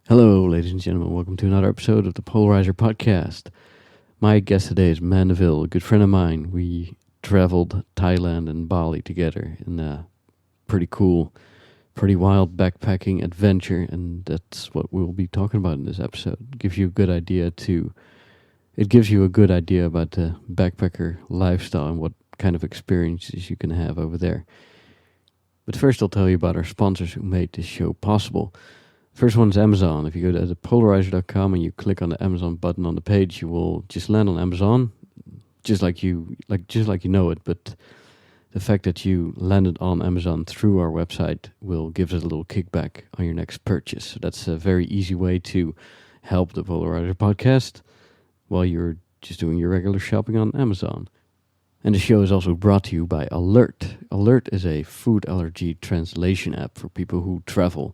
Hello, ladies and gentlemen. Welcome to another episode of the Polarizer Podcast. My guest today is Mandeville, a good friend of mine. We traveled Thailand and Bali together in a pretty cool, pretty wild backpacking adventure, and that's what we'll be talking about in this episode. It gives you a good idea about the backpacker lifestyle and what kind of experiences you can have over there. But first I'll tell you about our sponsors who made this show possible. First one is Amazon. If you go to thepolarizer.com and you click on the Amazon button on the page, you will just land on Amazon, just like you know it. But the fact that you landed on Amazon through our website will give us a little kickback on your next purchase. So that's a very easy way to help the Polarizer Podcast while you're just doing your regular shopping on Amazon. And the show is also brought to you by Alert. Alert is a food allergy translation app for people who travel.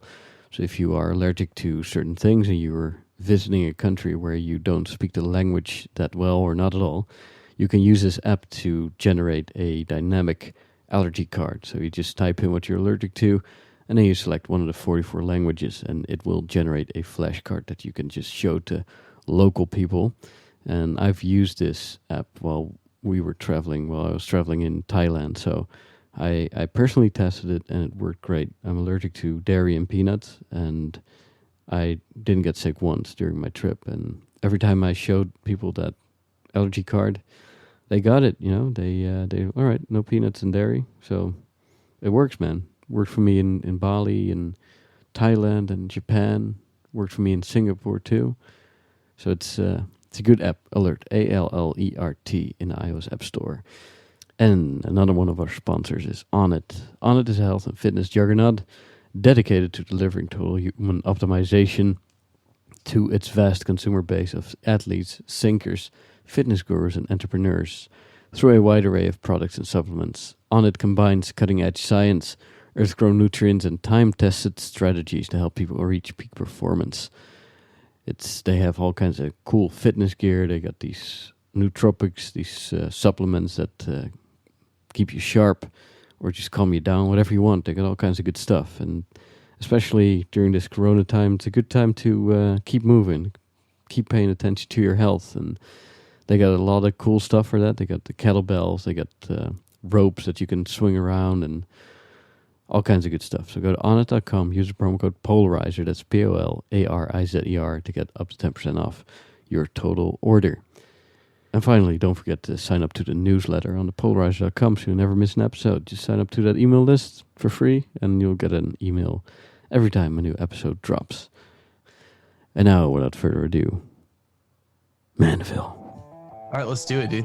So if you are allergic to certain things and you're visiting a country where you don't speak the language that well or not at all, you can use this app to generate a dynamic allergy card. So you just type in what you're allergic to, and then you select one of the 44 languages, and it will generate a flashcard that you can just show to local people. And I've used this app while I was traveling in Thailand. So I personally tested it, and it worked great. I'm allergic to dairy and peanuts, and I didn't get sick once during my trip. And every time I showed people that allergy card, they got it. You know, they all right, no peanuts and dairy. So it works, man. Worked for me in Bali and Thailand and Japan. Worked for me in Singapore too. So it's a good app. Alert, Allert, in the iOS App Store. And another one of our sponsors is Onnit. Onnit is a health and fitness juggernaut dedicated to delivering total human optimization to its vast consumer base of athletes, sinkers, fitness gurus, and entrepreneurs through a wide array of products and supplements. Onnit combines cutting-edge science, earth-grown nutrients, and time-tested strategies to help people reach peak performance. They have all kinds of cool fitness gear. They got these nootropics, these supplements that keep you sharp or just calm you down, whatever you want. They got all kinds of good stuff, and especially during this corona time, it's a good time to keep moving, keep paying attention to your health. And they got a lot of cool stuff for that. They got the kettlebells, they got ropes that you can swing around, and all kinds of good stuff. So go to onnit.com, use the promo code Polarizer, that's POLARIZER, to get up to 10% off your total order. And finally, don't forget to sign up to the newsletter on thepolarizer.com so you'll never miss an episode. Just sign up to that email list for free, and you'll get an email every time a new episode drops. And now, without further ado, Mandeville. All right, let's do it, dude.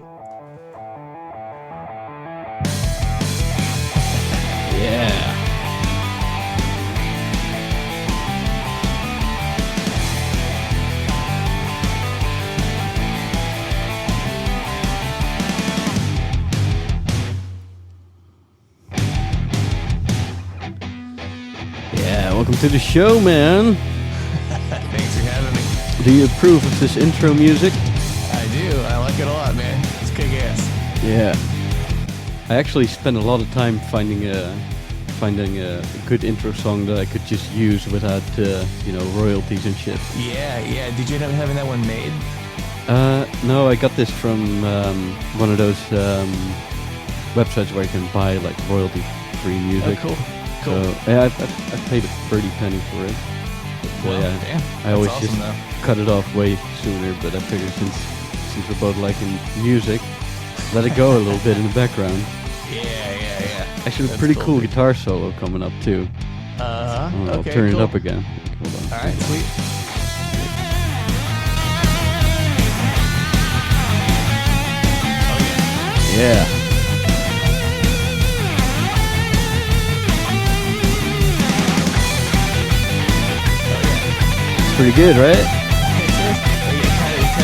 Yeah. Welcome to the show, man. Thanks for having me. Do you approve of this intro music? I do. I like it a lot, man. It's kick ass. Yeah. I actually spent a lot of time finding a good intro song that I could just use without royalties and shit. Yeah. Did you end up having that one made? No, I got this from one of those websites where you can buy like royalty-free music. Oh, cool. So yeah, I paid a pretty penny for it. Well, yeah, damn. I always awesome, just though. cut it off way sooner, but I figured since we're both liking music, let it go a little bit in the background. Yeah. Actually, a pretty cool guitar solo coming up too. Okay, I'll turn cool. it up again. Hold on. All right, sweet. Yeah. Pretty good, right? It kind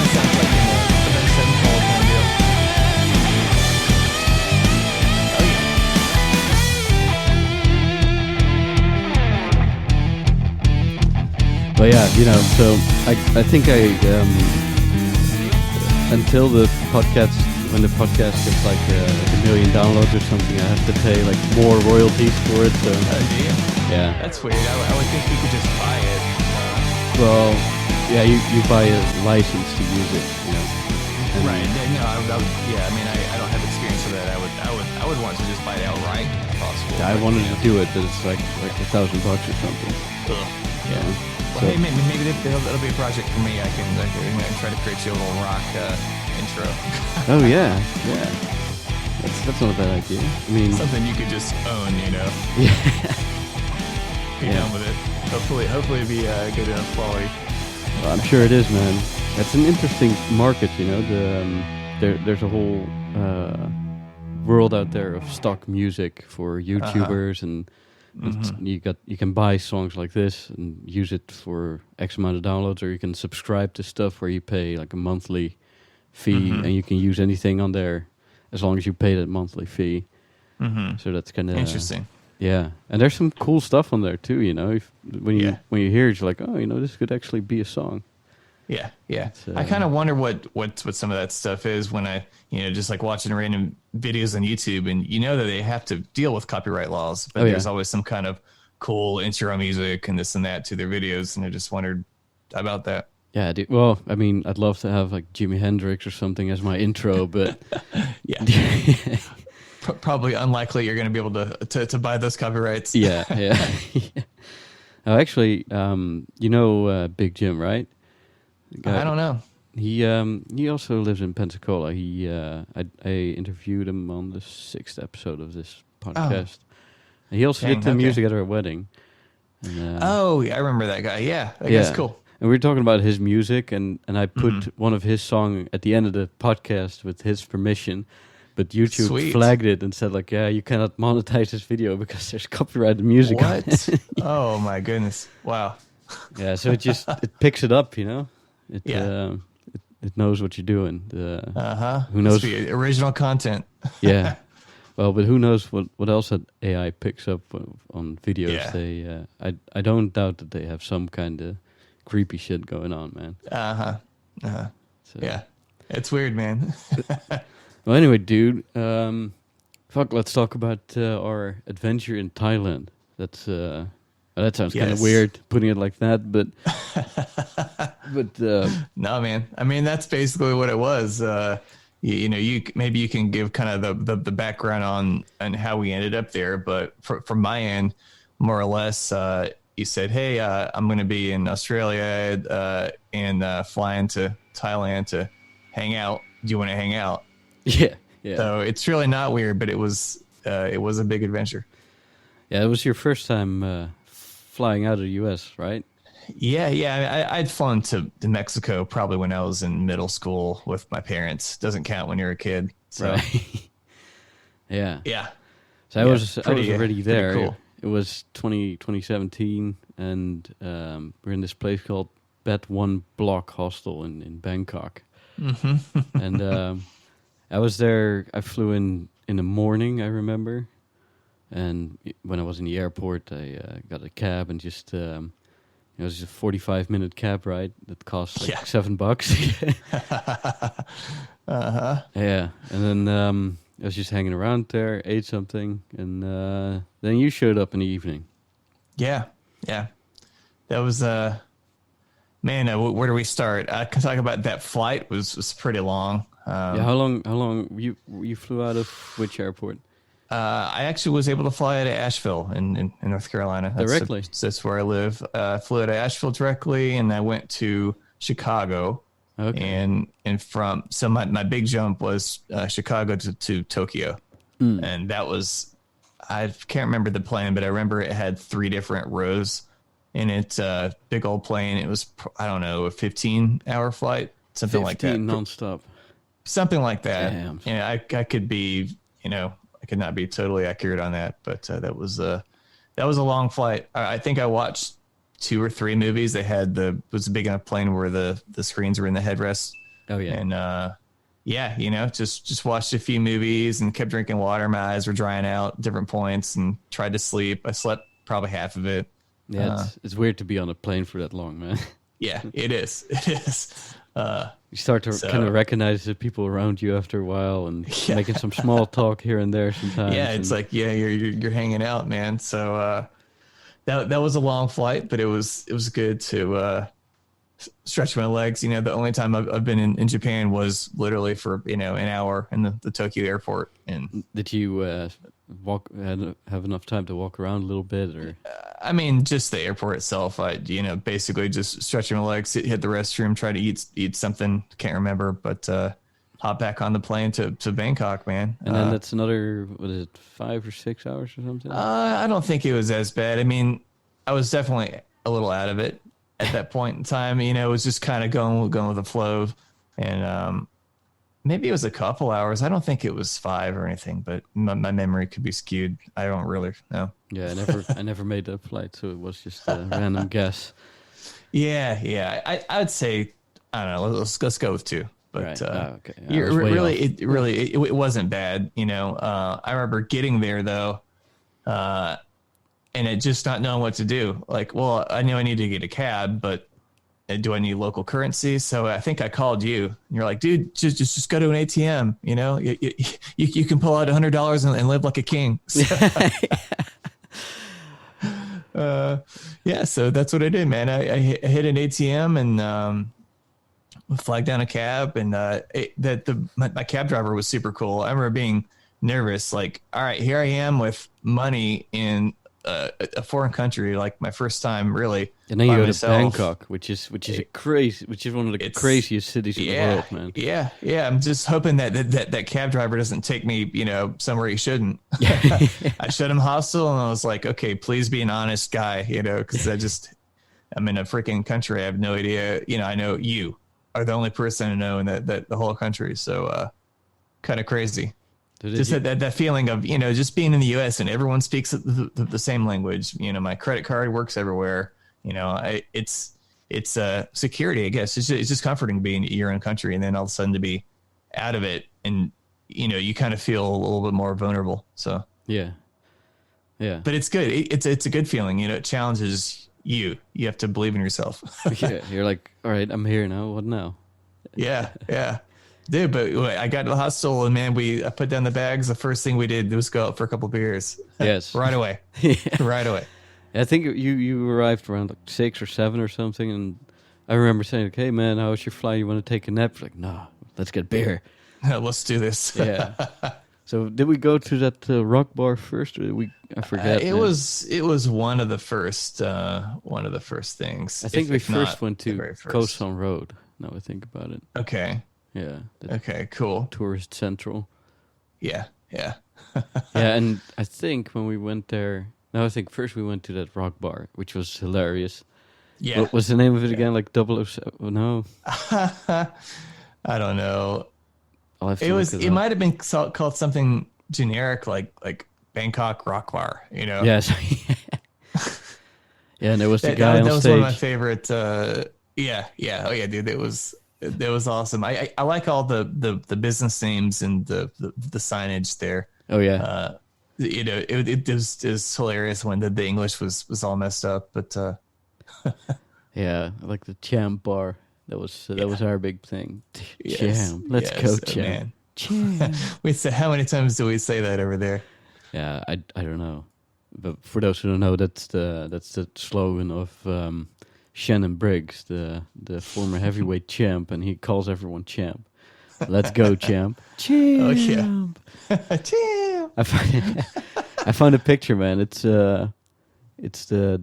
of sounds like in the sevenfold kind of deal. But yeah, so I think until the podcast, when the podcast gets like a million downloads or something, I have to pay like more royalties for it. So Do you? yeah, That's weird. I would think you could just buy it. Well, yeah, you buy a license to use it, you know. And Right. No, yeah. I mean, I don't have experience with that. I would want to just buy it outright if possible. I but, wanted you to know. do it, but it's like $1,000 or something. Ugh. Yeah. Well, So- hey, maybe that'll be a project for me. I can try to create you a little rock intro. Oh yeah. That's not a bad idea. I mean, Something you could just own, you know. yeah. Be Yeah. done with it. Hopefully it'd be good enough quality. Well, I'm sure it is, man. That's an interesting market, you know. There's a whole world out there of stock music for YouTubers, and you can buy songs like this and use it for X amount of downloads, or you can subscribe to stuff where you pay like a monthly fee, and you can use anything on there as long as you pay that monthly fee. So that's kind of Interesting. Yeah, and there's some cool stuff on there too. You know, when you hear it, you're like, oh, you know, this could actually be a song. Yeah. It's, I kind of wonder what some of that stuff is when I, just like watching random videos on YouTube, and that they have to deal with copyright laws, but there's always some kind of cool intro music and this and that to their videos, and I just wondered about that. Yeah, dude. Well, I mean, I'd love to have like Jimi Hendrix or something as my intro, but Yeah. Probably unlikely you're going to be able to buy those copyrights. yeah. Oh, actually, Big Jim, right? The guy- I don't know. He also lives in Pensacola. I interviewed him on the 6th episode of this podcast. And he also did the music at our wedding. And, Yeah, I remember that guy. Yeah, that guy's cool. And we were talking about his music, and I put one of his songs at the end of the podcast with his permission. But YouTube flagged it and said, like, yeah, you cannot monetize this video because there's copyrighted music on it. What? Oh, my goodness. Wow. Yeah, so it picks it up, you know? It knows what you're doing. Who knows? Original content. Yeah. Well, but who knows what else that AI picks up on videos? Yeah. I don't doubt that they have some kind of creepy shit going on, man. So. Yeah. It's weird, man. Well, anyway, dude, let's talk about our adventure in Thailand. That sounds kind of weird putting it like that, but No, man. I mean, that's basically what it was. Maybe you can give kind of the background on how we ended up there, but from my end, more or less, you said, hey, I'm going to be in Australia and flying to Thailand to hang out. Do you want to hang out? Yeah. So it's really not weird, but it was a big adventure. Yeah, it was your first time flying out of the U.S., right? Yeah. I'd flown to Mexico probably when I was in middle school with my parents. Doesn't count when you're a kid. So. Right. Yeah. So I Yeah, was already there. Cool. It was 2017, and we're in this place called Bed One Block Hostel in Bangkok. And I was there. I flew in the morning, I remember. And when I was in the airport, I got a cab and just it was a 45-minute cab ride that cost like $7. Yeah, and then I was just hanging around there, ate something, and then you showed up in the evening. Yeah. That was man. Where do we start? I can talk about that flight was pretty long. How long you flew out of which airport? I actually was able to fly out of Asheville in North Carolina. Directly? That's where I live. Flew out of Asheville directly, and I went to Chicago. Okay. And so my big jump was Chicago to Tokyo. And that was, I can't remember the plane, but I remember it had 3 different rows in it. Big old plane. It was, I don't know, a 15-hour flight, something like that. 15 nonstop. Something like that. Damn. Yeah, I could be, I could not be totally accurate on that, but that was a long flight. I think I watched 2 or 3 movies. They had was a big enough plane where the screens were in the headrest. Oh yeah. And just watched a few movies and kept drinking water. My eyes were drying out at different points and tried to sleep. I slept probably half of it. Yeah, it's weird to be on a plane for that long, man. Yeah, it is. It is. You start to kind of recognize the people around you after a while, and making some small talk here and there sometimes. Yeah, it's like you're hanging out, man. So that was a long flight, but it was good to stretch my legs. The only time I've been in Japan was literally for, an hour in the Tokyo airport. And Did you have enough time to walk around a little bit, or? I mean, just the airport itself. I, basically just stretching my legs, hit the restroom, try to eat something. Can't remember, but hop back on the plane to Bangkok, man. And then that's another, what is it, 5 or 6 hours or something? I don't think it was as bad. I mean, I was definitely a little out of it at that point in time. It was just kind of going with the flow, and maybe it was a couple hours. I don't think it was 5 or anything, but my memory could be skewed. I don't really know. Yeah, I never made that flight, so it was just a random guess. Yeah. I'd say, I don't know. Let's go with 2. But right. Okay. It wasn't bad. I remember getting there though, and it just not knowing what to do. Like, well, I knew I needed to get a cab, but do I need local currency? So I think I called you. And you're like, dude, just go to an ATM. You can pull out $100 and live like a king. So, so that's what I did, man. I hit an ATM and flagged down a cab, and my cab driver was super cool. I remember being nervous, like, all right, here I am with money in a foreign country, like my first time really. And then you go to Bangkok, which is one of the craziest cities in the world, man. Yeah. I'm just hoping that cab driver doesn't take me, somewhere he shouldn't. I showed him hostel, and I was like, okay, please be an honest guy, because I'm in a freaking country. I have no idea. I know you are the only person I know in the whole country. So kind of crazy. Just that feeling of, just being in the U.S. and everyone speaks the same language. My credit card works everywhere. It's security, I guess. It's just comforting being in your own country, and then all of a sudden to be out of it, and you kind of feel a little bit more vulnerable. So yeah. But it's good. It's a good feeling. It challenges you. You have to believe in yourself. Yeah, you're like, all right, I'm here now. What now? Yeah. Dude, but I got to the hostel, and man, I put down the bags. The first thing we did was go out for a couple of beers. Yes. Right away. Yeah. Right away. I think you arrived around like 6 or 7 or something, and I remember saying, "Okay, man, how was your flight? You want to take a nap?" Like, no, let's get beer. Let's do this. Yeah. So did we go to that rock bar first, or did we? I forget. It was one of the first things. I think we first went to Koh Sok Road. Now I think about it. Okay. Yeah. Okay. Cool. Tourist Central. Yeah. Yeah, and I think when we went there, I think first we went to that rock bar, which was hilarious. Yeah. What was the name of it again? Like 007? Oh, no. I don't know. It up. might have been called something generic, like Bangkok Rock Bar. Yes. Yeah, and there was the guy on stage. That was one of my favorite. Yeah. Oh yeah, dude. It was awesome. I like all the business names and the signage there. Oh yeah. It was hilarious when the English was all messed up, but yeah, I like the Champ bar. That was our big thing. Yes. Champ, let's go, Champ. Champ. We say, how many times do we say that over there? Yeah, I don't know, but for those who don't know, that's the slogan of Shannon Briggs, the former heavyweight champ, and he calls everyone Champ. Let's go, Champ. Champ. Oh yeah. Champ. I found a picture, man. It's the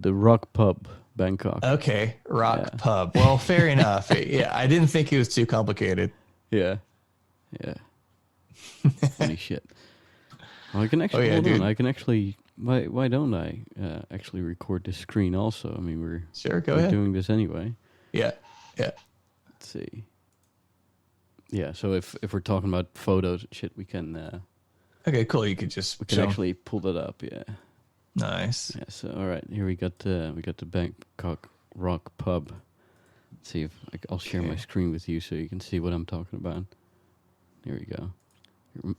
Rock Pub, Bangkok. Okay, Rock Pub. Well, fair enough. Yeah, I didn't think it was too complicated. Yeah. Funny shit. Well, I can actually hold on. I can actually. Why don't I actually record this screen also? I mean, we're ahead. Doing this anyway. Yeah. Let's see. Yeah, so if we're talking about photos and shit, we can. Okay, cool. You could just. We can actually pull that up. Yeah. Nice. Yeah. So all right, here we got the Bangkok Rock Pub. Let's see if I'll share my screen with you so you can see what I'm talking about. Here we go.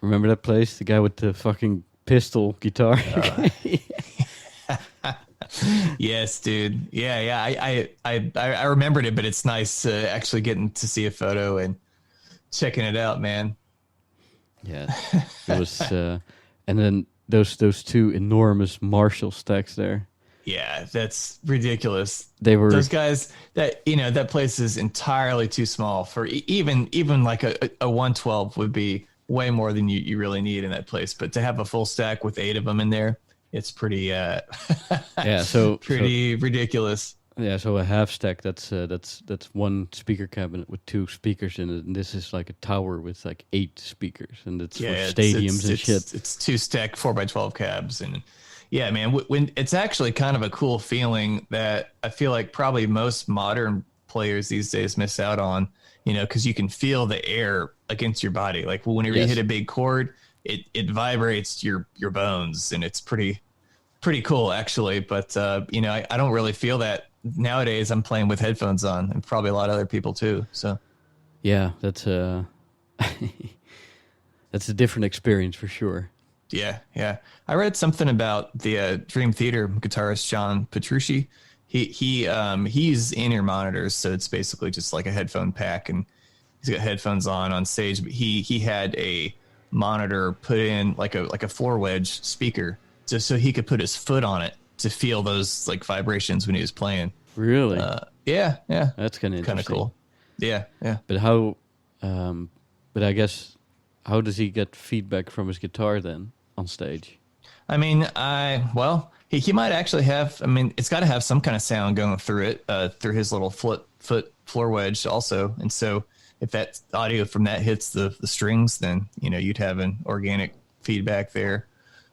Remember that place? The guy with the fucking pistol guitar. Yes, dude. Yeah. I remembered it, but it's nice actually getting to see a photo and checking it out, man. Yeah, it was, and then those two enormous Marshall stacks there. Yeah, that's ridiculous. They were Those guys that place is entirely too small for even like a 112 would be way more than you really need in that place. But to have a full stack with 8 of them in there, it's pretty yeah. So pretty ridiculous. Yeah, so a half stack, that's one speaker cabinet with 2 speakers in it, and this is like a tower with like 8 speakers, and it's for stadiums and shit. It's 2 stack 4x12 cabs, and yeah, man, when it's actually kind of a cool feeling that I feel like probably most modern players these days miss out on, because you can feel the air against your body. Like whenever you hit a big chord, it vibrates your bones, and it's pretty cool actually. But I don't really feel that. Nowadays I'm playing with headphones on, and probably a lot of other people too. So yeah, that's that's a different experience for sure. Yeah. I read something about the Dream Theater guitarist John Petrucci. He's in-ear monitors, so it's basically just like a headphone pack, and he's got headphones on stage. But he had a monitor put in like a 4-wedge speaker, just so he could put his foot on it to feel those like vibrations when he was playing. Really? Yeah. That's kind of cool. Yeah. But how? But I guess how does he get feedback from his guitar then on stage? I mean, he might actually have. I mean, it's got to have some kind of sound going through it, through his little foot floor wedge also. And so if that audio from that hits the strings, then you'd have an organic feedback there.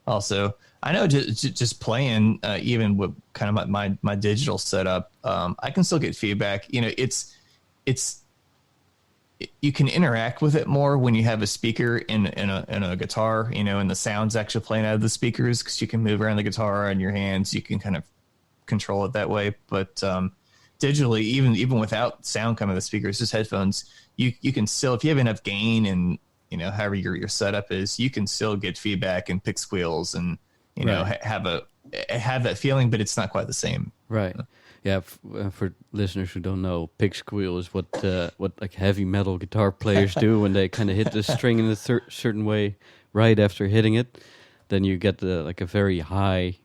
Also, I know just playing, even with kind of my digital setup, I can still get feedback. It's you can interact with it more when you have a speaker in a guitar, and the sound's actually playing out of the speakers, because you can move around the guitar on your hands. You can kind of control it that way. But digitally, even without sound coming out of the speakers, just headphones, you can still, if you have enough gain and however your setup is, you can still get feedback and pick squeals and have that feeling, but it's not quite the same. Right. Yeah. For listeners who don't know, pick squeal is what like heavy metal guitar players do when they kind of hit the string in a certain way right after hitting it. Then you get a very high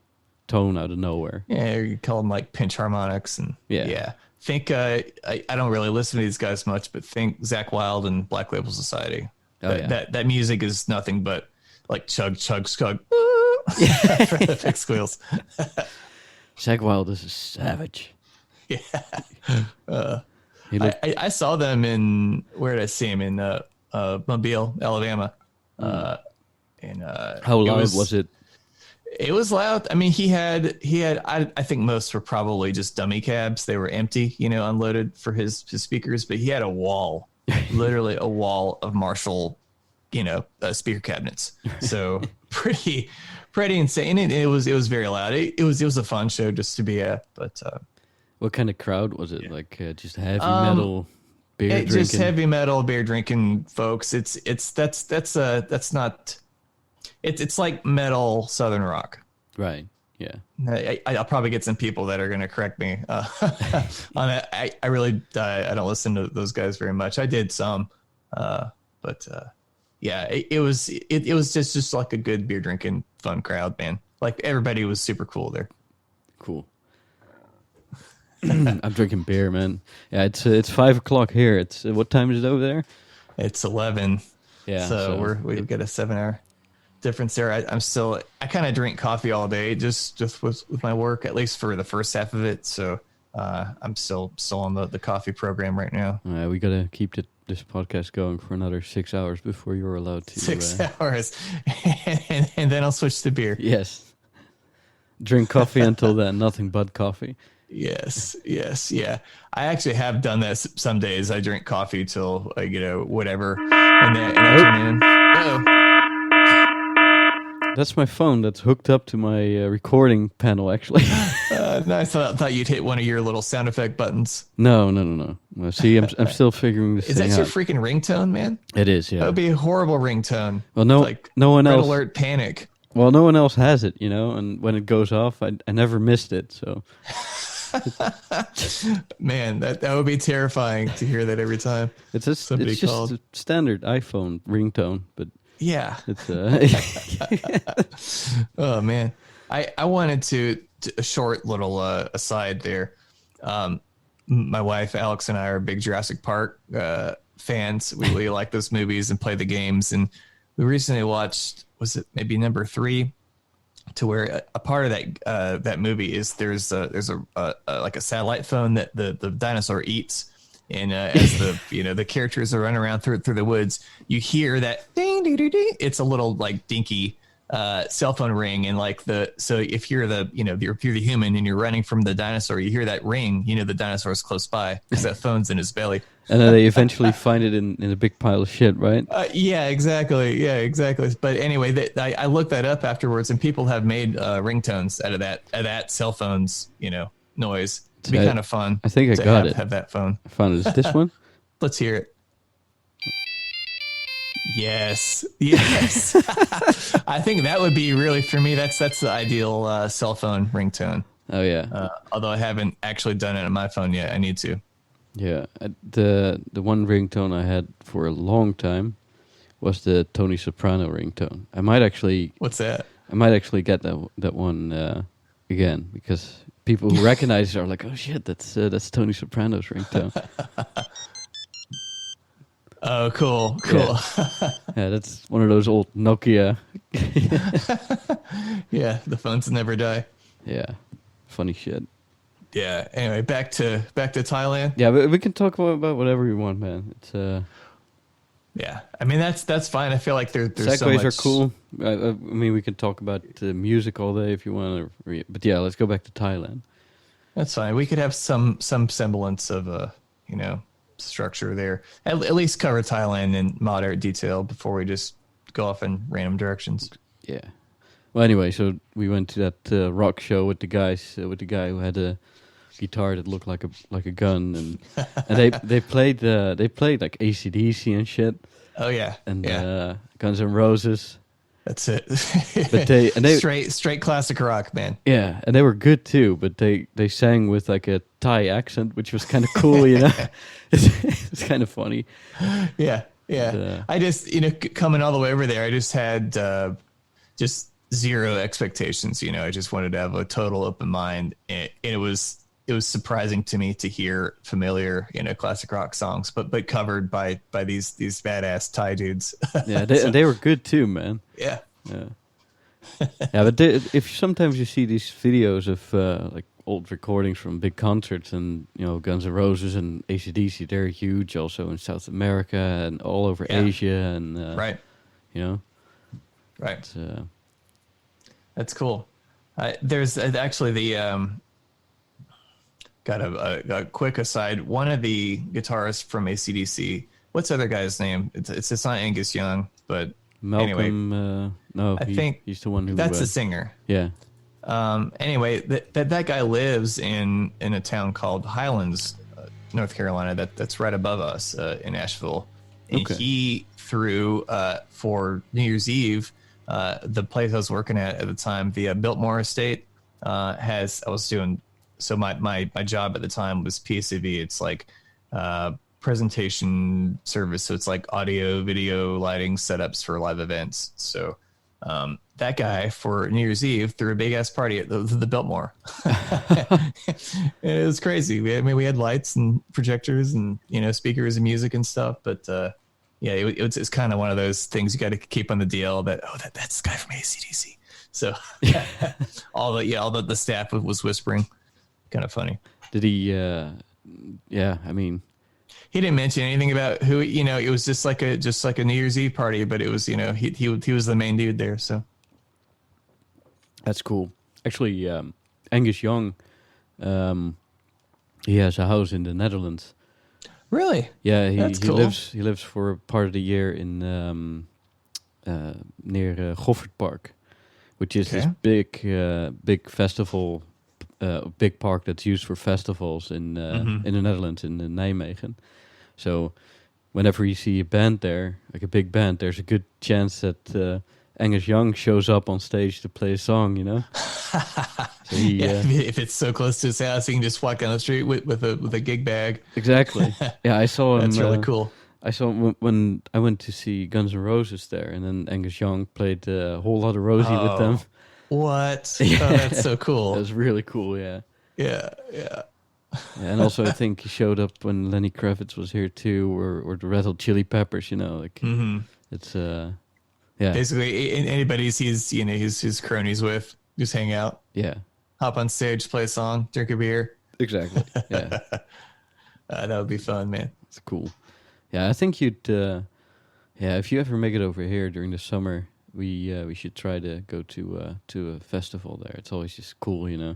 tone out of nowhere. Yeah, you call them like pinch harmonics, and yeah. Think I don't really listen to these guys much, but think Zakk Wylde and Black Label Society. That music is nothing but like chug chug chug for the pick squeals. Zakk Wylde is a savage. Yeah. I saw them where did I see him? In Mobile, Alabama. How loud was it? It was loud. I mean, he had. I think most were probably just dummy cabs. They were empty, unloaded for his speakers. But he had a wall, literally a wall of Marshall, speaker cabinets. So pretty insane. And it was very loud. It was a fun show just to be at. But what kind of crowd was it? Like just heavy metal, beer drinking? Just heavy metal, beer drinking folks. It's like metal Southern rock. Right. Yeah. I'll probably get some people that are going to correct me on that. I really I don't listen to those guys very much. I did some, but yeah, it was just like a good beer drinking fun crowd, man. Like everybody was super cool there. Cool. I'm drinking beer, man. Yeah, it's 5:00 here. It's what time is it over there? It's 11. Yeah. So we've got a 7-hour difference there. I kind of drink coffee all day, just with my work, at least for the first half of it. So I'm still on the coffee program right now. We gotta keep this podcast going for another 6 hours before you're allowed to. 6 hours, and then I'll switch to beer. Yes. Drink coffee until then, nothing but coffee. Yes, yeah. I actually have done that some days. I drink coffee till whatever, and then I turn in. Uh-oh. That's my phone that's hooked up to my recording panel, actually. No, I thought you'd hit one of your little sound effect buttons. No. Well, see, I'm still figuring this thing out. Is that your freaking ringtone, man? It is, yeah. That would be a horrible ringtone. Well, no one else. Red alert, panic. Well, no one else has it, and when it goes off, I never missed it, so... Man, that would be terrifying to hear that every time. It's just a standard iPhone ringtone, but yeah, it's oh man, I wanted a short little aside there. My wife Alex and I are big Jurassic Park fans. We like those movies and play the games. And we recently watched, was it maybe number 3, to where a part of that movie is there's a like a satellite phone that the dinosaur eats. And as the characters are running around through the woods, you hear that ding ding ding ding. It's a little like dinky cell phone ring, and so if you're if you're the human and you're running from the dinosaur, you hear that ring. The dinosaur's close by because that phone's in his belly. And then they eventually find it in a big pile of shit, right? Yeah, exactly. But anyway, I looked that up afterwards, and people have made ringtones out of that cell phone's noise. It'd be kind of fun. I think I got it. Have that phone. I found it. This one? Let's hear it. Yes. I think that would be really, for me, that's the ideal cell phone ringtone. Oh yeah. Although I haven't actually done it on my phone yet. I need to. Yeah. The one ringtone I had for a long time was the Tony Soprano ringtone. I might actually. What's that? I might actually get that one again, because people who recognize it are like, oh shit, that's Tony Soprano's ringtone. Oh, cool. Yeah, that's one of those old Nokia. Yeah, the phones never die. Yeah, funny shit. Yeah. Anyway, back to Thailand. Yeah, but we can talk about whatever we want, man. It's yeah. I mean, that's fine. I feel like there's segues so much. are cool. I mean, we can talk about music all day if you want to. But yeah, let's go back to Thailand. That's fine. We could have some semblance of a structure there. At least cover Thailand in moderate detail before we just go off in random directions. Yeah. Well, anyway, so we went to that rock show with the guys, with the guy who had a guitar that looked like a gun, and they played like AC/DC and shit. Oh yeah, and Guns N' Roses. That's it. But they straight classic rock, man. Yeah, and they were good too. But they sang with like a Thai accent, which was kind of cool, It's kind of funny. Yeah. But, I just coming all the way over there, I just had just zero expectations. I just wanted to have a total open mind, and it was surprising to me to hear familiar classic rock songs, but covered by these badass Thai dudes. Yeah, they were good too, man. Yeah. Yeah, but if sometimes you see these videos of like old recordings from big concerts, and Guns N' Roses and AC/DC, they're huge also in South America and all over Asia, and right. Right. That's cool. There's actually the got a quick aside. One of the guitarists from AC/DC, what's the other guy's name? It's not Angus Young, but Malcolm. Anyway, no, I think he's the one who. That's the singer. Yeah. Anyway, that guy lives in a town called Highlands, North Carolina. That's right above us in Asheville. And he threw for New Year's Eve. The place I was working at the time, the Biltmore Estate, I was doing. So my job at the time was PSAV. It's like presentation service. So it's like audio, video, lighting setups for live events. So that guy for New Year's Eve threw a big ass party at the Biltmore. It was crazy. We had lights and projectors and speakers and music and stuff. But yeah, it's kind of one of those things you got to keep on the DL. That's the guy from AC/DC. So all the staff was whispering. Kind of funny. Did he? Yeah, I mean, he didn't mention anything about who. It was just like a New Year's Eve party, but it was he was the main dude there. So that's cool. Actually, Angus Young, he has a house in the Netherlands. Really? Yeah, That's cool. He lives for part of the year in near Goffert Park, which is this big festival. Big park that's used for festivals in the Netherlands, in Nijmegen. So whenever you see a band there, like a big band, there's a good chance that Angus Young shows up on stage to play a song, So if it's so close to his house, he can just walk down the street with a gig bag. Exactly. Yeah, I saw him. That's really cool. I saw him when I went to see Guns N' Roses there, and then Angus Young played a whole lot of Rosie with them. What? Yeah. Oh, that's so That cool. was really cool. Yeah. Yeah. Yeah, and also I think he showed up when Lenny Kravitz was here too, or the Red Hot Chili Peppers. You know, like Hmm. it's yeah, Basically, anybody he's his cronies with, just hang out, yeah, hop on stage, play a song, drink a beer. exactly. Yeah, That would be fun, man. it's cool. Yeah, I think you'd. Yeah, if you ever make it over here during the summer, we should try to go to a festival there. It's always just cool, you know.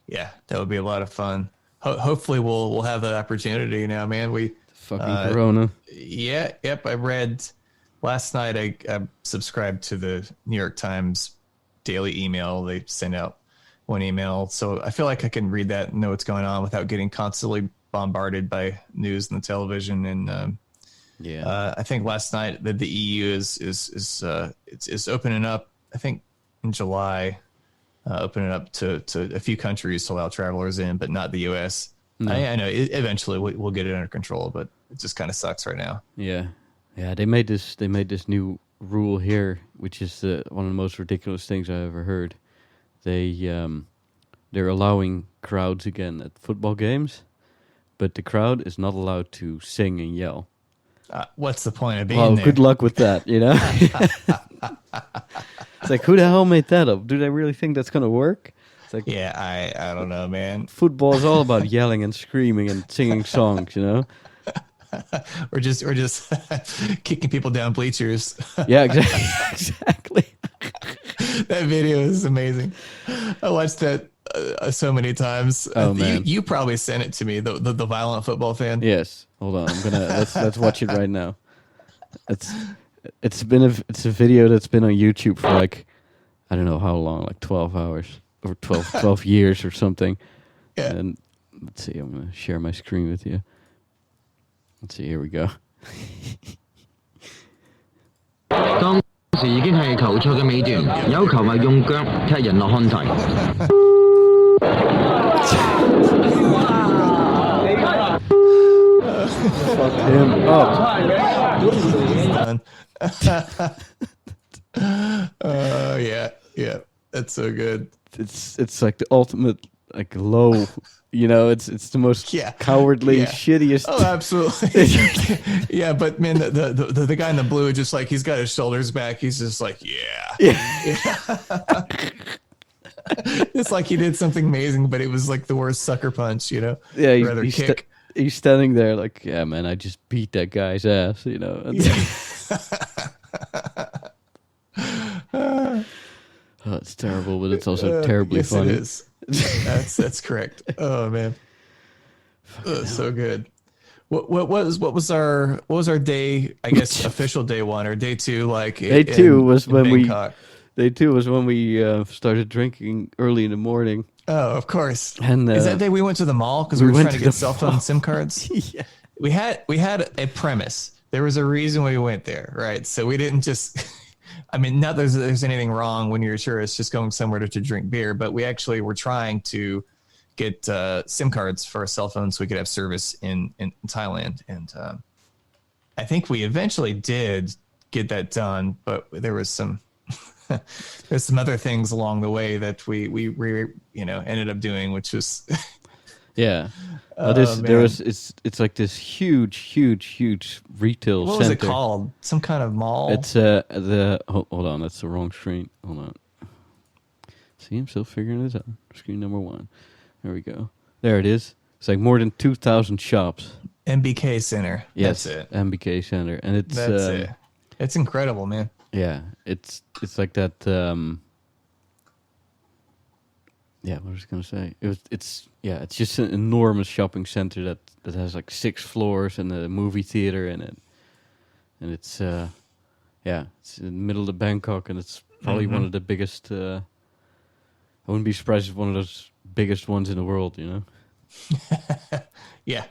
Yeah, that would be a lot of fun. Hopefully, we'll have that opportunity now, man. Fucking Corona. Yeah, yep. I read last night. I subscribed to the New York Times daily email. They send out one email, so I feel like I can read that and know what's going on without getting constantly bombarded by news and the television. And Yeah, I think last night that the EU is opening up. I think in July, opening up to a few countries to allow travelers in, but not the U.S. No. I know eventually we'll get it under control, but it just kind of sucks right now. yeah, yeah. They made this new rule here, which is one of the most ridiculous things I ever heard. They're allowing crowds again at football games, but the crowd is not allowed to sing and yell. What's the point of being Well, there? good luck with that, you know? It's like, who the hell made that up? Do they really think that's going to work? It's like, Yeah, I don't know, man. football is all about yelling and screaming and singing songs, you know? We're just kicking people down bleachers. Yeah, exactly. That video is amazing. I watched that so many times. Oh, man. You probably sent it to me. The violent football fan. Yes. Hold on. Let's watch it right now. It's a video that's been on YouTube for like, I don't know how long, like 12 hours or 12 years or something. Yeah. And let's see, I'm going to share my screen with you. Let's see, here we go. 當時已經係球賽嘅尾段，有球迷用腳踢人落看台。Fuck him up. Yeah. That's so good. It's like the ultimate like low, you know, it's the most cowardly, shittiest. Oh, absolutely. Yeah, but man, the guy in the blue, just like he's got his shoulders back, he's just like, yeah. It's like he did something amazing, but it was like the worst sucker punch, you know? Yeah, rather kick. He's standing there like, yeah, man, I just beat that guy's ass, you know. Oh, it's terrible, but it's also terribly yes, funny. It is. That's correct. Oh man, so good. What was our day? I guess official day one or day two? Like day two was when Bangkok. Day two was when we started drinking early in the morning. Oh, of course. And is that day we went to the mall because we were trying to get cell phone SIM cards? Yeah. We had a premise. There was a reason we went there, right? So we didn't just. I mean, not that there's anything wrong when you're a tourist just going somewhere to drink beer, but we actually were trying to get SIM cards for our cell phones so we could have service in Thailand. And I think we eventually did get that done, but there was some there's some other things along the way that we ended up doing, which was yeah. It's like this huge retail what center. was it called? Some kind of mall? It's hold on, that's the wrong screen. Hold on. See, I'm still figuring it out. Screen number 1. There we go. There it is. It's like more than 2,000 shops. MBK Center. Yes, that's it. MBK Center, and it's that's it. It's incredible, man. Yeah, it's like that. Yeah, what was I gonna say? It's just an enormous shopping center that has like 6 floors and a movie theater in it, and it's it's in the middle of Bangkok, and it's probably one of the biggest. I wouldn't be surprised if it's one of those biggest ones in the world, you know. Yeah.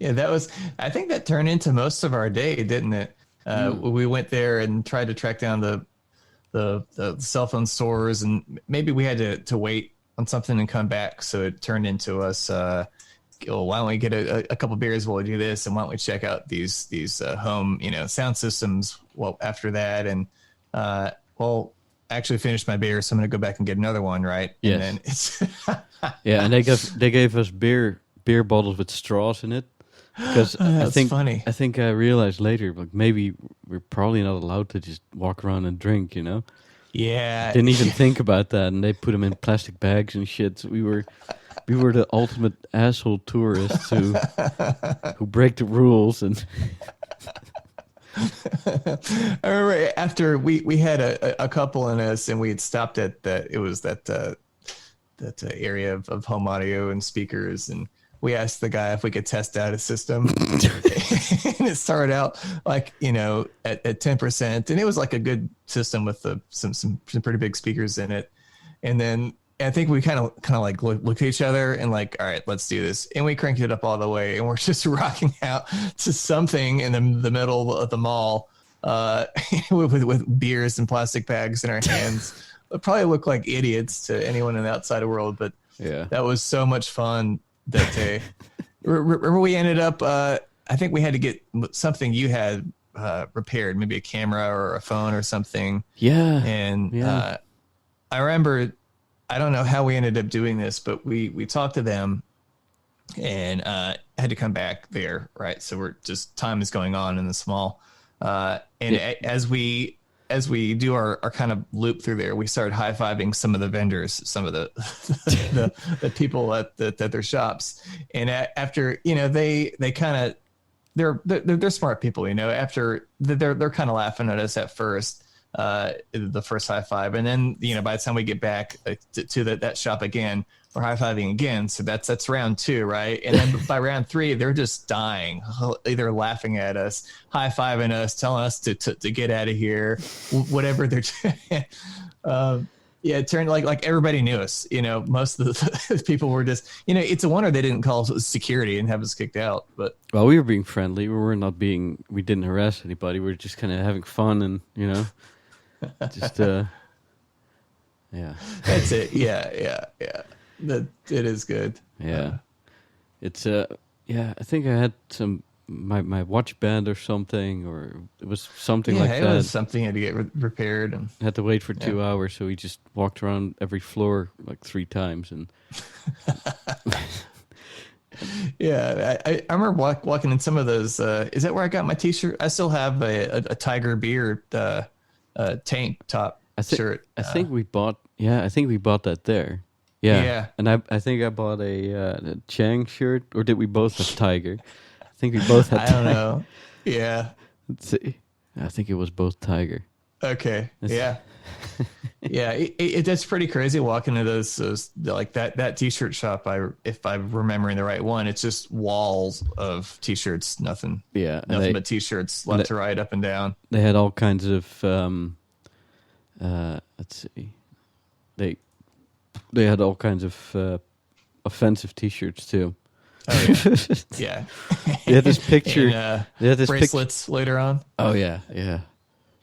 That was. I think that turned into most of our day, didn't it? We went there and tried to track down the cell phone stores, and maybe we had to wait on something and come back. So it turned into us. Why don't we get a couple beers while we do this, and why don't we check out these home sound systems? Well, after that, and actually finished my beer, so I'm gonna go back and get another one, right? Yes. And then it's Yeah, and they gave us beer bottles with straws in it. Because that's funny. I think I realized later, like maybe we're probably not allowed to just walk around and drink, you know? Yeah. Didn't even think about that, and they put them in plastic bags and shit. So we were the ultimate asshole tourists who break the rules. And I remember after we had a couple in us, and we had stopped at that. It was that area of home audio and speakers, and we asked the guy if we could test out his system. And it started out like, at 10%, and it was like a good system with some pretty big speakers in it. And then I think we kind of like looked at each other and like, all right, let's do this. And we cranked it up all the way, and we're just rocking out to something in the middle of the mall, with beers and plastic bags in our hands. It probably looked like idiots to anyone in the outside world, but yeah, that was so much fun that day. Remember, we ended up, I think we had to get something you had repaired, maybe a camera or a phone or something. Yeah. And I remember, I don't know how we ended up doing this, but we talked to them and had to come back there, right? So we're just, time is going on in the mall. As we do our kind of loop through there, we started high-fiving some of the vendors, some of the the people at their shops. And after, they kind of, they're smart people, after they're kind of laughing at us at first, the first high five. And then, by the time we get back to that shop again, we're high-fiving again. So that's round 2, right? And then by round 3, they're just dying. They're laughing at us, high-fiving us, telling us to get out of here, whatever they're doing. Yeah, it turned like everybody knew us. Most of the people were just, it's a wonder they didn't call security and have us kicked out. But well, we were being friendly. We didn't harass anybody. We were just kind of having fun and, just, yeah. That's it. Yeah. That it is good. Yeah. It's I think I had my watch band or something, or it was something like that. Yeah, it was something had to get repaired, and had to wait for 2 hours, so we just walked around every floor like 3 times. And yeah, I remember walking in some of those. Is that where I got my T-shirt? I still have a Tiger Beard tank top shirt. I think we bought that there. Yeah. And I think I bought a Chang shirt, or did we both have Tiger? I think we both had Tiger. I don't know. Yeah. Let's see. I think it was both Tiger. Okay. Yeah. Yeah. That's pretty crazy walking into those like that T-shirt shop. If I'm remembering the right one, it's just walls of T-shirts, nothing but T-shirts left to right, up and down. They had all kinds of, let's see. They had all kinds of offensive T-shirts too. Oh yeah, yeah. They had this picture. They had this bracelets later on. Oh yeah.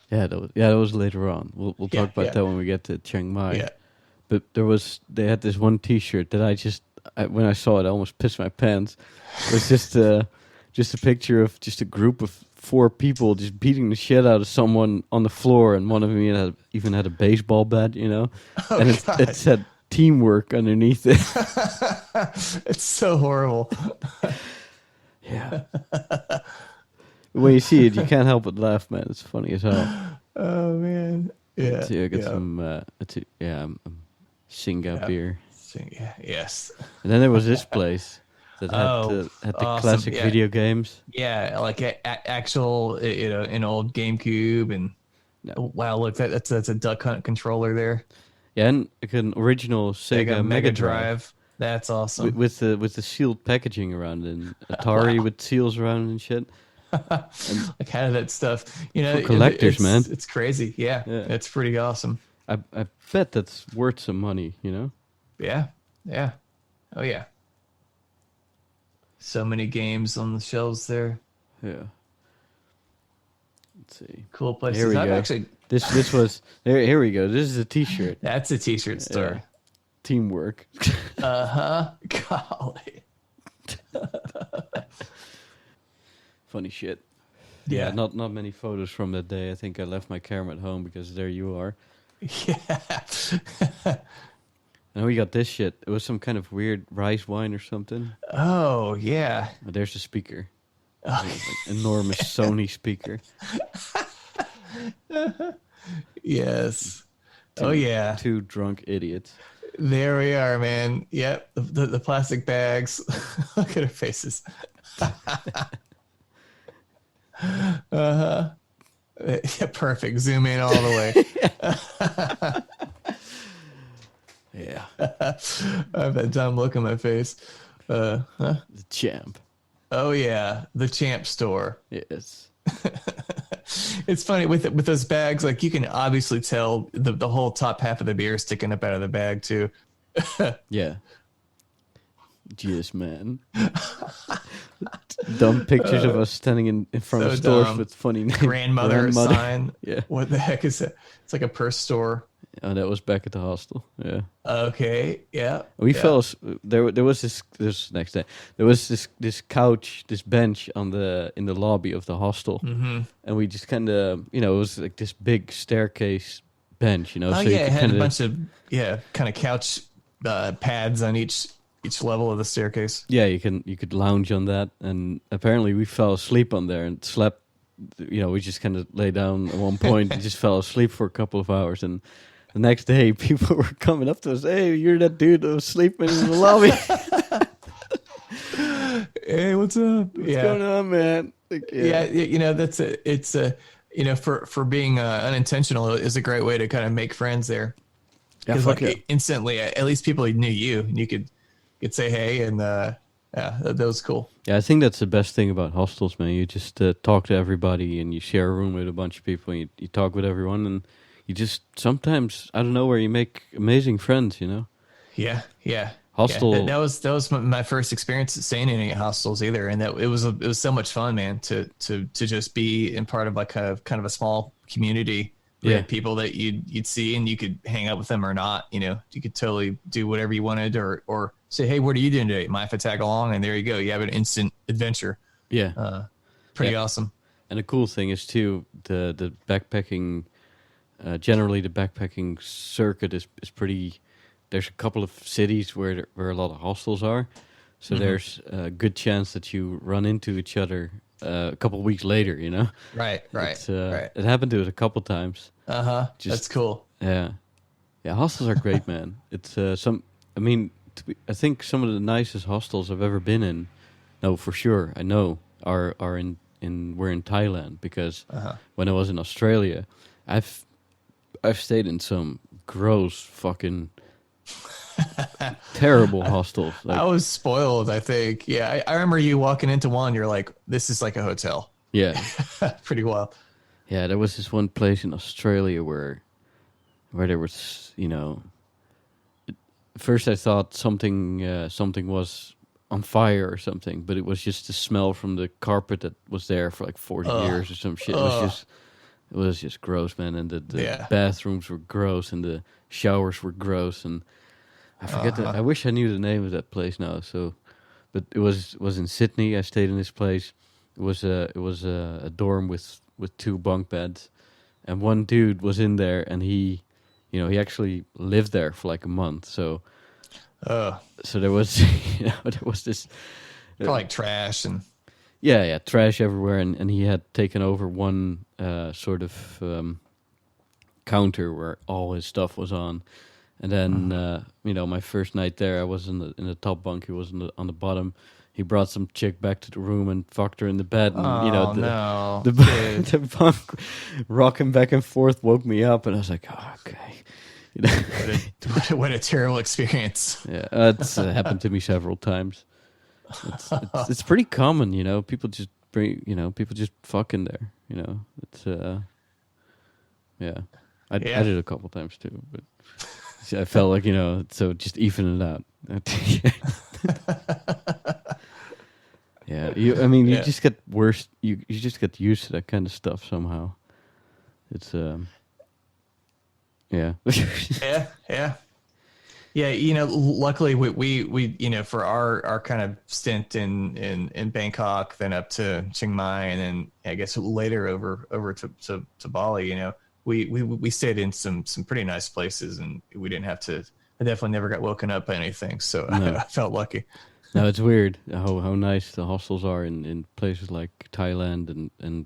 That was later on. We'll talk about that when we get to Chiang Mai. Yeah. But they had this one T-shirt that when I saw it, I almost pissed my pants. It was just a picture of just a group of 4 people just beating the shit out of someone on the floor, and one of them even had a baseball bat, Oh, and it said teamwork underneath it. It's so horrible. Yeah. When you see it, you can't help but laugh, man. It's funny as hell. Oh man. Yeah. So I got some Singa beer. Yeah. Yes. And then there was this place that had the awesome. classic video games. Yeah, like actual, an old GameCube, and wow, look, that's a Duck Hunt controller there. Yeah, and like an original Sega Mega Drive. That's awesome. With the sealed packaging around it, and Atari with seals around and shit. Like how did that stuff, for collectors, man. It's crazy. Yeah, it's pretty awesome. I bet that's worth some money, Yeah. Oh yeah. So many games on the shelves there. Yeah. Let's see. Cool places. Here we go. Actually, this was there. Here we go. This is a T-shirt. That's a T-shirt store. Yeah. Teamwork. Golly. Funny shit. Yeah. Not many photos from that day. I think I left my camera at home because there you are. Yeah. And we got this shit. It was some kind of weird rice wine or something. Oh, yeah. Oh, there's the speaker. Like enormous Sony speaker. Yes. Oh, yeah. Two drunk idiots. There we are, man. Yep. The plastic bags. Look at our faces. Uh-huh. Yeah, perfect. Zoom in all the way. Yeah. I have that dumb look on my face. The Champ. Oh, yeah. The Champ store. Yes. It's funny with those bags, like you can obviously tell the whole top half of the beer sticking up out of the bag too. Yeah. Yes, man. Dumb pictures of us standing in front of stores dumb. with funny names. Grandmother sign. Yeah. What the heck is that? It's like a purse store. Oh, that was back at the hostel. Yeah. Okay. Yeah. We yeah. fell. There was this next day. There was this couch, this bench in the lobby of the hostel, and we just kind of, it was like this big staircase bench, Oh, so yeah. It had kinda, a bunch of kind of couch pads on each level of the staircase. Yeah, you could lounge on that, and apparently we fell asleep on there and slept. We just kind of lay down at one point and just fell asleep for a couple of hours, and the next day people were coming up to us. Hey, you're that dude that was sleeping in the lobby. Hey, what's up? What's going on, man? Like, That's it's for being unintentional is a great way to kind of make friends there. Yeah, Because instantly, at least people knew you, and you could say hey, and that was cool. Yeah, I think that's the best thing about hostels, man. You just talk to everybody, and you share a room with a bunch of people, and you talk with everyone, and you just sometimes, I don't know, where you make amazing friends, Yeah. Hostel. Yeah, that was my first experience staying in any hostels either, and that it was so much fun, man, to just be in part of like kind of a small community. Yeah, people that you'd see, and you could hang out with them or not. You could totally do whatever you wanted, or say, hey, what are you doing today? Mind if I tag along? And there you go. You have an instant adventure. Yeah, pretty awesome. And the cool thing is too, the backpacking. Generally, the backpacking circuit is pretty. There's a couple of cities where a lot of hostels are, so there's a good chance that you run into each other a couple of weeks later. Right. It happened to us a couple times. That's cool. Yeah, hostels are great, man. It's I think some of the nicest hostels I've ever been in. No, for sure, I know are in we're in Thailand, because when I was in Australia, I've stayed in some gross fucking terrible hostels. Like, I was spoiled, I think. Yeah, I remember you walking into one. You're like, this is like a hotel. yeah, Pretty wild. yeah. There was this one place in Australia where there was, first I thought something was on fire or something, but it was just the smell from the carpet that was there for like 40 years or some shit. It was just gross, man. And the bathrooms were gross, and the showers were gross, and I forget that. I wish I knew the name of that place now. So, but it was in Sydney. I stayed in this place. It was a dorm with 2 bunk beds, and one dude was in there, and he actually lived there for like a month. So there was there was this like trash and trash everywhere, and he had taken over one sort of counter where all his stuff was on. And then, my first night there, I was in the top bunk. He was on the bottom. He brought some chick back to the room and fucked her in the bed. And, the bunk rocking back and forth woke me up. And I was like, oh, okay. What a terrible experience. Yeah, it's happened to me several times. It's pretty common, People just people just fuck in there, It's, I did it a couple times too, but I felt like, so just even it out. Yeah, you just get worse. You just get used to that kind of stuff somehow. It's yeah. Yeah, luckily we for our kind of stint in Bangkok, then up to Chiang Mai, and then I guess later over to Bali, we stayed in some pretty nice places, and we didn't have to. I definitely never got woken up by anything, so No. I felt lucky. No, it's weird how nice the hostels are in places like Thailand and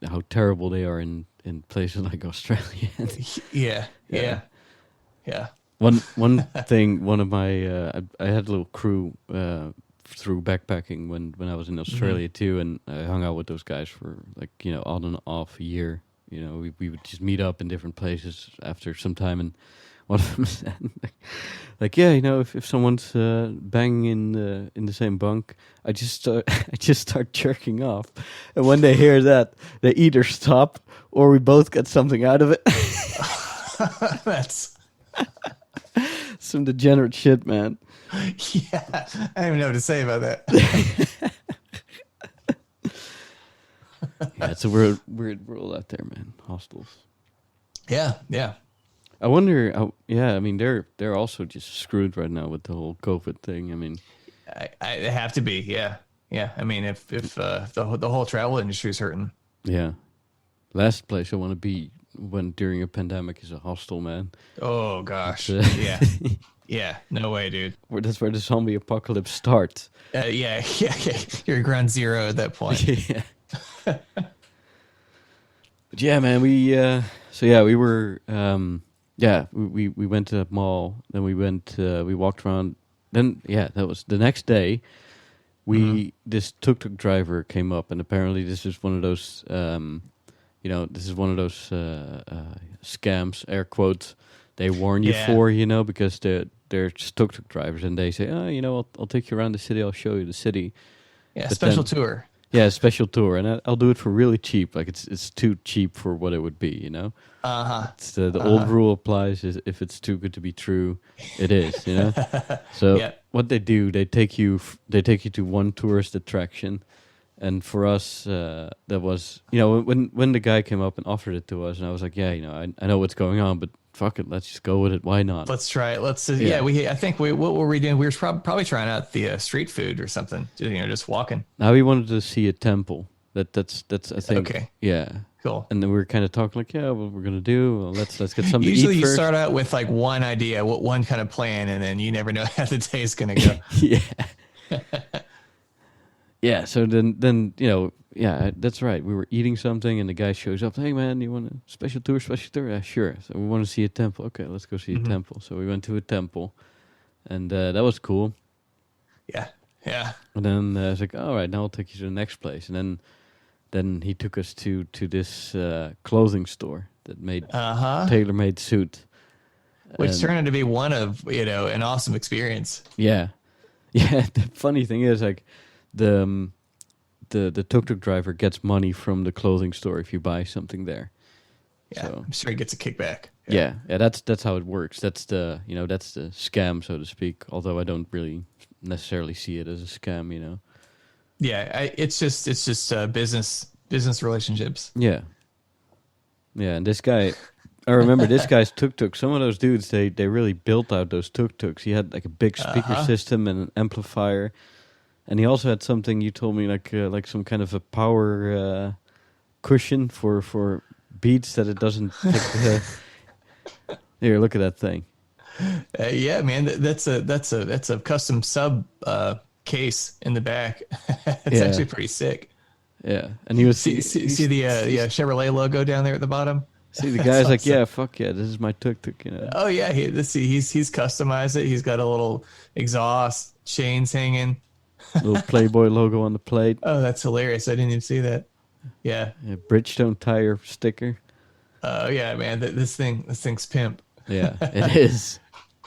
how terrible they are in places like Australia. Yeah. One thing, one of my I had a little crew through backpacking when I was in Australia too, and I hung out with those guys for like on and off a year. We would just meet up in different places after some time, and one of them said like if someone's banging in the same bunk, I just start jerking off, and when they hear that, they either stop or we both get something out of it. That's some degenerate shit, man. Yeah, I don't even know what to say about that. Yeah, it's a weird world out there, man. Hostels. Yeah. I wonder. I mean, they're also just screwed right now with the whole COVID thing. I mean, I have to be. Yeah. I mean, if the whole travel industry is hurting. Yeah. Last place I want to be when during a pandemic is a hostel, man. Oh gosh. Yeah. Yeah. No way, dude. That's where the zombie apocalypse starts. Yeah. You're ground zero at that point. Yeah. But yeah, man, we were we went to the mall, then we walked around, then that was the next day. This tuk-tuk driver came up, and apparently this is one of those scams, air quotes, they warn you for, because they're just tuk-tuk drivers, and they say, I'll take you around the city, I'll show you the city. Yeah, But special tour. Yeah, special tour, and I'll do it for really cheap. Like it's too cheap for what it would be, It's the old rule applies: is if it's too good to be true, it is, So what they do, they take you to one tourist attraction, and for us, that was when the guy came up and offered it to us, and I was like, I know what's going on, but fuck it, let's just go with it. Why not? Let's try it. I think what were we doing? We were probably trying out the street food or something. Just walking. Now we wanted to see a temple. That's I think. Okay. Yeah. Cool. And then we were kind of talking like, what we're gonna do? Well, let's get something. Usually to eat you first. start out with like one idea, one kind of plan, and then you never know how the day is gonna go. Yeah. Yeah. So then that's right. We were eating something, and the guy shows up. Hey man, you want a special tour? Yeah, sure. So we want to see a temple. Okay, let's go see a temple. So we went to a temple, and that was cool. Yeah. And then I was like, all right, now I'll take you to the next place. And then he took us to this clothing store that made tailor-made suit, which turned out to be one of an awesome experience. Yeah. The funny thing is, like, the tuk-tuk driver gets money from the clothing store if you buy something there. Yeah, so, I'm sure he gets a kickback. Yeah, that's how it works. That's the scam, so to speak. Although I don't really necessarily see it as a scam, Yeah, it's just business relationships. Yeah, and this guy, I remember this guy's tuk-tuk. Some of those dudes, they really built out those tuk-tuks. He had like a big speaker system and an amplifier. And he also had something you told me, like some kind of a power cushion for beats that it doesn't take the... Here, look at that thing. Yeah, man, that's a custom sub case in the back. It's actually pretty sick. Yeah, and he was see the Chevrolet logo down there at the bottom. See, the guy's like, yeah, fuck yeah, this is my tuk-tuk, Oh yeah, he's customized it. He's got a little exhaust, chains hanging. Little Playboy logo on the plate. Oh, that's hilarious. I didn't even see that. Yeah. Bridgestone tire sticker. Oh yeah, man. This thing's pimp. Yeah, it is.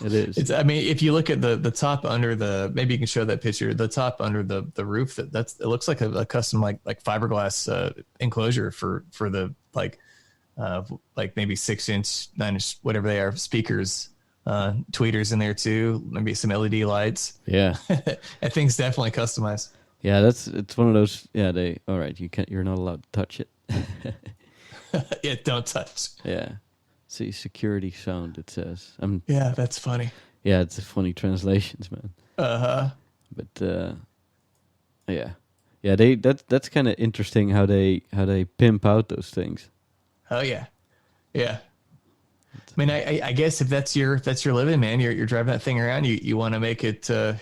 It is. I mean, if you look at the top under maybe you can show that picture. The top under the roof. It looks like a custom like fiberglass enclosure for the like maybe 6-inch, 9-inch, whatever they are, speakers. Tweeters in there too, maybe some LED lights. Yeah. That thing's definitely customized. Yeah, it's one of those. Yeah, you're not allowed to touch it. Yeah, don't touch. Yeah, see, security sound. It says. Yeah, that's funny. Yeah, it's a funny translations, man. But yeah. That's kind of interesting how they pimp out those things. Oh yeah. Yeah. I mean, I guess if that's your living, man, you're driving that thing around. You want to make it cool.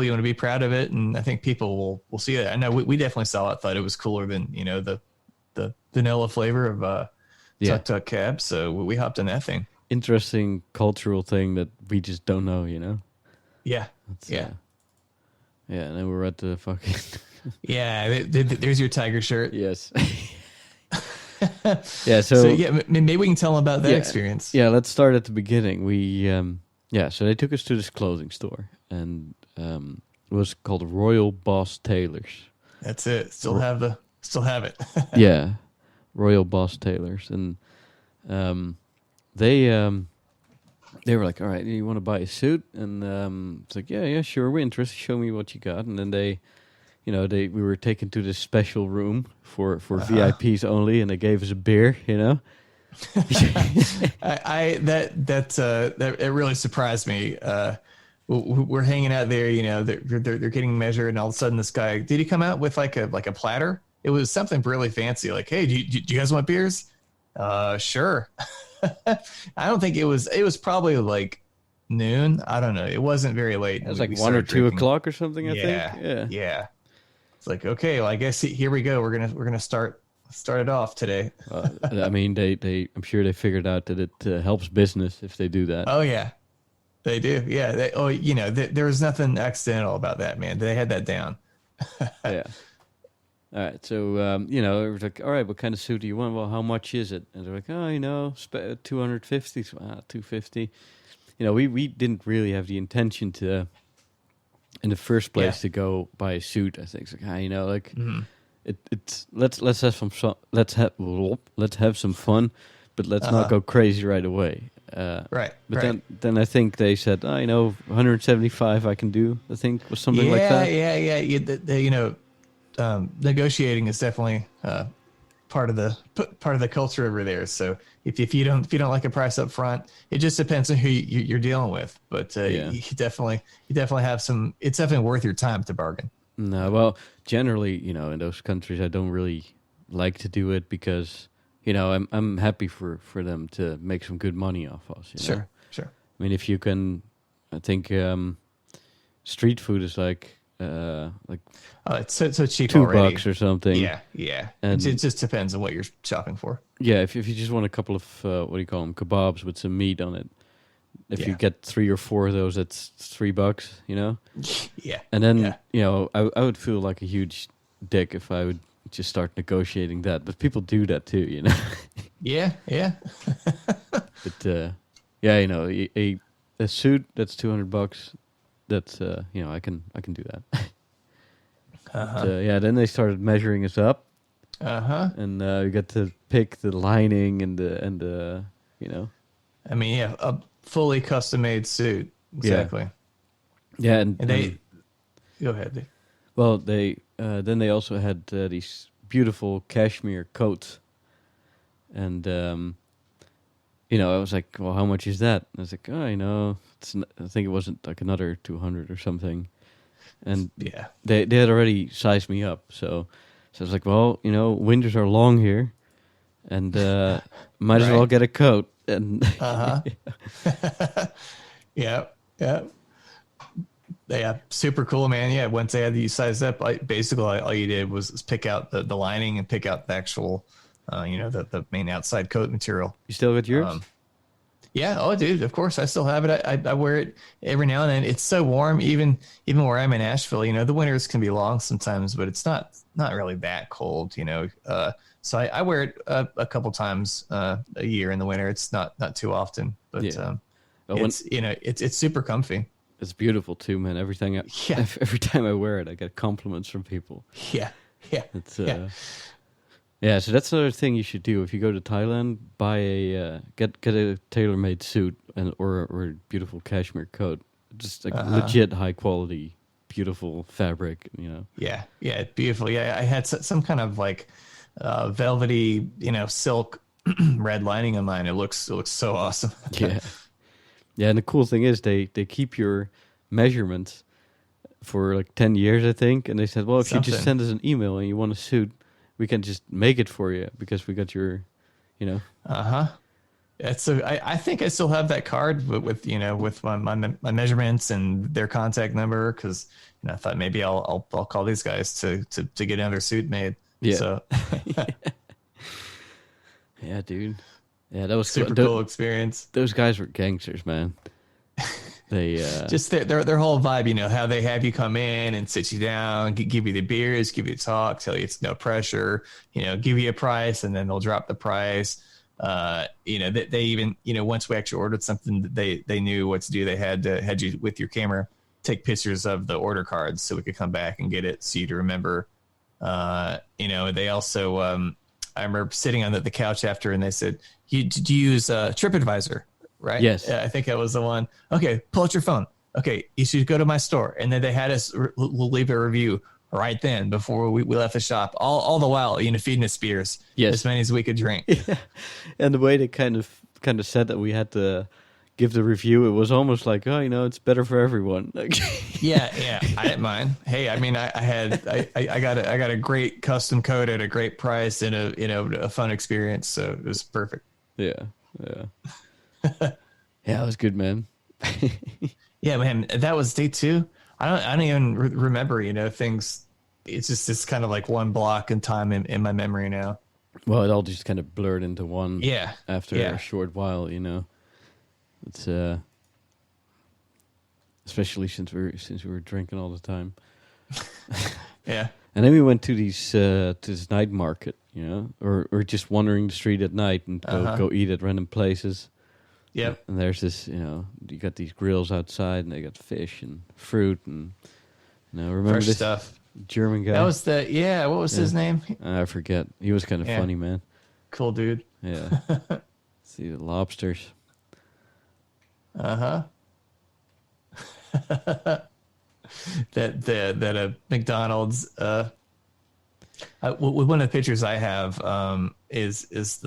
You want to be proud of it, and I think people will see that. I know we definitely saw it. Thought it was cooler than the vanilla flavor of Tuk Tuk cab. So we hopped in that thing. Interesting cultural thing that we just don't know. Yeah. Yeah. And then we're at the fucking. Yeah. There's your tiger shirt. Yes. Yeah, so yeah, maybe we can tell them about that experience. Yeah, let's start at the beginning. We so they took us to this clothing store, and it was called Royal Boss Tailors. That's it. Still have it. Yeah, Royal Boss Tailors, and they were like, "All right, you want to buy a suit?" And it's like, "Yeah, sure, we're interested. Show me what you got." And then we were taken to this special room for VIPs only, and they gave us a beer. That really surprised me. We're hanging out there, they're getting measured, and all of a sudden this guy, did he come out with like a platter? It was something really fancy. Like, hey, do you guys want beers? Sure. I don't think it was probably like noon. I don't know. It wasn't very late. It was like 1 or 2 o'clock or something. I think. Yeah. It's like, okay, well, I guess here we go. We're gonna start it off today. I mean, I'm sure they figured out that it helps business if they do that. Oh yeah, they do. Yeah. There was nothing accidental about that, man. They had that down. Yeah. All right. So it was like, all right, what kind of suit do you want? Well, how much is it? And they're like, oh, 250, $250. We didn't really have the intention to, in the first place, to go buy a suit. I think it's like, it's let's have some let's have some fun, but let's not go crazy right away. Right. But then I think they said, 175 I can do. I think was something like that. Yeah. Negotiating is definitely part of the culture over there. So if you don't like a price up front, it just depends on who you're dealing with. But you definitely have some. It's definitely worth your time to bargain. No, well, generally, in those countries, I don't really like to do it because I'm happy for them to make some good money off us. Sure. I mean, if you can, I think street food is like it's so cheap $2 already. or something. Yeah. And it just depends on what you're shopping for. Yeah, if you just want a couple of what do you call them, kebabs with some meat on it. If you get 3 or 4 of those, that's $3. Yeah. And then I would feel like a huge dick if I would just start negotiating that. But people do that too. Yeah. But a suit that's $200. That's I can do that. But, then they started measuring us up. And we got to pick the lining and the I mean, a fully custom made suit. Exactly. Yeah, and they go ahead. Well, they then they also had these beautiful cashmere coats, and I was like, well, how much is that? And I was like, I think it wasn't like another 200 or something, and they had already sized me up, so I was like, well, winters are long here, and might as well get a coat. And yeah, super cool, man. Yeah, once they had you sized up, basically all you did was pick out the lining and pick out the actual, the main outside coat material. You still got yours? Yeah. Oh, dude, of course I still have it. I wear it every now and then. It's so warm, even where I'm in Asheville. The winters can be long sometimes, but it's not really that cold. So I wear it a couple times a year in the winter. It's not too often, but it's super comfy. It's beautiful too, man. Every time I wear it, I get compliments from people. Yeah. It's so that's another thing you should do if you go to Thailand. Buy a get a tailor-made suit or a beautiful cashmere coat. Just like legit high quality, beautiful fabric. Yeah, beautiful. Yeah, I had some kind of like velvety, silk red lining on mine. It looks so awesome. Yeah, and the cool thing is they keep your measurements for like 10 years, I think. And they said, well, if you just send us an email and you want a suit, we can just make it for you because we got your, So I think I still have that card with my measurements and their contact number, because I thought maybe I'll call these guys to get another suit made. Yeah. So yeah, dude. Yeah, that was super cool experience. Those guys were gangsters, man. They just their whole vibe, how they have you come in and sit you down, give you the beers, give you the talk, tell you it's no pressure, give you a price, and then they'll drop the price. They even, once we actually ordered something, they knew what to do. They had you with your camera take pictures of the order cards so we could come back and get it, so you to remember. They also, I remember sitting on the couch after, and they said, did you use TripAdvisor? Right? Yes. Yeah, I think that was the one. Okay, pull out your phone. Okay, you should go to my store. And then they had us leave a review right then before we left the shop. All the while, feeding us beers. Yes. As many as we could drink. Yeah. And the way they kind of said that we had to give the review, it was almost like, it's better for everyone. Yeah. I didn't mind. Hey, I mean, I got a great custom coat at a great price and a fun experience. So it was perfect. Yeah. Yeah, it was good, man. Yeah, man, that was day 2. I don't even remember, things. It's just this kind of like one block in time in my memory now. Well, it all just kind of blurred into one. Yeah. After a short while, it's especially since we were drinking all the time. Yeah. And then we went to this night market, or just wandering the street at night and go eat at random places. Yep. And there's this, you got these grills outside, and they got fish and fruit and, remember fresh this stuff. German guy? That was what was his name? I forget. He was kind of funny, man. Cool dude. Yeah. See the lobsters. Uh-huh. that McDonald's one of the pictures I have is it's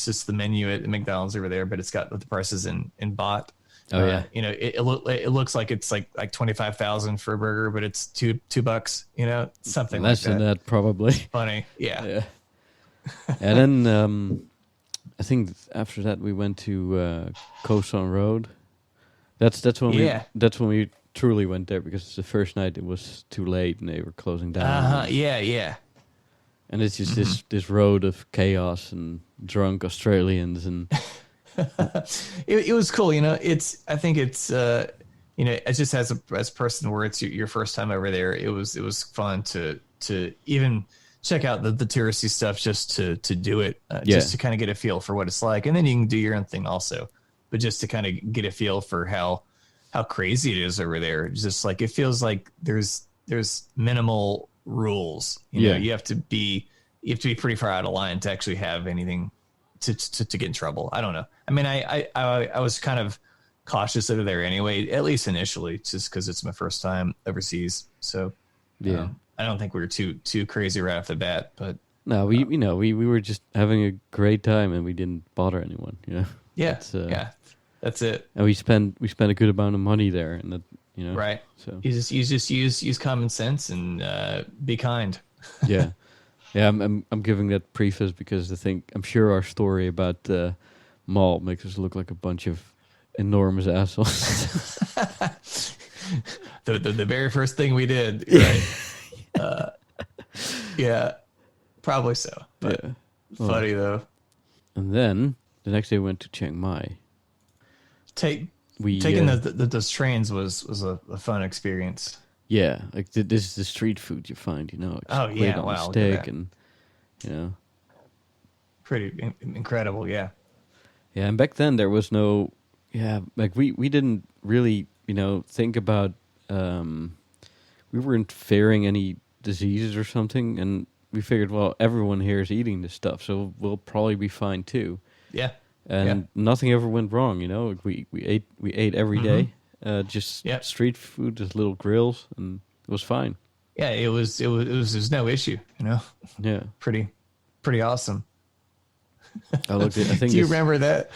just the menu at McDonald's over there, but it's got the prices in baht. Oh yeah. It looks like it's like 25,000 for a burger, but it's $2, something less like than that probably. Funny. Yeah. And then I think after that we went to Koh San Road. That's when we truly went there, because the first night it was too late and they were closing down. Yeah. And it's just this road of chaos and drunk Australians and it was cool. I think it's just as a person where it's your first time over there, it was fun to even check out the touristy stuff, just to do it, just to kind of get a feel for what it's like, and then you can do your own thing also, but just to kind of get a feel for how crazy it is over there. It's just like, it feels like there's minimal rules. You have to be pretty far out of line to actually have anything to get in trouble. I don't know. I mean, I was kind of cautious over there anyway, at least initially, just because it's my first time overseas. So I don't think we were too crazy right off the bat. But no, we were just having a great time and we didn't bother anyone. Yeah, that's it. And we spent a good amount of money there, and that right. So you just use common sense and be kind. Yeah. I'm giving that preface because I'm sure our story about the mall makes us look like a bunch of enormous assholes. the very first thing we did, right? Yeah, probably so. But funny though. And then the next day we went to Chiang Mai. Taking those trains was a fun experience. Yeah, like this is the street food you find, like on a stick and pretty incredible, yeah. Yeah, and back then there was no, like we didn't really, think about, we weren't fearing any diseases or something, and we figured, well, everyone here is eating this stuff, so we'll probably be fine too. Yeah. And nothing ever went wrong, Like we ate every day, just street food, just little grills, and it was fine. Yeah, it was no issue, Yeah. Pretty awesome. I think. Do you remember that?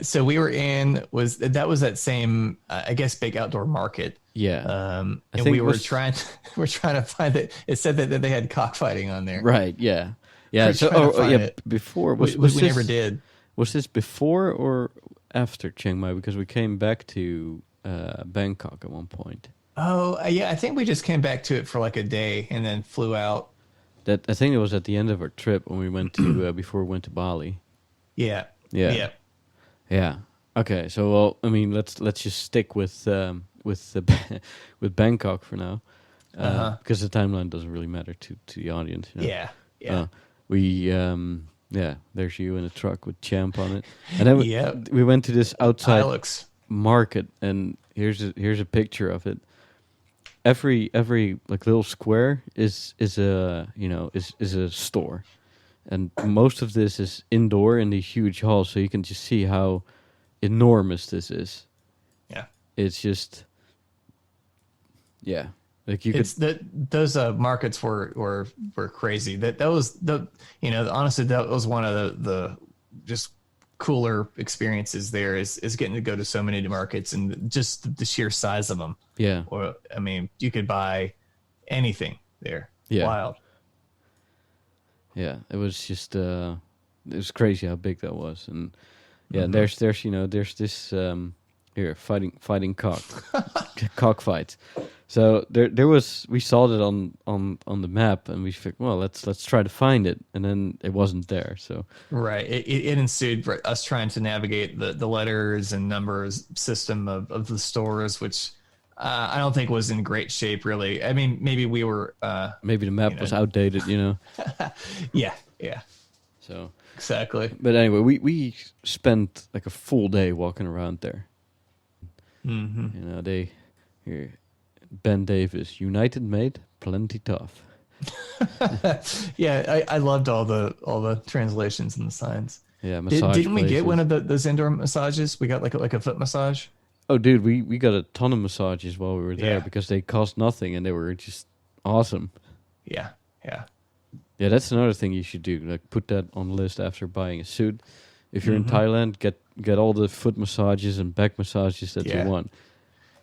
So we were that same, I guess, big outdoor market. Yeah. And we were trying to find it. It said that they had cockfighting on there. Right. Yeah. Yeah. Before we never did. Was this before or after Chiang Mai? Because we came back to Bangkok at one point. Oh, yeah. I think we just came back to it for like a day and then flew out. That I think it was at the end of our trip when we went to before we went to Bali. Yeah. Yeah. Yeah. Yeah. Okay. So, well, I mean, let's just stick with with Bangkok for now, because the timeline doesn't really matter to the audience. You know? Yeah. Yeah. There's you in a truck with Champ on it, and then we went to this outside market, and here's a picture of it. Every like little square is a store, and most of this is indoor in these huge halls, so you can just see how enormous this is. Yeah, it's just like those markets were crazy. That was honestly that was one of the just cooler experiences there is getting to go to so many markets and just the sheer size of them. Yeah. Or, I mean, you could buy anything there. Yeah. Wild. Yeah. It was just, it was crazy how big that was. And there's this, here, fighting cockfights. So we saw it on the map, and we figured, well, let's try to find it, and then it wasn't there. So right, it ensued for us trying to navigate the letters and numbers system of the stores, which I don't think was in great shape, really. I mean, maybe we were maybe the map was outdated, yeah. So exactly. But anyway, we spent like a full day walking around there. Mm-hmm. Ben Davis, United made plenty tough. Yeah, I loved all the translations and the signs. Yeah, massage didn't we places. get one of those indoor massages? We got like a foot massage. Oh, dude, we got a ton of massages while we were there because they cost nothing and they were just awesome. Yeah. Yeah, that's another thing you should do. Like, put that on the list after buying a suit. If you're in Thailand, get all the foot massages and back massages that you want.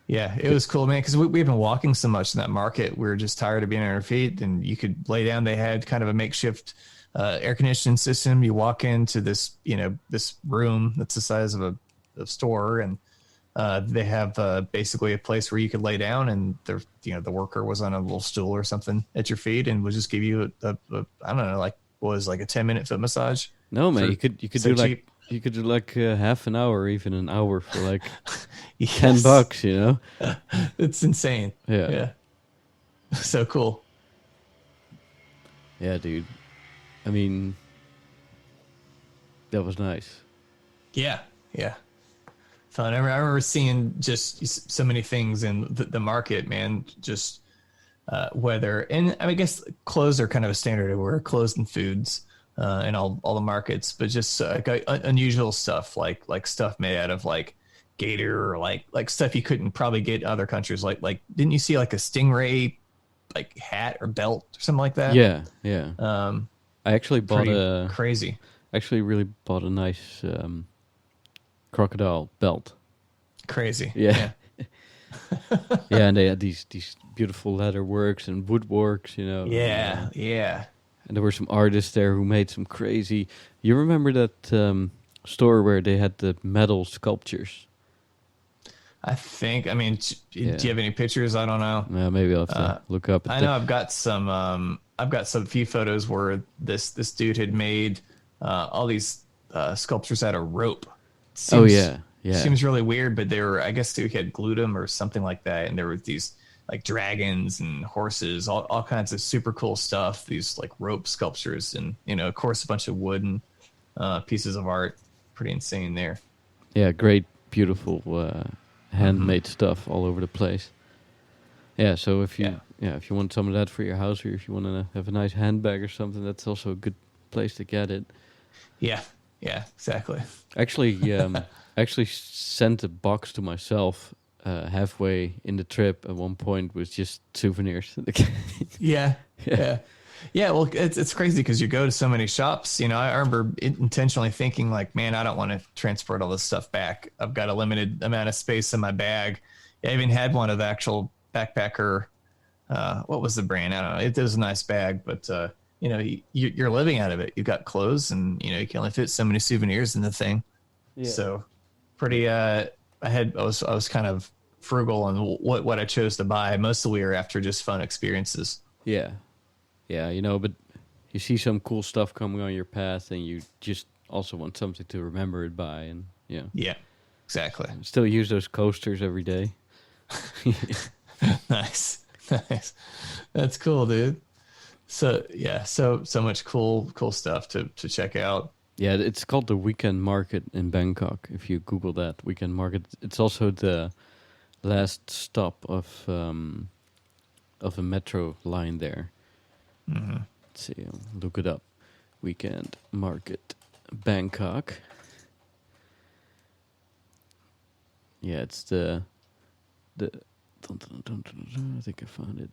Yeah, it was cool, man, because we've been walking so much in that market. We were just tired of being on our feet, and you could lay down. They had kind of a makeshift air conditioning system. You walk into this room that's the size of a store, and they have basically a place where you could lay down, and the worker was on a little stool or something at your feet, and would just give you a I don't know, like what was like a 10-minute foot massage. No, man, you could so do cheap. You could do like half an hour, or even an hour for like Yes. $10. It's insane. Yeah. So cool. Yeah, dude. I mean, that was nice. Yeah. Fun. I remember seeing just so many things in the market, man. Just weather, and I guess clothes are kind of a standard everywhere. Clothes and foods. In all the markets, but just unusual stuff like stuff made out of like gator or like stuff you couldn't probably get in other countries. Like didn't you see like a stingray like hat or belt or something like that? Yeah. I actually crazy. Actually, really bought a nice crocodile belt. Crazy. Yeah. Yeah, and they had these beautiful leather works and woodworks, Yeah. And there were some artists there who made some crazy... You remember that store where they had the metal sculptures? I think. I mean, do you have any pictures? I don't know. Yeah, maybe I'll have to look up. I know I've got some. I've got some few photos where this dude had made all these sculptures out of rope. Yeah. Seems really weird, but they were. I guess he had glued them or something like that, and there were these like dragons and horses, all kinds of super cool stuff. These like rope sculptures, and of course, a bunch of wooden pieces of art. Pretty insane there. Yeah, great, beautiful handmade stuff all over the place. Yeah, so if you want some of that for your house, or if you want to have a nice handbag or something, that's also a good place to get it. Yeah, exactly. Actually sent a box to myself halfway in the trip at one point with just souvenirs. Yeah. Well, it's crazy because you go to so many shops. I remember intentionally thinking like, man, I don't want to transport all this stuff back. I've got a limited amount of space in my bag. I even had one of the actual backpacker. What was the brand? I don't know. It was a nice bag, but you're living out of it. You've got clothes, and you can only fit so many souvenirs in the thing. Yeah. So pretty. I was kind of frugal on what I chose to buy. Mostly were after just fun experiences. Yeah. Yeah, but you see some cool stuff coming on your path, and you just also want something to remember it by, and Yeah, exactly. Still use those coasters every day. Nice. That's cool, dude. So yeah, so much cool stuff to check out. Yeah, it's called the Weekend Market in Bangkok. If you Google that Weekend Market, it's also the last stop of a metro line there. Mm-hmm. Let's see, I'll look it up. Weekend Market, Bangkok. Yeah, it's the I think I found it.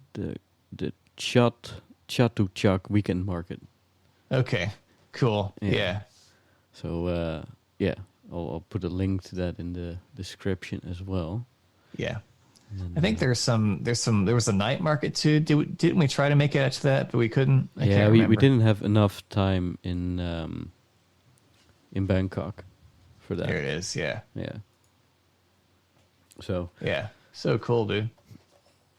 The Chatuchak Weekend Market. Okay, cool. Yeah. So I'll put a link to that in the description as well. Yeah. And, I think there was a night market too. Didn't we try to make it to that, but we couldn't? I can't we remember. didn't have enough time in Bangkok for that. There it is. Yeah. Yeah. So Yeah. So cool, dude.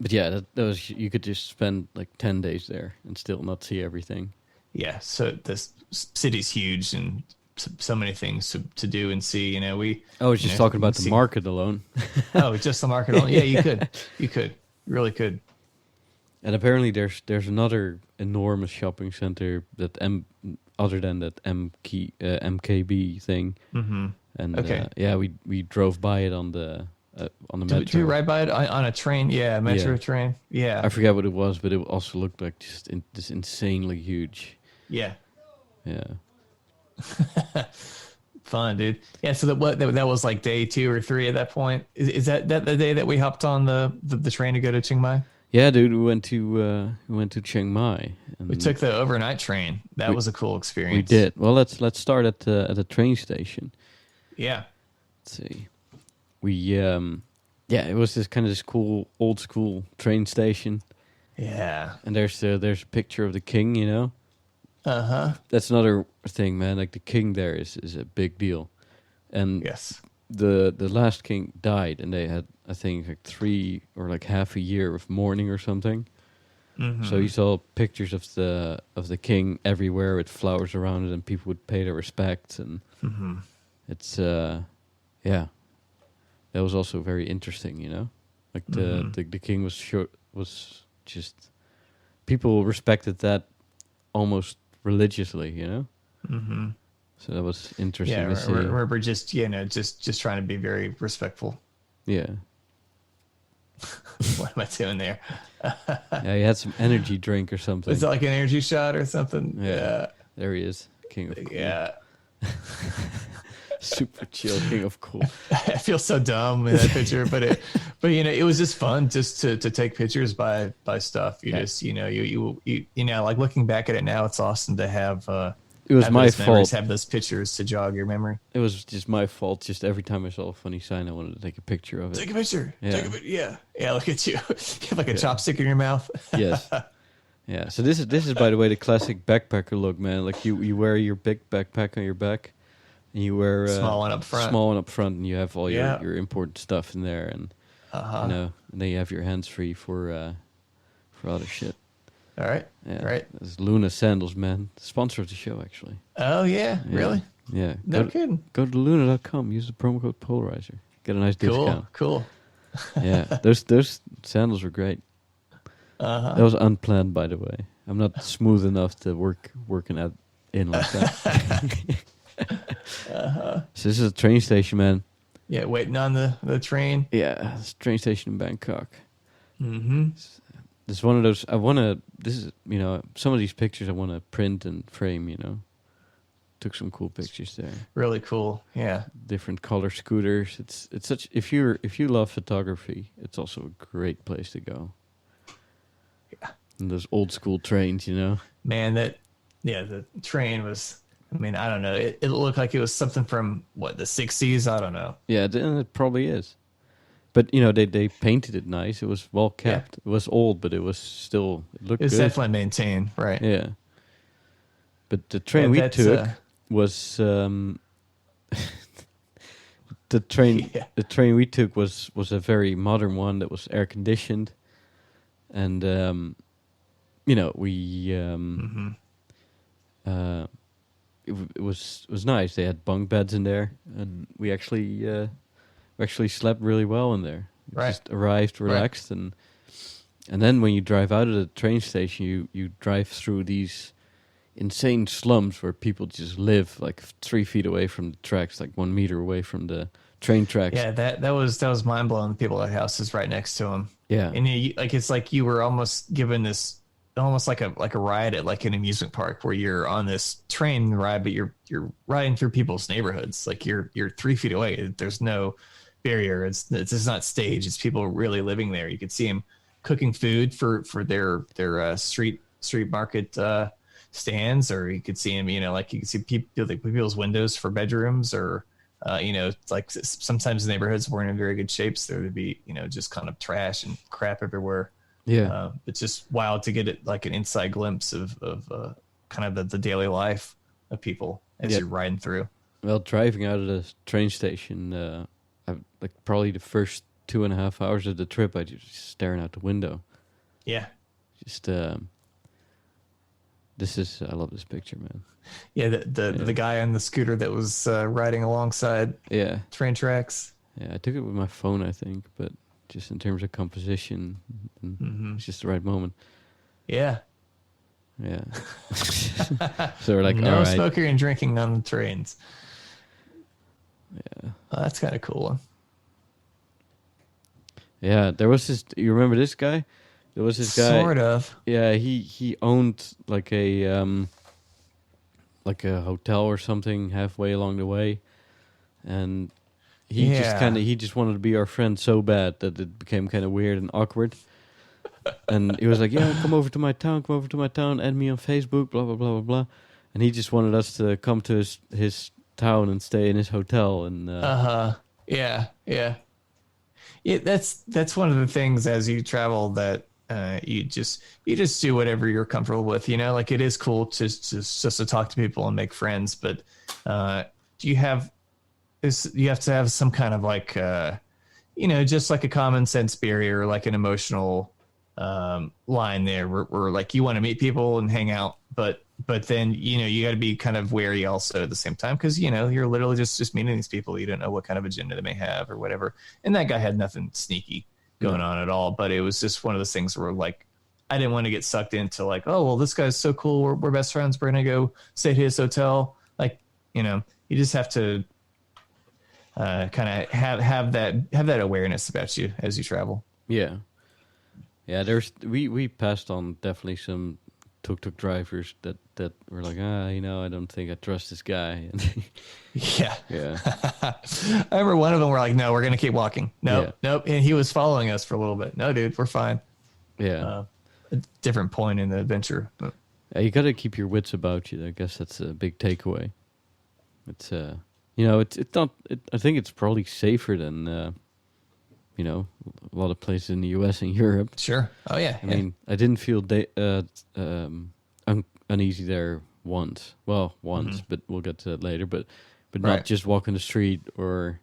but yeah, that was, you could just spend like 10 days there and still not see everything. Yeah. So this city's huge and so many things to do and see. We. I was just talking about the market alone. Oh, just the market alone. Yeah, you could. You really could. And apparently there's another enormous shopping center that other than that MKB thing. Mm-hmm. And okay. We drove by it on the metro. Did you ride by it on a train? Yeah, metro train. Yeah. I forget what it was, but it also looked like just this insanely huge. Yeah. Yeah. Fun, dude. Yeah. So that was like day 2 or 3 at that point. Is that the day that we hopped on the train to go to Chiang Mai? Yeah, dude. We went to Chiang Mai. And we took the overnight train. That was a cool experience. We did. Well, let's start at the train station. Yeah. Let's see. We it was this cool old school train station. Yeah. And there's a picture of the king, Uh-huh. That's another thing, man. Like the king there is a big deal. And yes. The last king died, and they had, I think, like 3 or like half a year of mourning or something. Mm-hmm. So you saw pictures of the king everywhere with flowers around it, and people would pay their respects, and mm-hmm. it's that was also very interesting, like the king was just, people respected that almost religiously, Mm-hmm. So that was interesting yeah, to see. We're just just trying to be very respectful. Yeah. What am I doing there? Yeah, he had some energy drink or something. Is it like an energy shot or something? Yeah. There he is, king of cool. Yeah. Super chill, king of cool. I feel so dumb in that picture, but it was just fun just to take pictures by stuff. You just you like looking back at it now, it's awesome to have. It was my fault. Have those pictures to jog your memory. It was just my fault. Just every time I saw a funny sign, I wanted to take a picture of it. Take a picture. Yeah. Take a picture. Yeah. Yeah. Look at you. You have like a chopstick in your mouth. Yes. Yeah. So this is by the way the classic backpacker look, man. Like you wear your big backpack on your back, and you wear small one up front, and you have all your important stuff in there, and and then you have your hands free for other shit. All right. Yeah. Right. This is Luna Sandals, man. Sponsor of the show, actually. Oh yeah. Really? Yeah. No kidding. Go to luna.com. Use the promo code Polarizer. Get a nice discount. Cool. Yeah. Those sandals were great. That was unplanned, by the way. I'm not smooth enough to working in like that. So this is a train station, man. Yeah, waiting on the train. Yeah, it's a train station in Bangkok. Mm-hmm. This is one of those. This is some of these pictures I want to print and frame. Took some cool pictures there. Really cool. Yeah. Different color scooters. It's such. If you love photography, it's also a great place to go. Yeah. And those old school trains, Man, the train was. I mean, I don't know. It looked like it was something from the 60s. I don't know. Yeah, it probably is. But they painted it nice. It was well kept. Yeah. It was old, but it was still. It looked good. Definitely maintained, right? Yeah, But the train we that's, took was the train. Yeah. The train we took was a very modern one that was air conditioned, and we it was nice. They had bunk beds in there, and we actually slept really well in there. Right. Just arrived, relaxed, and then when you drive out of the train station, you drive through these insane slums where people just live like 3 feet away from the tracks, like 1 meter away from the train tracks. Yeah, that was mind blowing. The people at houses right next to them. Yeah, And it's like you were almost given this, almost like a ride at like an amusement park where you're on this train ride, but you're riding through people's neighborhoods. Like you're 3 feet away. There's no barrier. It's just not staged. It's people really living there. You could see them cooking food for their street market stands, or you could see them, like you could see people's windows for bedrooms, or it's like sometimes neighborhoods weren't in very good shape, so there would be just kind of trash and crap everywhere. yeah. It's just wild to get it like an inside glimpse of kind of the daily life of people as you're riding through. Well, driving out of the train station, like probably the first 2.5 hours of the trip, I just staring out the window. Yeah. Just I love this picture, man. Yeah, the guy on the scooter that was riding alongside train tracks. Yeah, I took it with my phone, I think, but just in terms of composition, it's just the right moment. Yeah. Yeah. So we're like, no all right. smoking and drinking on the trains. Yeah. Oh, that's kind of cool. Yeah, there was this. You remember this guy? There was this guy. Sort of. Yeah, he owned like a hotel or something halfway along the way, and he just wanted to be our friend so bad that it became kind of weird and awkward. And he was like, "Yeah, come over to my town, add me on Facebook, blah blah blah blah blah." And he just wanted us to come to his town and stay in his hotel. And yeah. That's one of the things as you travel that you just do whatever you're comfortable with. Like it is cool to just to talk to people and make friends, but you have to have some kind of like just like a common sense barrier, like an emotional line there where like you want to meet people and hang out, but then you got to be kind of wary also at the same time, because you're literally just meeting these people. You don't know what kind of agenda they may have or whatever. And that guy had nothing sneaky going on at all, but it was just one of those things where like I didn't want to get sucked into like, oh well, this guy's so cool, we're best friends, we're gonna go stay at his hotel. Like you just have to kind of have that awareness about you as you travel. yeah. We passed on definitely some tuk-tuk drivers that were like, I don't think I trust this guy. Yeah. Yeah. I remember one of them were like, no, we're going to keep walking. Nope. And he was following us for a little bit. No, dude, we're fine. Yeah. A different point in the adventure. But. You got to keep your wits about you. I guess that's a big takeaway. It's, it's not, I think it's probably safer than, a lot of places in the US and Europe. Sure. Oh, yeah. I mean, I didn't feel uneasy there once. Well, once, but we'll get to that later. But not just walking the street, or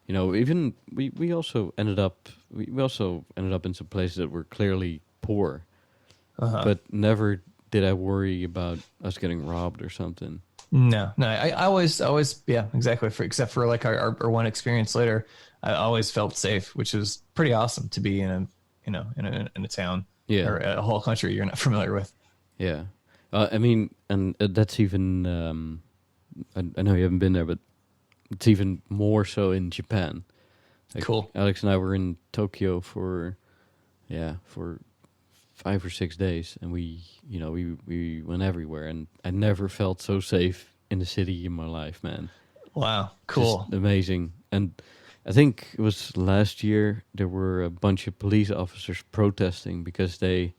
even we also ended up in some places that were clearly poor, but never did I worry about us getting robbed or something. No. I always, yeah, exactly. Except for like our one experience later, I always felt safe, which was pretty awesome to be in a town or a whole country you're not familiar with. Yeah. I mean, and that's even, I know you haven't been there, but it's even more so in Japan. Like, cool. Alex and I were in Tokyo for 5 or 6 days, and we went everywhere, and I never felt so safe in the city in my life, man. Wow. Cool. Just amazing. And I think it was last year there were a bunch of police officers protesting because they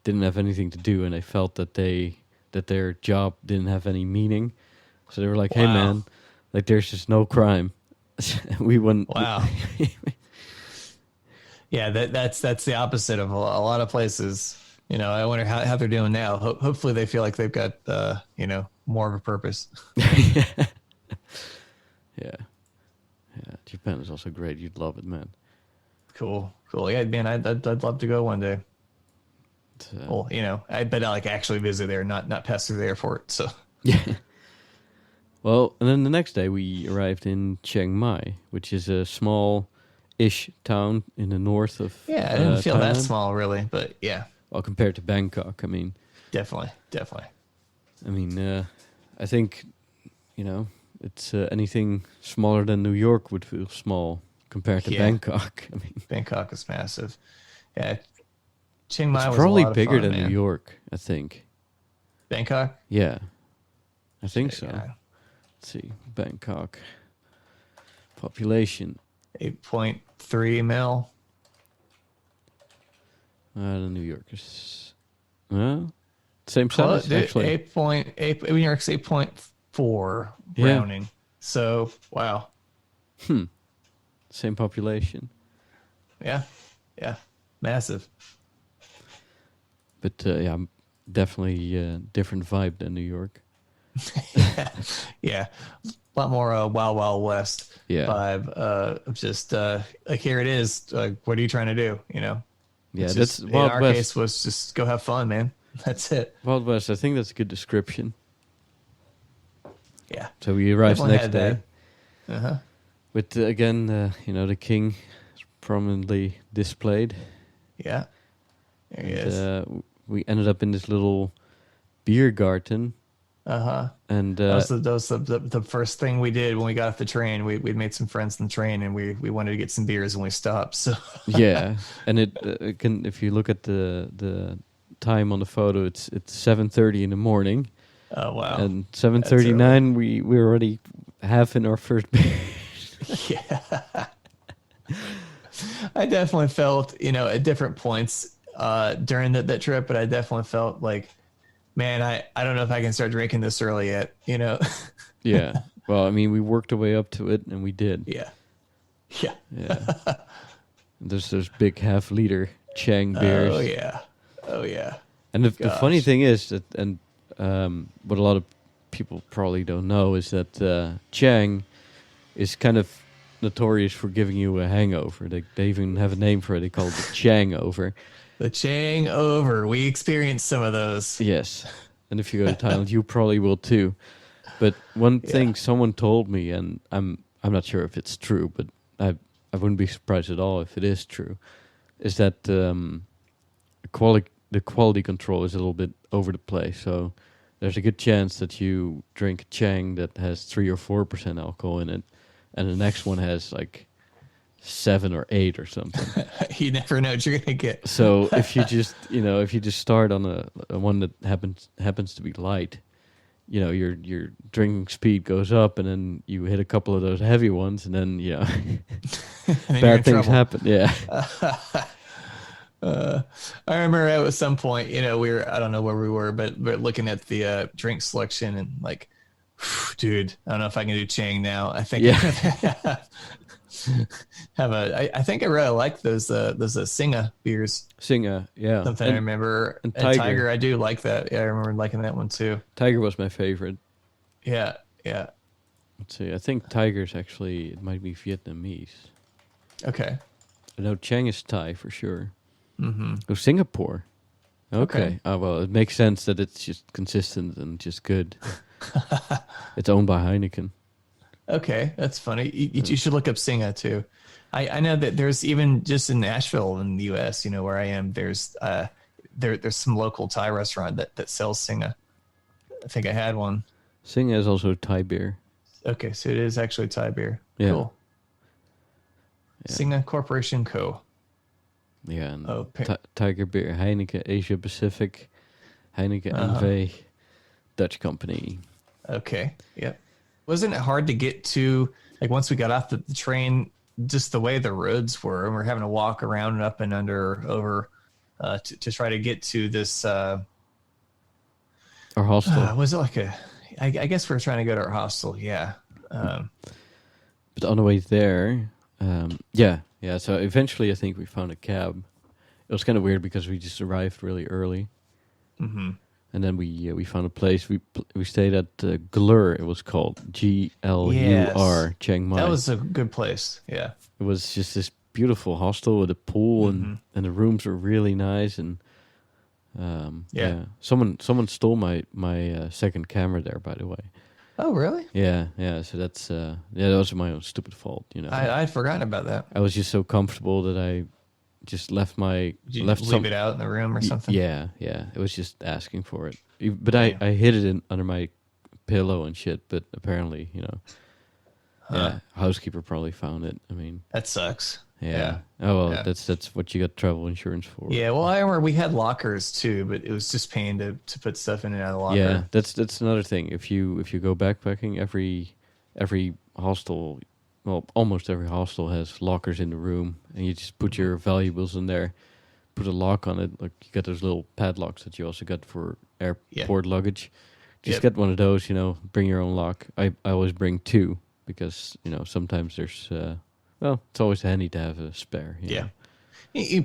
didn't have anything to do, and they felt that their job didn't have any meaning. So they were like, "Hey, man, like there's just no crime." We wouldn't. Wow. Yeah, that's the opposite of a lot of places. I wonder how they're doing now. Hopefully they feel like they've got, more of a purpose. Yeah. Yeah. Japan is also great. You'd love it, man. Cool. Yeah, man, I'd love to go one day. Well, I bet I like actually visit there, not pass through the airport. So yeah. Well, and then the next day we arrived in Chiang Mai, which is a small-ish town in the north of yeah, I didn't feel that Thailand. small really, but yeah, Well, compared to Bangkok, I mean, definitely. I think, it's anything smaller than New York would feel small compared to Yeah. Bangkok. I mean, Bangkok is massive. Yeah, Chiang Mai it's was probably a lot of bigger fun, than man. New York, I think. Bangkok. Yeah, I think so. Yeah. Let's see, Bangkok population. 8.3 mil. The New York is same Close, size dude, actually. 8.8. New York's 8.4 Yeah. rounding. So wow. Same population, Yeah, massive. but definitely different vibe than New York. Yeah, a lot more Wild Wild West Yeah. vibe. Just like here it is. Like, what are you trying to do? Yeah, It's that's just, in Wild our West. case was just go have fun, man. That's it. Wild West. I think that's a good description. Yeah, So we arrived the definitely next had day. that. Uh-huh. With again, the king is prominently displayed. Yeah, there he And, is. we ended up in this little beer garden, and That was the first thing we did when we got off the train. We'd made some friends on the train, and we wanted to get some beers when we stopped. So yeah, and it can, if you look at the time on the photo, it's 7:30 in the morning, oh wow, and 7:39 we were already having our first beer. yeah. I definitely felt, at different points during that trip, but I definitely felt like, man, I don't know if I can start drinking this early yet, Yeah. Well, I mean, we worked our way up to it, and we did. Yeah. Yeah. And there's those big half-liter Chang beers. Oh yeah. And the funny Gosh. thing is that, and what a lot of people probably don't know is that Chang is kind of notorious for giving you a hangover. They even have a name for it. They call it the Chang over. The Chang over. We experienced some of those. Yes. And if you go to Thailand, you probably will too. But one thing someone told me, and I'm not sure if it's true, but I wouldn't be surprised at all if it is true, is that the quality control is a little bit over the place. So there's a good chance that you drink a Chang that has 3 or 4% alcohol in it, and the next one has like 7 or 8 or something. You never know what you're gonna get. So if you just start on a one that happens to be light, your drinking speed goes up, and then you hit a couple of those heavy ones, and then And then you're in bad things trouble. happen. Yeah. I remember at some point, we were, I don't know where we were, but looking at the drink selection and like, dude, I don't know if I can do Chang now. I think I think I really like those Singa beers. Singa, yeah. Something I remember. and And Tiger. I do like that. Yeah, I remember liking that one too. Tiger was my favorite. Yeah. Let's see. I think Tiger's actually, it might be Vietnamese. Okay. I know Chang is Thai for sure. Mm-hmm. Oh, Singapore. Okay. Oh, well, it makes sense that it's just consistent and just good. It's owned by Heineken. Okay, that's funny. You should look up Singa too. I know that there's even just in Nashville in the U.S., where I am, there's some local Thai restaurant that sells Singa. I think I had one. Singa is also Thai beer. Okay, so it is actually Thai beer. Yeah. Cool. Yeah. Singa Corporation Co. Yeah, and Oh, Tiger beer, Heineken Asia Pacific, Heineken NV, Dutch company. Okay. Yep. Wasn't it hard to get to, like, once we got off the train, just the way the roads were, and we're having to walk around and up and over to try to get to this. Our hostel. Was it like I guess we were trying to go to our hostel. Yeah. But on the way there, yeah. So eventually I think we found a cab. was kind of weird because we just arrived really early. Mm-hmm. And then we found a place. We stayed at Glur. It was called GLUR, Yes. Chiang Mai. That was a good place. Yeah. It was just this beautiful hostel with a pool, and the rooms were really nice. And someone stole my second camera there, by the way. Oh, really? Yeah. So that's that was my own stupid fault. I'd forgotten about that. I was just so comfortable that I just left Did you leave it out in the room or something? Yeah. It was just asking for it. But I hid it under my pillow and shit. But apparently, housekeeper probably found it. I mean, that sucks. Yeah. Oh well, that's what you got travel insurance for. Yeah. Well, I remember we had lockers too, but it was just pain to put stuff in and out of the locker. Yeah, that's another thing. If you go backpacking, every hostel. Well, almost every hostel has lockers in the room, and you just put your valuables in there, put a lock on it. Like you got those little padlocks that you also got for airport luggage. Just get one of those, bring your own lock. I always bring two because, sometimes there's, it's always handy to have a spare. Yeah.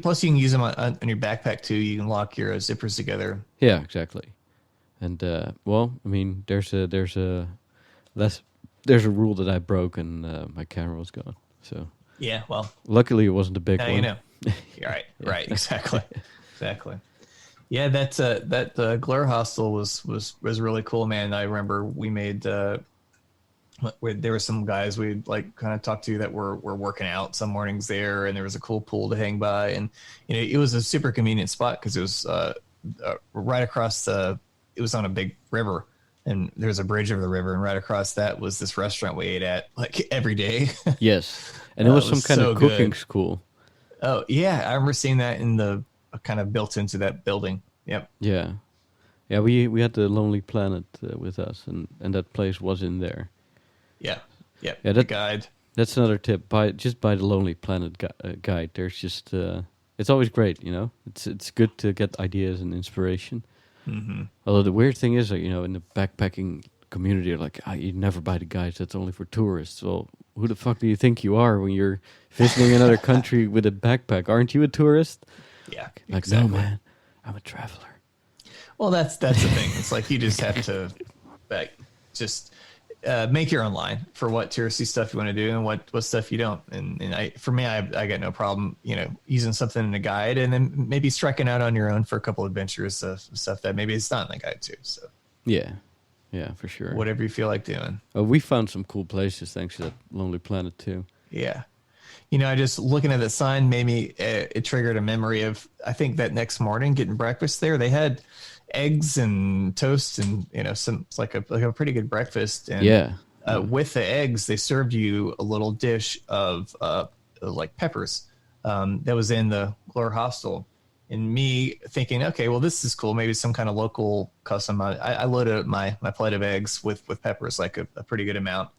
Plus you can use them on your backpack too. You can lock your zippers together. Yeah, exactly. And, there's a rule that I broke, and my camera was gone. So yeah, well, luckily it wasn't a big one. Right, exactly. Yeah, that Glur hostel was really cool, man. I remember we made there were some guys we'd like kind of talked to that were working out some mornings there, and there was a cool pool to hang by, and it was a super convenient spot because it was right across it was on a big river. And there's a bridge over the river, and right across that was this restaurant we ate at like every day. Yes, and it was some kind of cooking school. Oh yeah, I remember seeing that in the kind of built into that building. Yep. Yeah. We had the Lonely Planet with us, and that place was in there. Yeah. The guide. That's another tip. Buy the Lonely Planet guide. There's just it's always great. It's good to get ideas and inspiration. Mm-hmm. Although the weird thing is, in the backpacking community, you're like, you never buy the guides. That's only for tourists. Well, who the fuck do you think you are when you're visiting another country with a backpack? Aren't you a tourist? Yeah, like exactly. No, man, I'm a traveler. Well, that's the thing. It's like you just have to, make your own line for what touristy stuff you want to do and what stuff you don't. And I got no problem, using something in a guide and then maybe striking out on your own for a couple adventures of stuff that maybe it's not in the guide too. So yeah, for sure. Whatever you feel like doing. We found some cool places thanks to that Lonely Planet too. Yeah. I just looking at the sign made me, it triggered a memory of, I think that next morning getting breakfast there, they had eggs and toast and it's like a pretty good breakfast, and with the eggs they served you a little dish of like peppers that was in the Glur hostel, and me thinking, okay, well this is cool, maybe some kind of local custom. I loaded up my plate of eggs with peppers, like a pretty good amount.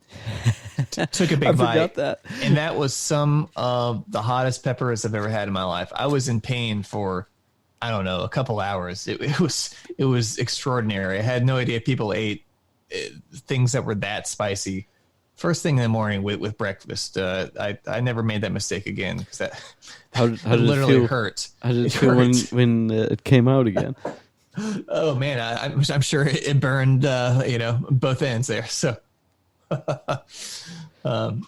Took a big bite, forgot that. And that was some of the hottest peppers I've ever had in my life. I was in pain for, I don't know, a couple hours. It was extraordinary. I had no idea people ate things that were that spicy first thing in the morning with breakfast. I never made that mistake again because that how did literally it feel? Hurt. How did it feel when it came out again? Oh man, I'm sure it burned both ends there. So that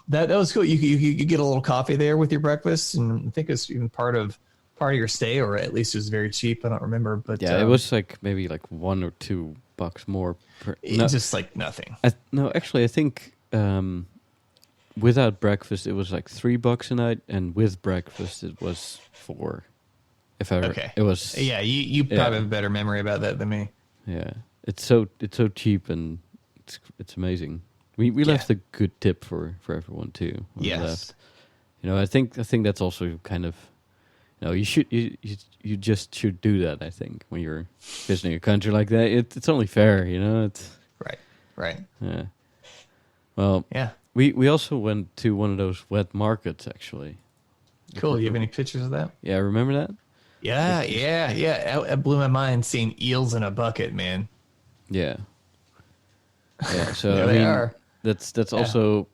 was cool. You get a little coffee there with your breakfast, and I think it's even part of your stay, or at least it was very cheap. I don't remember, but it was like maybe like $1 or $2 more per. Just like nothing. Actually, I think without breakfast it was like $3 a night, and with breakfast it was $4. Okay. It was. Yeah, you probably have a better memory about that than me. Yeah, it's so cheap, and it's amazing. We left a good tip for everyone too. Yes. I think that's also kind of. You just should do that. I think when you're visiting a country like that, it's only fair. It's right. Yeah. Well. Yeah. We also went to one of those wet markets actually. Cool. You have any pictures of that? Yeah, remember that? Yeah. It blew my mind seeing eels in a bucket, man. Yeah. Yeah. So there they are. That's also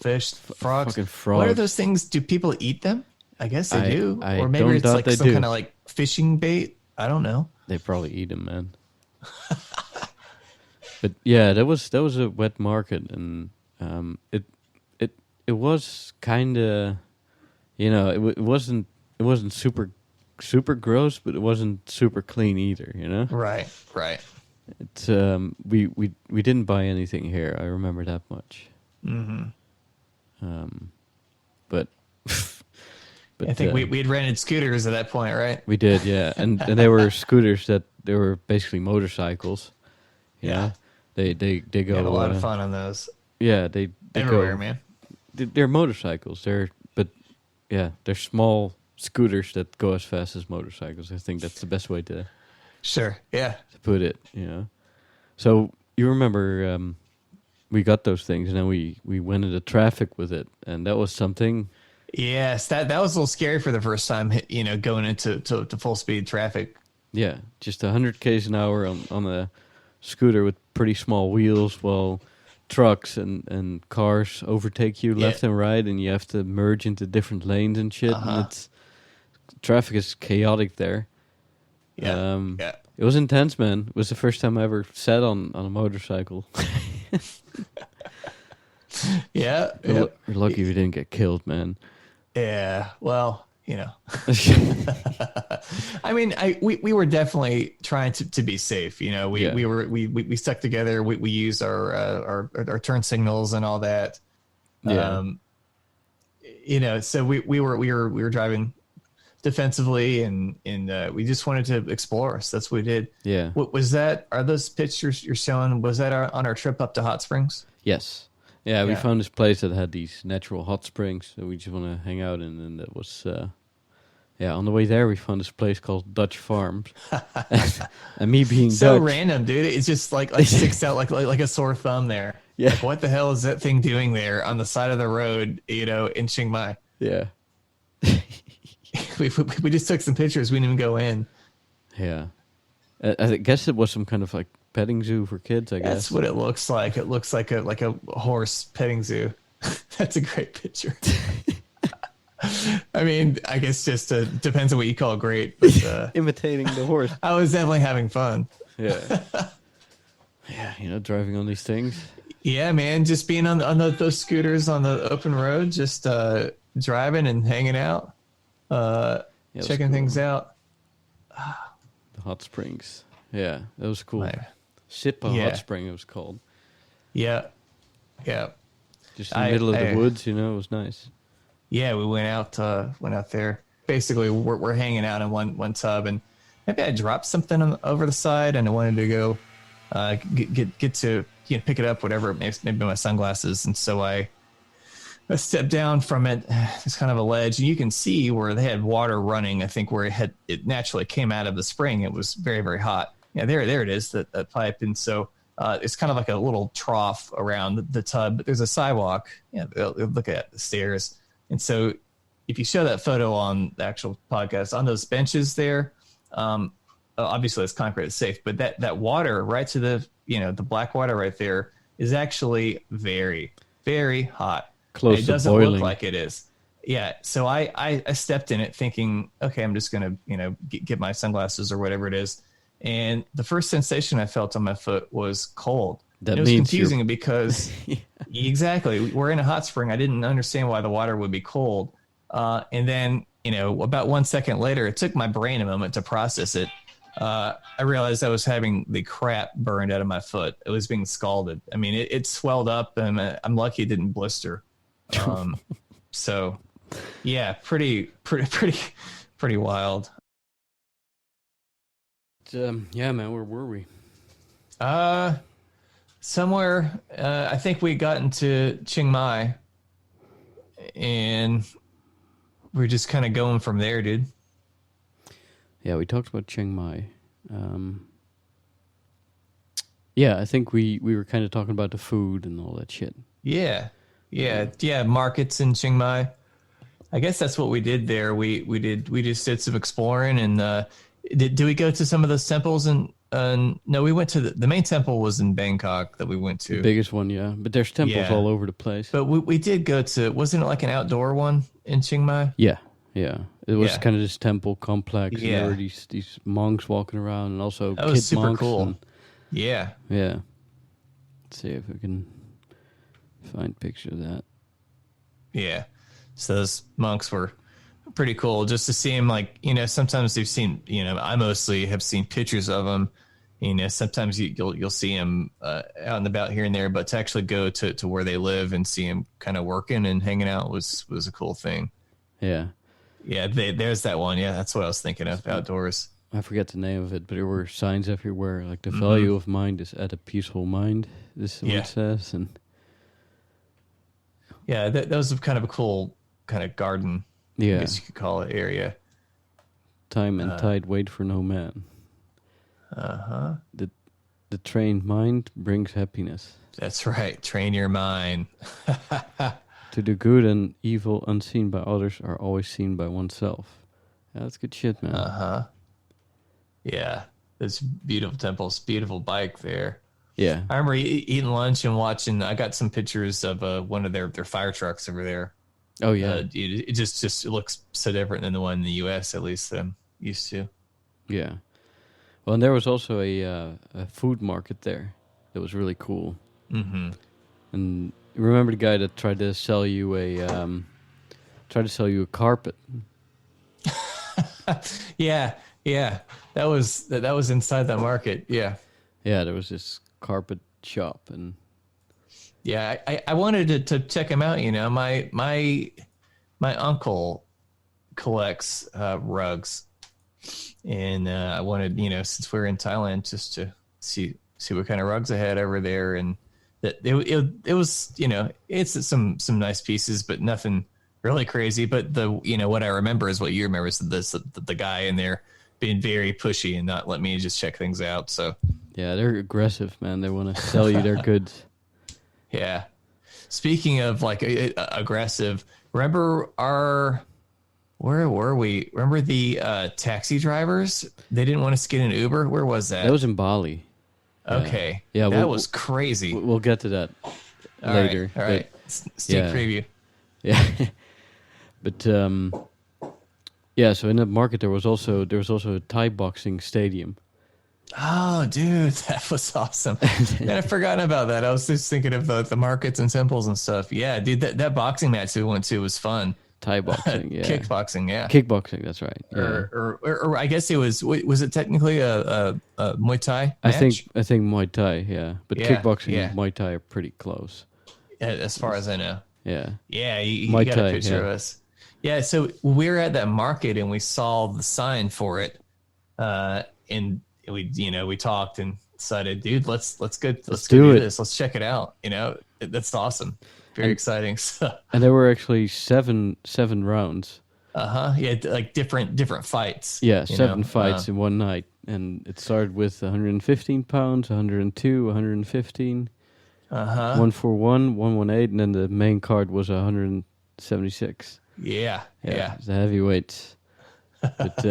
fish, frogs. Fucking frogs. What are those things? Do people eat them? I guess they do. I or maybe it's like some kind of like fishing bait. I don't know. They probably eat them, man. But yeah, that was a wet market, and it was kind of, it wasn't super gross, but it wasn't super clean either, Right. It's we didn't buy anything here. I remember that much. Mm-hmm. But I think we had rented scooters at that point, right? we did, yeah, and they were scooters they were basically motorcycles. Yeah. They We go had a lot of fun on those. Yeah, they Everywhere, go, man. They're motorcycles. They're small scooters that go as fast as motorcycles. I think that's the best way to Sure. Yeah. put it. So you remember we got those things, and then we went into traffic with it, and that was something. Yes, that was a little scary for the first time, going into to full speed traffic. Yeah, just 100 k's an hour on a scooter with pretty small wheels, while trucks and cars overtake you left and right, and you have to merge into different lanes and shit. And traffic is chaotic there. Yeah, It was intense, man. It was the first time I ever sat on a motorcycle. Yeah. We're lucky we didn't get killed, man. Yeah. Well, I mean, we were definitely trying to be safe. We stuck together. We used our turn signals and all that. Yeah. So we were driving defensively, and we just wanted to explore. So that's what we did. Yeah. What was that? Are those pictures you're showing? Was that on our trip up to Hot Springs? Yes. Yeah, we found this place that had these natural hot springs that we just want to hang out in, and that was, on the way there we found this place called Dutch Farms. And me being so Dutch, random, dude. It's just like sticks out like a sore thumb there. Yeah. Like, what the hell is that thing doing there on the side of the road, in Chiang Mai? Yeah. we just took some pictures. We didn't even go in. Yeah. I guess it was some kind of like petting zoo for kids, I guess. That's what it looks like. It looks like a horse petting zoo. That's a great picture. I mean, I guess just depends on what you call great. But, imitating the horse. I was definitely having fun. Yeah. Yeah, driving on these things. Yeah, man, just being on those scooters on the open road, just driving and hanging out, checking things out. The hot springs. Yeah, that was cool. Right. Sippo Hot Spring, it was called. Yeah. Just in the middle of the woods, it was nice. Yeah, we went out there. Basically, we're hanging out in one tub, and maybe I dropped something over the side, and I wanted to go get to pick it up, whatever. Maybe my sunglasses, and so I stepped down from it. It's kind of a ledge, and you can see where they had water running. I think where it naturally came out of the spring. It was very, very hot. Yeah, there it is, that pipe, and so it's kind of like a little trough around the tub. But there's a sidewalk. Look at the stairs. And so if you show that photo on the actual podcast, on those benches there, obviously it's concrete, it's safe, but that water right to the black water right there is actually very, very hot. Close it to doesn't boiling. look like it is. Yeah. So I stepped in it thinking, okay, I'm just going to, get my sunglasses or whatever it is. And the first sensation I felt on my foot was cold. That it was means confusing because exactly, we're in a hot spring. I didn't understand why the water would be cold. And then, about 1 second later, it took my brain a moment to process it. I realized I was having the crap burned out of my foot. It was being scalded. I mean, it swelled up, and I'm lucky it didn't blister. So yeah, pretty wild. Yeah, man, where were we? Somewhere, I think we got into Chiang Mai, and we're just kind of going from there, dude. Yeah, we talked about Chiang Mai. Yeah, I think we were kind of talking about the food and all that shit. Yeah. Markets in Chiang Mai. I guess that's what we did there. We just did some exploring, and did we go to some of those temples? And no, we went to the main temple was in Bangkok that we went to. The biggest one, yeah. But there's temples all over the place. But we did go to, wasn't it like an outdoor one in Chiang Mai? Yeah. Yeah, it was Yeah. kind of this temple complex. And Yeah. there were these monks walking around, and also That kid was super monks. cool. And, Yeah. yeah. Let's see if we can find picture of that. Yeah. So those monks were pretty cool just to see them. Like, sometimes they've seen, I mostly have seen pictures of them. Sometimes you'll see them out and about here and there, but to actually go to where they live and see them kind of working and hanging out was a cool thing. Yeah. Yeah. There's that one. Yeah. That's what I was thinking of, outdoors. I forget the name of it, but there were signs everywhere. Like, the value of mind is at a peaceful mind, this is what it says. And yeah, that was kind of a cool kind of garden, I yeah, guess you could call it, area. time and tide wait for no man. Uh-huh. The trained mind brings happiness. That's right. Train your mind. To the good and evil unseen by others are always seen by oneself. Yeah, that's good shit, man. Uh-huh. Yeah. It's beautiful temples, beautiful bike there. Yeah. I remember eating lunch and watching. I got some pictures of one of their fire trucks over there. Oh yeah. It just looks so different than the one in the U.S. at least that I'm used to. Yeah. Well, and there was also a food market there that was really cool. Mm-hmm. And remember the guy that tried to sell you a carpet? Yeah. That was inside that market. Yeah. Yeah, there was this carpet shop, and Yeah, I wanted to check him out. My uncle collects rugs, and I wanted, since we're in Thailand, just to see what kind of rugs I had over there, and that it was, it's some nice pieces, but nothing really crazy. But what I remember is what you remember is the guy in there being very pushy and not let me just check things out. So yeah, they're aggressive, man. They want to sell you their goods. yeah. Speaking of like aggressive, remember where were we? Remember the taxi drivers? They didn't want us to get an Uber. Where was that? That was in Bali. Okay. Yeah, that was crazy. We'll get to that All later. Right. All right. Sneak preview. Yeah. But yeah, so in that market there was also a Thai boxing stadium. Oh, dude, that was awesome. Man, I've forgotten about that. I was just thinking of the markets and temples and stuff. Yeah, dude, that boxing match we went to was fun. Thai boxing, yeah. Kickboxing, yeah. Kickboxing, that's right. Yeah. Or I guess it was it technically a Muay Thai match? I think Muay Thai, yeah. But Yeah, kickboxing yeah. and Muay Thai are pretty close. As far as I know. Yeah. Yeah, you Muay got Thai, a picture of us. Yeah, so we were at that market and we saw the sign for it, and we talked and decided, dude, let's go do this. Let's check it out. That's awesome, very exciting. So, And there were actually seven rounds. yeah, like different fights. Yeah, seven fights in one night, and it started with 115 pounds, 102, 115, 141, 118, and then the main card was 176. Yeah. It's the heavyweights. But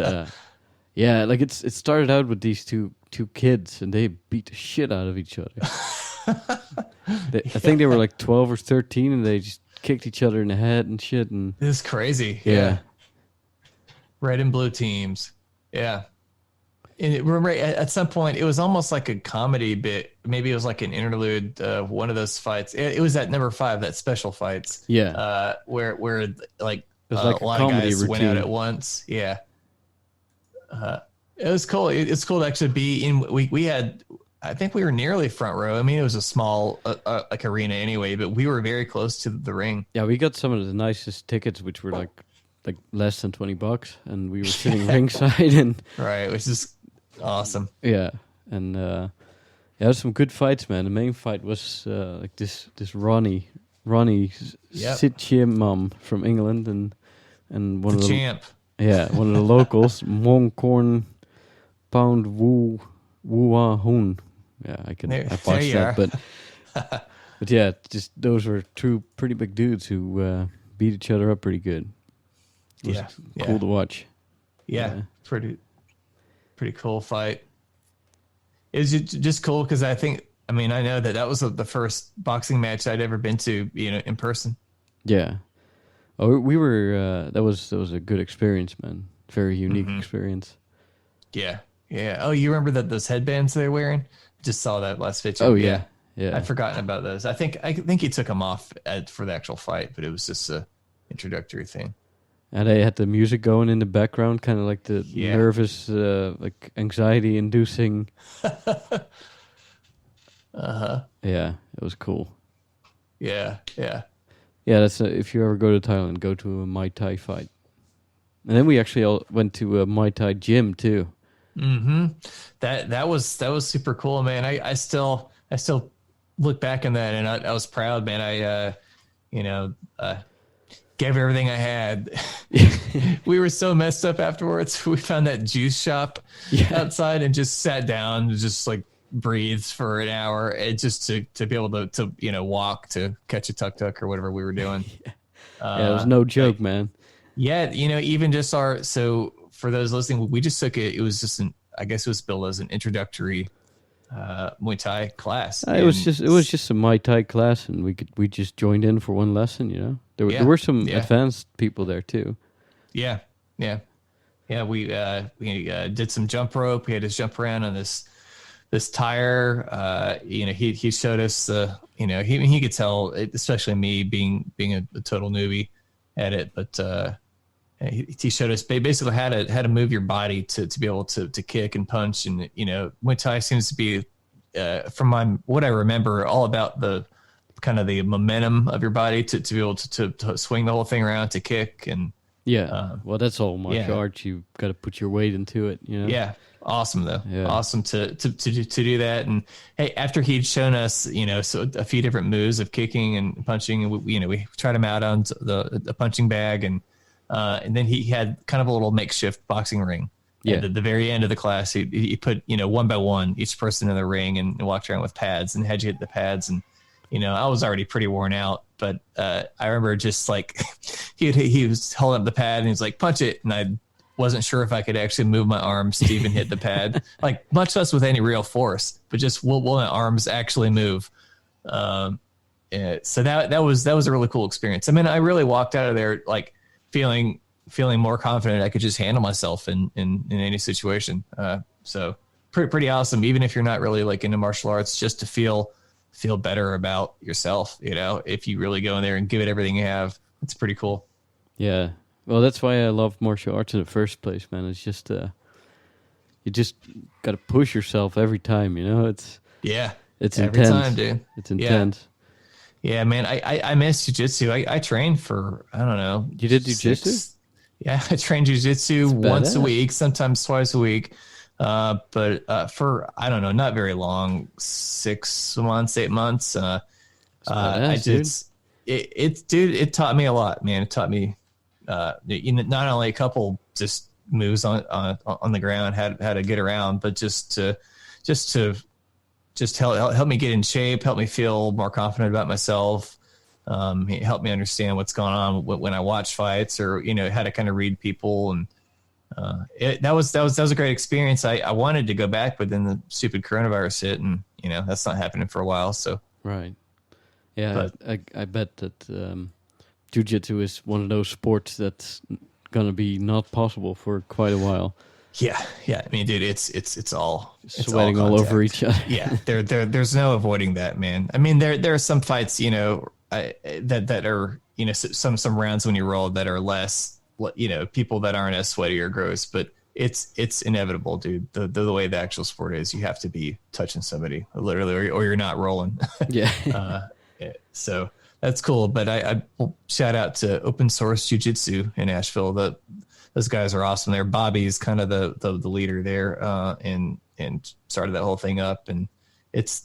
yeah, like it started out with these two kids, and they beat the shit out of each other. I think they were like 12 or 13, and they just kicked each other in the head and shit. And This is crazy. yeah. Red and blue teams. Yeah. And remember, at some point, it was almost like a comedy bit. Maybe it was like an interlude, one of those fights. It was at number 5, that special fights. Yeah. Where like, It was like a a lot of comedy guys went out routine. at once. Yeah. It was cool. It's cool to actually be in. We had, I think we were nearly front row. I mean, it was a small like arena anyway, but we were very close to the ring. Yeah, we got some of the nicest tickets, which were like less than $20, and we were sitting ringside, and Right, which is awesome. yeah, and yeah, there's some good fights, man. The main fight was like this Ronnie Yep. Sitchimam from England, and one The of the champ. one of the locals, Mongkorn Pound Wu Hun. Yeah, I There botched you that, are. but yeah, just those were two pretty big dudes who beat each other up pretty good. It was Yeah. cool to watch. Yeah, pretty cool fight. It was just cool because I know that was the first boxing match I'd ever been to, in person. Yeah. Oh, we were. That was a good experience, man. Very unique experience. Yeah. Oh, you remember those headbands they're wearing? Just saw that last picture. Oh yeah. I'd forgotten about those. I think he took them off for the actual fight, but it was just a introductory thing. And they had the music going in the background, kind of like the nervous, like anxiety-inducing. Yeah, it was cool. Yeah. That's if you ever go to Thailand, go to a Muay Thai fight. And then we actually all went to a Muay Thai gym too. That was super cool, man. I still look back on that, and I was proud, man. I gave everything I had. We were so messed up afterwards. We found that juice shop outside and just sat down and just like breathed for an hour, and just to be able to walk to catch a tuk-tuk or whatever we were doing. It was no joke, man. Yeah, even just so for those listening, we just took it. It was just I guess it was billed as an introductory Muay Thai class. It was just a Muay Thai class, and we just joined in for one lesson. There were some advanced people there too. Yeah. We did some jump rope. We had to jump around on this tire. He showed us he could tell, especially me being a total newbie at it, but he showed us basically how to move your body to be able to kick and punch. And Muay Thai seems to be from what I remember, all about the kind of the momentum of your body to be able to swing the whole thing around, to kick. And well, that's all martial arts. You've got to put your weight into it. Awesome though. Awesome to do that. And hey, after he'd shown us so a few different moves of kicking and punching, and we tried him out on the punching bag, and then he had kind of a little makeshift boxing ring. At the very end of the class, he put one by one each person in the ring, and walked around with pads and had you hit the pads. And I was already pretty worn out, but I remember just like he was holding up the pad and he was like, punch it, and I wasn't sure if I could actually move my arms to even hit the pad, like much less with any real force, but just will my arms actually move? So that was a really cool experience. I mean, I really walked out of there like feeling more confident I could just handle myself in any situation. So pretty awesome, even if you're not really like into martial arts, just to feel better about yourself. If you really go in there and give it everything you have, it's pretty cool. Yeah. Well, that's why I love martial arts in the first place, man. It's just you just got to push yourself every time. It's every intense. Time, dude. It's intense. Yeah, man. I miss jiu-jitsu. I trained for, I don't know. You did jiu-jitsu? Yeah, I trained jiu-jitsu once a week, sometimes twice a week. But for, I don't know, not very long, 6 months, 8 months. It taught me a lot, man. It taught me not only a couple just moves on the ground, how to get around, but just to help me get in shape, help me feel more confident about myself. Help me understand what's going on when I watch fights, or how to kind of read people. And that was a great experience. I wanted to go back, but then the stupid coronavirus hit, and that's not happening for a while. So right, yeah, but I bet that jiu-jitsu is one of those sports that's gonna be not possible for quite a while. Yeah. I mean, dude, it's all sweating all over each other. Yeah, there's no avoiding that, man. I mean, there are some fights, that are some rounds when you roll that are less, people that aren't as sweaty or gross, but it's inevitable, dude. The way the actual sport is, you have to be touching somebody literally, or you're not rolling. Yeah. So that's cool. But I will shout out to Open Source Jiu-Jitsu in Asheville. Those guys are awesome. There, Bobby's kind of the leader there, and started that whole thing up. And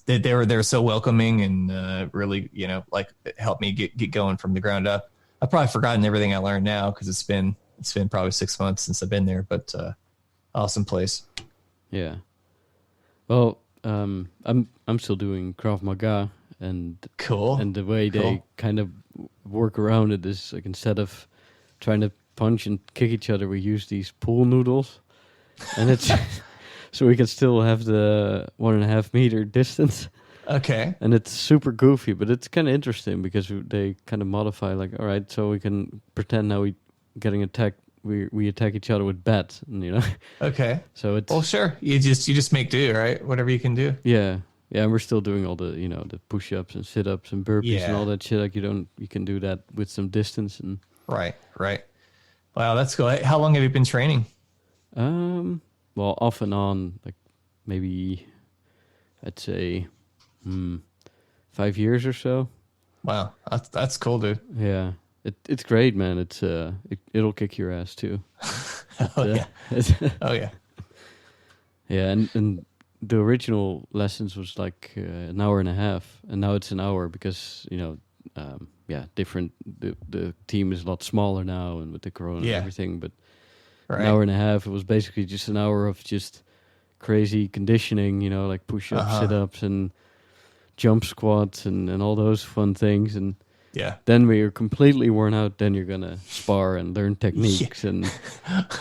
they're so welcoming, and really, like, helped me get going from the ground up. I've probably forgotten everything I learned now, because it's been probably 6 months since I've been there. But awesome place. Yeah. Well, I'm still doing Krav Maga, and cool. And the way they kind of work around it is, like, instead of trying to punch and kick each other, we use these pool noodles, and it's so we can still have the 1.5 meter distance. Okay. And it's super goofy, but it's kind of interesting because they kind of modify, like, all right, so we can pretend now we getting attacked. We attack each other with bats, and Okay. So it's Well, sure. You just make do, right? Whatever you can do. yeah. And we're still doing all the the push-ups and sit-ups and burpees and all that shit. Like you can do that with some distance and Right. Wow, that's cool. How long have you been training? well, off and on, like maybe I'd say 5 years or so. Wow, that's cool, dude. Yeah. It's great, man. It'll kick your ass too. Oh yeah. Oh yeah. Yeah, and the original lessons was like an hour and a half, and now it's an hour because different. The team is a lot smaller now, and with the corona and everything. But an hour and a half, it was basically just an hour of just crazy conditioning. Like push-ups, sit-ups, and jump squats, and all those fun things. And then when you're completely worn out, then you're gonna spar and learn techniques. And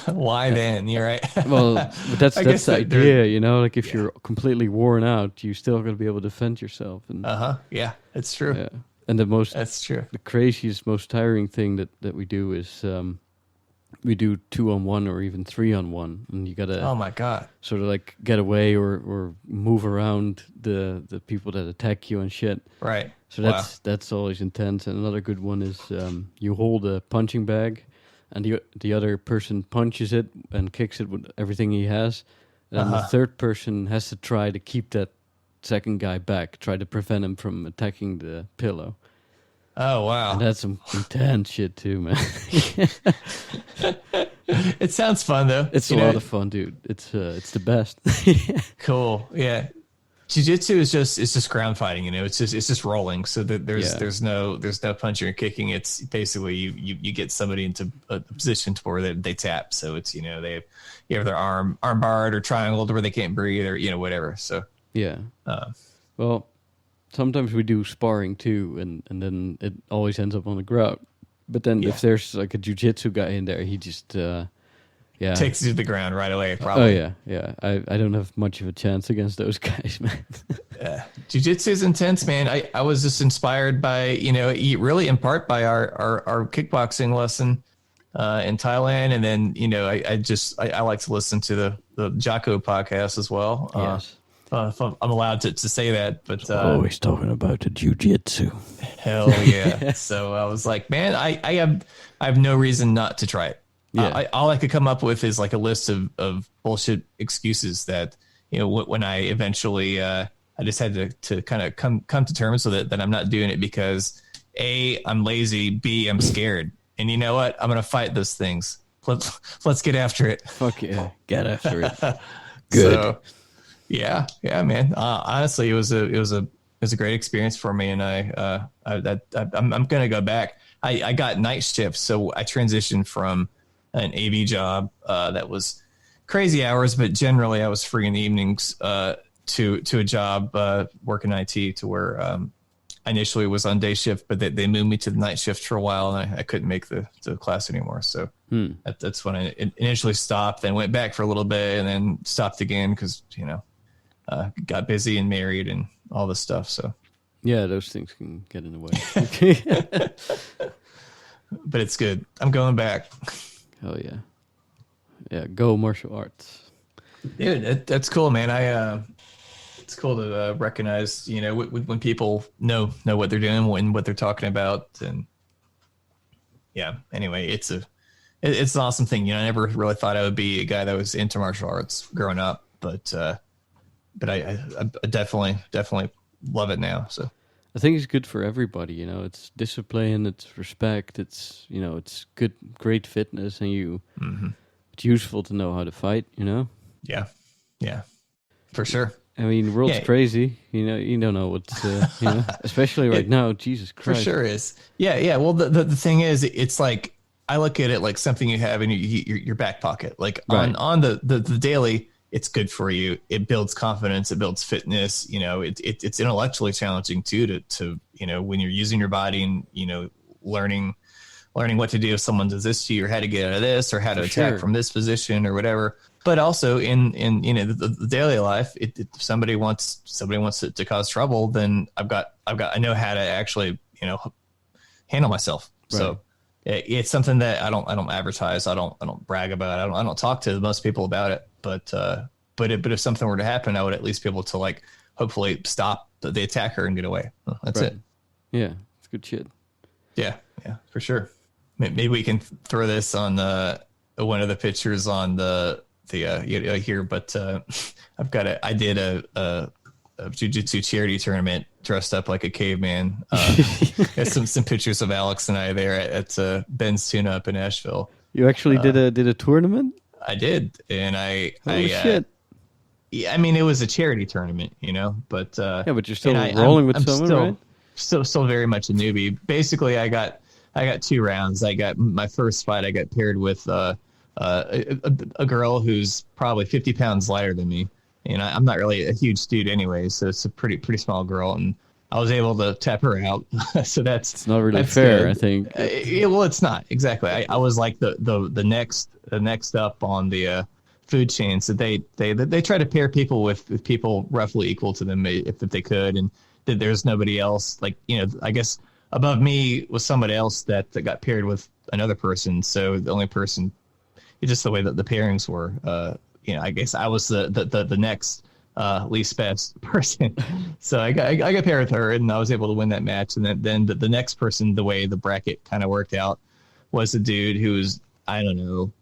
why then? You're right. Well, but that's the idea, Like if you're completely worn out, you still gonna be able to defend yourself. And yeah, it's true. Yeah, and that's true. The craziest, most tiring thing that we do is we do 2-on-1 or even 3-on-1, and you gotta oh my god, sort of like get away or move around the people that attack you and shit. Right. So that's always intense. And another good one is you hold a punching bag, and the other person punches it and kicks it with everything he has, and the third person has to try to keep that second guy back, try to prevent him from attacking the pillow. Oh wow, and that's some intense shit too, man. It sounds fun though. It's a lot of fun, dude. It's the best. Cool. Yeah. Jiu-jitsu is just ground fighting, it's just rolling. So that there's no punching or kicking. It's basically you get somebody into a position to where they tap. So it's they have their arm barred or triangled where they can't breathe or whatever. So yeah. Well, sometimes we do sparring too, and then it always ends up on the ground. But then if there's like a jiu-jitsu guy in there, he just takes you to the ground right away. Probably. Oh yeah. I don't have much of a chance against those guys, man. Jiu-jitsu is intense, man. I was just inspired by really in part by our kickboxing lesson in Thailand, and then I like to listen to the Jocko podcast as well. Yes. If I'm allowed to say that, but always talking about the jiu-jitsu. Hell yeah! So I was like, man, I have no reason not to try it. Yeah. All I could come up with is like a list of bullshit excuses that when I eventually I just had to kind of come to terms with it that I'm not doing it because A, I'm lazy, B, I'm scared, and you know what? I'm gonna fight those things. Let's get after it. Fuck yeah, get after it. Good. So, yeah, man. Honestly, it was a great experience for me, and I'm gonna go back. I got night shifts, so I transitioned from an AV job that was crazy hours, but generally I was free in the evenings to a job working IT to where I initially was on day shift, but they moved me to the night shift for a while, and I couldn't make the class anymore. So that's when I initially stopped, then went back for a little bit, and then stopped again because got busy and married and all this stuff. So yeah, those things can get in the way. But it's good. I'm going back. Hell yeah. Yeah, go martial arts. Dude, that's cool, man. It's cool to recognize, when people know what they're doing and what they're talking about. And yeah, anyway, it's an awesome thing. I never really thought I would be a guy that was into martial arts growing up, but I definitely love it now. So I think it's good for everybody. It's discipline, it's respect, it's it's great fitness, and it's useful to know how to fight. Yeah, for sure. I mean, the world's crazy. You don't know what's especially right now. Jesus Christ, for sure is. Yeah. Well, the thing is, it's like I look at it like something you have in your back pocket. Like on the daily, it's good for you. It builds confidence. It builds fitness. It's intellectually challenging too to when you're using your body and learning what to do if someone does this to you, or how to get out of this, or how to attack from this position or whatever. but also in the daily life, if somebody wants to cause trouble, then I know how to actually handle myself. Right. So it's something that I don't advertise. I don't brag about. I don't talk to most people about it. But if something were to happen, I would at least be able to like hopefully stop the attacker and get away. That's it. Yeah, it's good shit. Yeah, for sure. Maybe we can throw this on one of the pictures on the here. But I did a jiu-jitsu charity tournament dressed up like a caveman. There's some pictures of Alex and I there at Ben's Tune Up in Asheville. You actually did a tournament? I did, and Holy shit. Yeah, I mean, it was a charity tournament, but but you're still rolling with someone, right? Still very much a newbie. Basically, I got 2 rounds. I got my first fight. I got paired with a girl who's probably 50 pounds lighter than me. And I'm not really a huge dude anyway, so it's a pretty small girl, and I was able to tap her out. So it's not really fair, good. I think. Well, it's not exactly. I was like the next up on the food chain. So they try to pair people with people roughly equal to them if they could, and there's nobody else. Like I guess above me was somebody else that got paired with another person. So the only person, it's just the way that the pairings were. I guess I was the next least best person. So I got paired with her, and I was able to win that match. And then the next person, the way the bracket kind of worked out, was a dude who was, I don't know,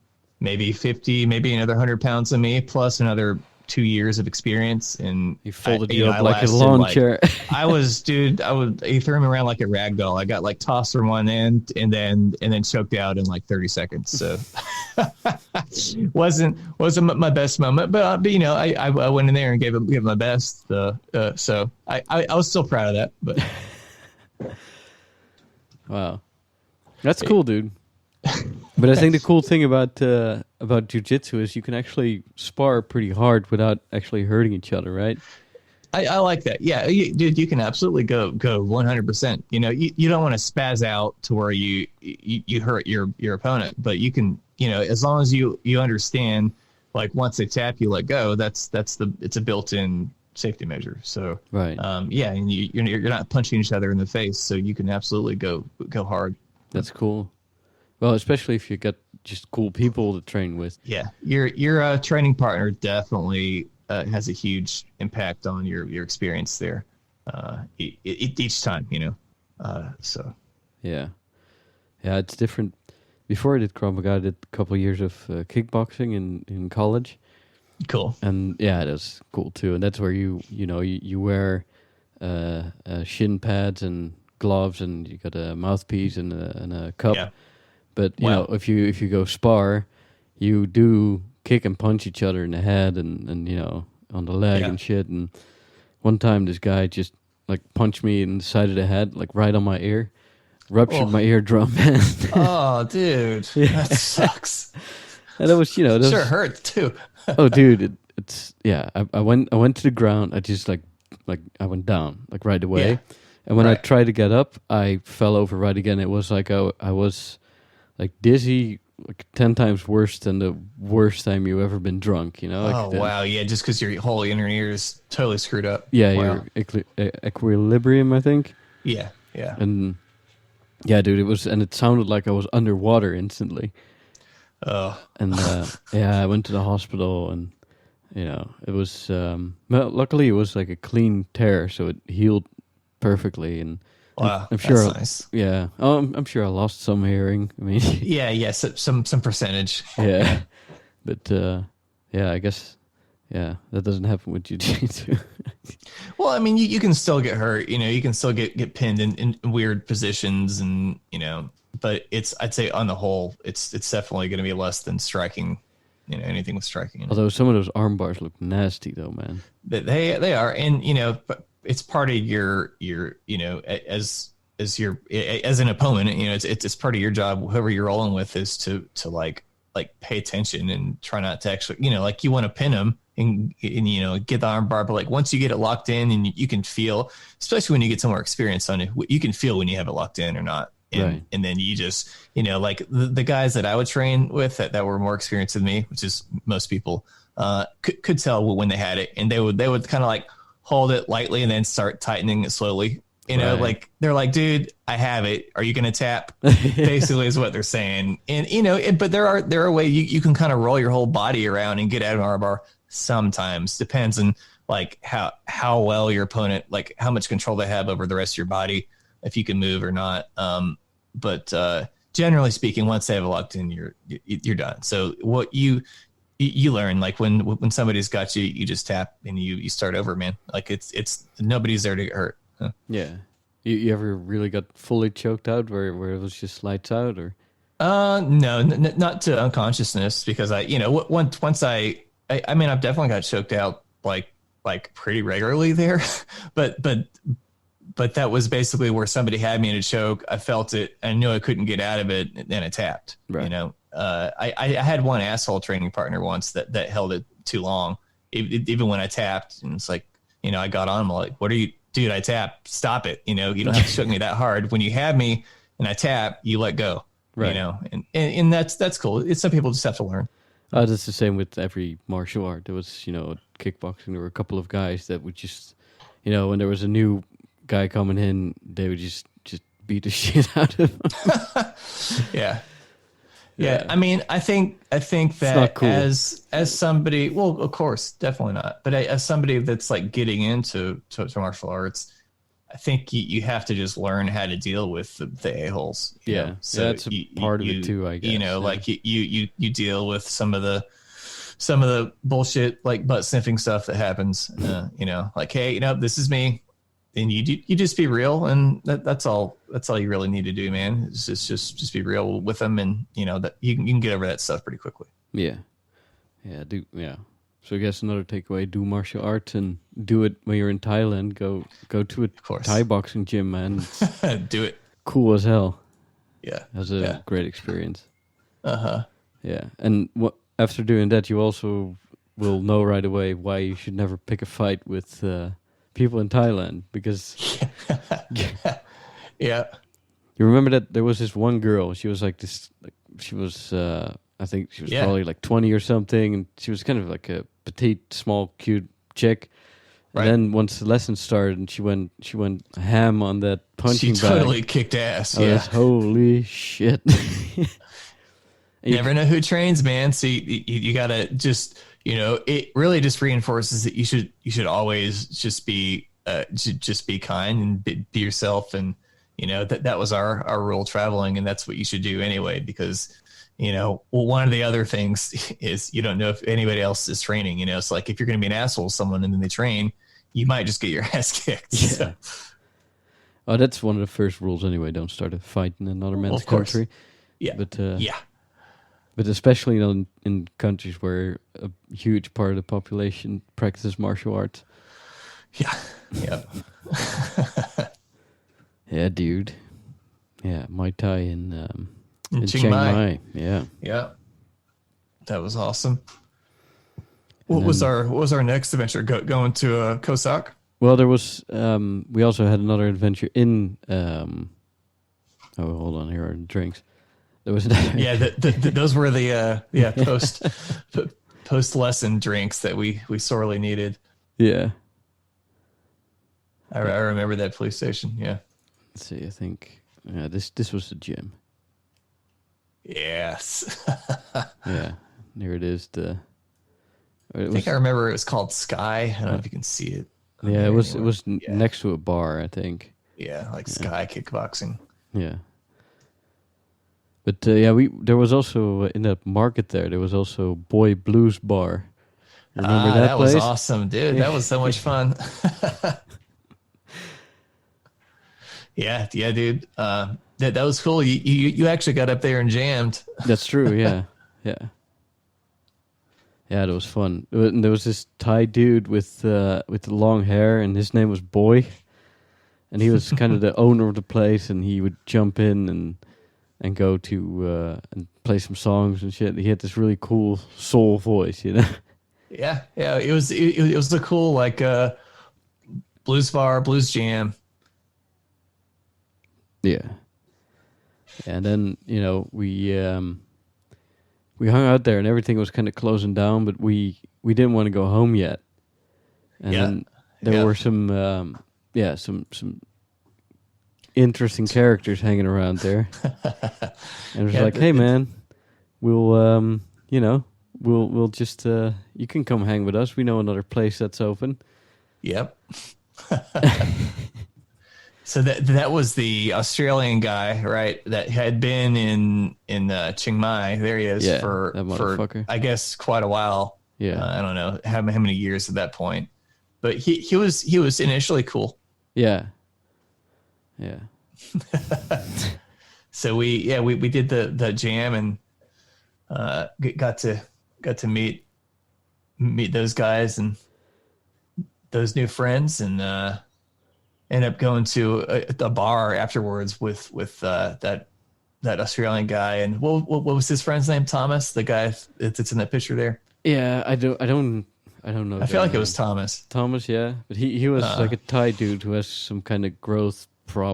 maybe 50, maybe another 100 pounds than me, plus another 2 years of experience. And he folded you up like a lawn chair. He threw me around like a rag doll. I got like tossed from one end and then choked out in like 30 seconds. So wasn't my best moment, but I went in there and gave him my best. So I was still proud of that. But wow, that's cool, dude. But I think the cool thing about jiu-jitsu is you can actually spar pretty hard without actually hurting each other, right? I like that. Yeah, dude, you can absolutely go 100%. You don't want to spaz out to where you hurt your opponent, but you can, as long as you understand, like once they tap, you let go. It's a built-in safety measure. So right. And you're not punching each other in the face, so you can absolutely go hard. That's cool. Well, especially if you get just cool people to train with. Yeah, your training partner definitely has a huge impact on your experience there. Each time, So. Yeah, it's different. Before I did Krav Maga, I did a couple of years of kickboxing in college. Cool. And yeah, it was cool too. And that's where you wear shin pads and gloves, and you got a mouthpiece and a cup. Yeah. But you know, if you go spar, you do kick and punch each other in the head and on the leg and shit. And one time this guy just like punched me in the side of the head, like right on my ear, ruptured my eardrum. Oh, dude, that sucks. And it was sure hurt too. Oh, dude, it's I went to the ground. I just like I went down like right away. Yeah. And when I tried to get up, I fell over right again. It was like I was like dizzy, like 10 times worse than the worst time you've ever been drunk, Like wow, yeah, just because your whole inner ear is totally screwed up. Yeah, your equilibrium, I think. Yeah. And yeah, dude, it sounded like I was underwater instantly. Oh. And I went to the hospital, and it was luckily it was like a clean tear, so it healed perfectly. And wow, I'm sure. That's nice. Yeah, I'm sure I lost some hearing. I mean, yes, some percentage. Yeah, but I guess that doesn't happen with jiu-jitsu. Well, I mean, you can still get hurt. You can still get pinned in weird positions, and but I'd say on the whole, it's definitely going to be less than striking. Anything with striking. Although some of those arm bars look nasty, though, man. They are, and but it's part of your as an opponent, it's part of your job. Whoever you're rolling with is to like pay attention and try not to actually, like you want to pin them and get the arm bar, but like once you get it locked in and you can feel, especially when you get some more experience on it, you can feel when you have it locked in or not. and then you just, like the guys that I would train with that were more experienced than me, which is most people, could tell when they had it, and they would kind of like hold it lightly and then start tightening it slowly. Like they're like, dude, I have it. Are you going to tap? Basically is what they're saying. And, but there are ways you can kind of roll your whole body around and get out of an arm bar sometimes. Depends on like how well your opponent, like how much control they have over the rest of your body, if you can move or not. But generally speaking, once they have it locked in, you're done. So what you learn, like when somebody's got you, you just tap and you start over, man. Like it's nobody's there to get hurt. Huh. Yeah. You ever really got fully choked out where it was just lights out, or? No, not to unconsciousness, because once I mean, I've definitely got choked out like pretty regularly there, but that was basically where somebody had me in a choke. I felt it. I knew I couldn't get out of it, and I tapped. Right. I had one asshole training partner once that held it too long, even when I tapped, and it's like, I got on him like, what are you? Dude, I tap. Stop it. You don't have to choke me that hard. When you have me and I tap, you let go. Right. And that's cool. It's some people just have to learn. That's the same with every martial art. There was, kickboxing. There were a couple of guys that would just, when there was a new guy coming in, they would just beat the shit out of him. Yeah. Yeah, I mean, I think that cool. as somebody, well, of course, definitely not. But as somebody that's like getting into martial arts, I think you have to just learn how to deal with the a-holes. Yeah, so that's part of it too, I guess. Like you deal with some of the bullshit, like butt sniffing stuff that happens. Like, hey, this is me. And you just be real, and that's all you really need to do, man. It's just be real with them, and that you can get over that stuff pretty quickly. Yeah. So I guess another takeaway: do martial arts and do it when you're in Thailand. Go to a Thai boxing gym, man. Do it. Cool as hell. Yeah, that's a great experience. Yeah, and after doing that, you also will know right away why you should never pick a fight with people in Thailand, because yeah, you remember that there was this one girl. She was like this. She was, I think she was probably like 20 or something, and she was kind of like a petite, small, cute chick. And then once the lesson started, and she went ham on that punching bag. She totally kicked ass. Yeah, holy shit. You never know who trains, man. So you gotta just. It really just reinforces that you should always just be kind and be yourself. And, that was our rule traveling, and that's what you should do anyway, because, one of the other things is you don't know if anybody else is training, it's like if you're going to be an asshole to someone and then they train, you might just get your ass kicked. Yeah. So. Oh, that's one of the first rules anyway. Don't start a fight in another man's country. Yeah. But, yeah. But especially in countries where a huge part of the population practices martial arts. Yeah. Yeah. Yeah, dude. Yeah, Muay Thai in Chiang Mai. Yeah. Yeah. That was awesome. What was our next adventure? Going to Khao Sok? Well, there was. We also had another adventure in. Hold on. Here are the drinks. There was those were the post lesson drinks that we sorely needed. Yeah, I remember that police station. Yeah. Let's see. I think this was the gym. Yes. Yeah, here it is. I remember it was called Sky. I don't know if you can see it. Yeah, it was next to a bar, I think. Yeah, like Sky Kickboxing. Yeah. But there was also in that market there was also Boy Blues Bar. Remember that place? Was awesome, dude. That was so much fun. Yeah, dude. That was cool. You actually got up there and jammed. That's true. Yeah. Yeah, it was fun. And there was this Thai dude with the long hair, and his name was Boy, and he was kind of the owner of the place, and he would jump in and go to and play some songs and shit. He had this really cool soul voice, Yeah. It was a cool like blues bar, blues jam. Yeah. And then we hung out there, and everything was kind of closing down, but we didn't want to go home yet. And then there were some interesting characters hanging around there. And it was like, hey man, we'll just you can come hang with us. We know another place that's open. Yep. So that was the Australian guy, right? That had been in Chiang Mai. There he is for I guess quite a while. Yeah, I don't know how many years at that point, but he was initially cool. Yeah. So we did the jam and got to meet those guys and those new friends, and end up going to a bar afterwards with that Australian guy. And what was his friend's name? Thomas, the guy that's in that picture there. Yeah, I don't know. I feel like it was Thomas. Thomas, yeah, but he was like a Thai dude who has some kind of growth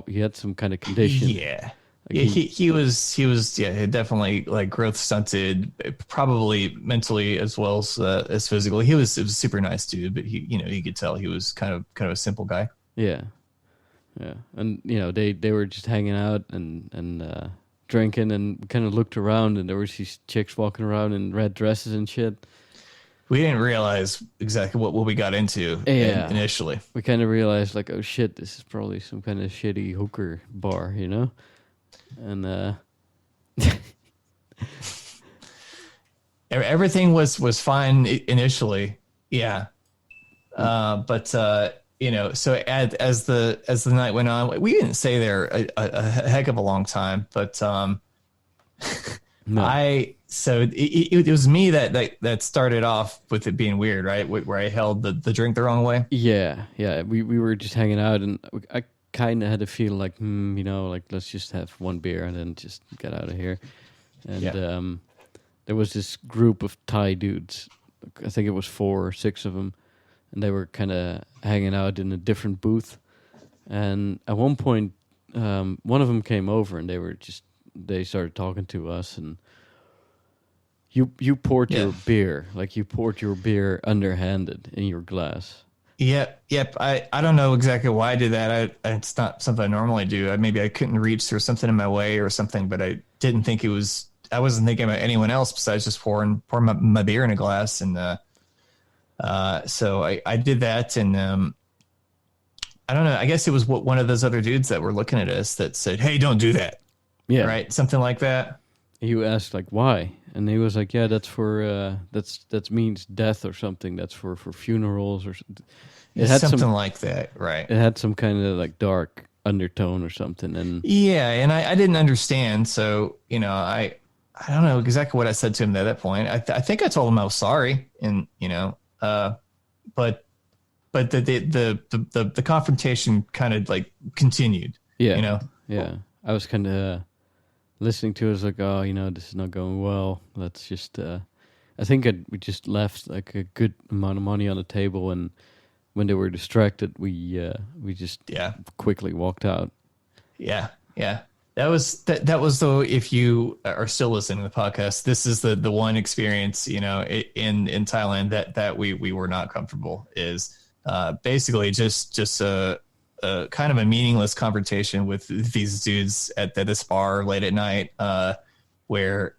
he had some kind of condition. Yeah. Like he was definitely like growth stunted, probably mentally as well as physically. He was a super nice dude, but you could tell he was kind of a simple guy. Yeah. And they were just hanging out and drinking, and kind of looked around, and there were these chicks walking around in red dresses and shit. We didn't realize exactly what we got into initially. We kind of realized, like, oh shit, this is probably some kind of shitty hooker bar, And everything was fine initially, yeah. But so as the night went on, we didn't stay there a heck of a long time, but no. So it was me that started off with it being weird, right? Where I held the drink the wrong way. Yeah. We were just hanging out, and I kind of had a feel like, like let's just have one beer and then just get out of here. And there was this group of Thai dudes. I think it was 4 or 6 of them, and they were kind of hanging out in a different booth. And at one point, one of them came over, and they started talking to us, and you poured your beer, like you poured your beer underhanded in your glass. Yep. I don't know exactly why I did that. It's not something I normally do. Maybe I couldn't reach, or something in my way or something, but I didn't think I wasn't thinking about anyone else besides just pouring my beer in a glass. And so I did that, and I don't know. I guess it was one of those other dudes that were looking at us that said, "Hey, don't do that." Yeah. Right. Something like that. You asked, like, why? And he was like, yeah, that's for, that means death or something. That's for funerals or something. It had something like that. Right. It had some kind of like dark undertone or something. And yeah. And I didn't understand. So, I don't know exactly what I said to him at that point. I think I told him I was sorry, and, but the confrontation kind of like continued. Yeah. Yeah. I was kind of listening to it, I was like, oh, this is not going well. Let's just, I think we just left like a good amount of money on the table, and when they were distracted, we just quickly walked out. Yeah. That was though, if you are still listening to the podcast, this is the one experience, in Thailand that we were not comfortable, is basically just a kind of a meaningless confrontation with these dudes at this bar late at night, where,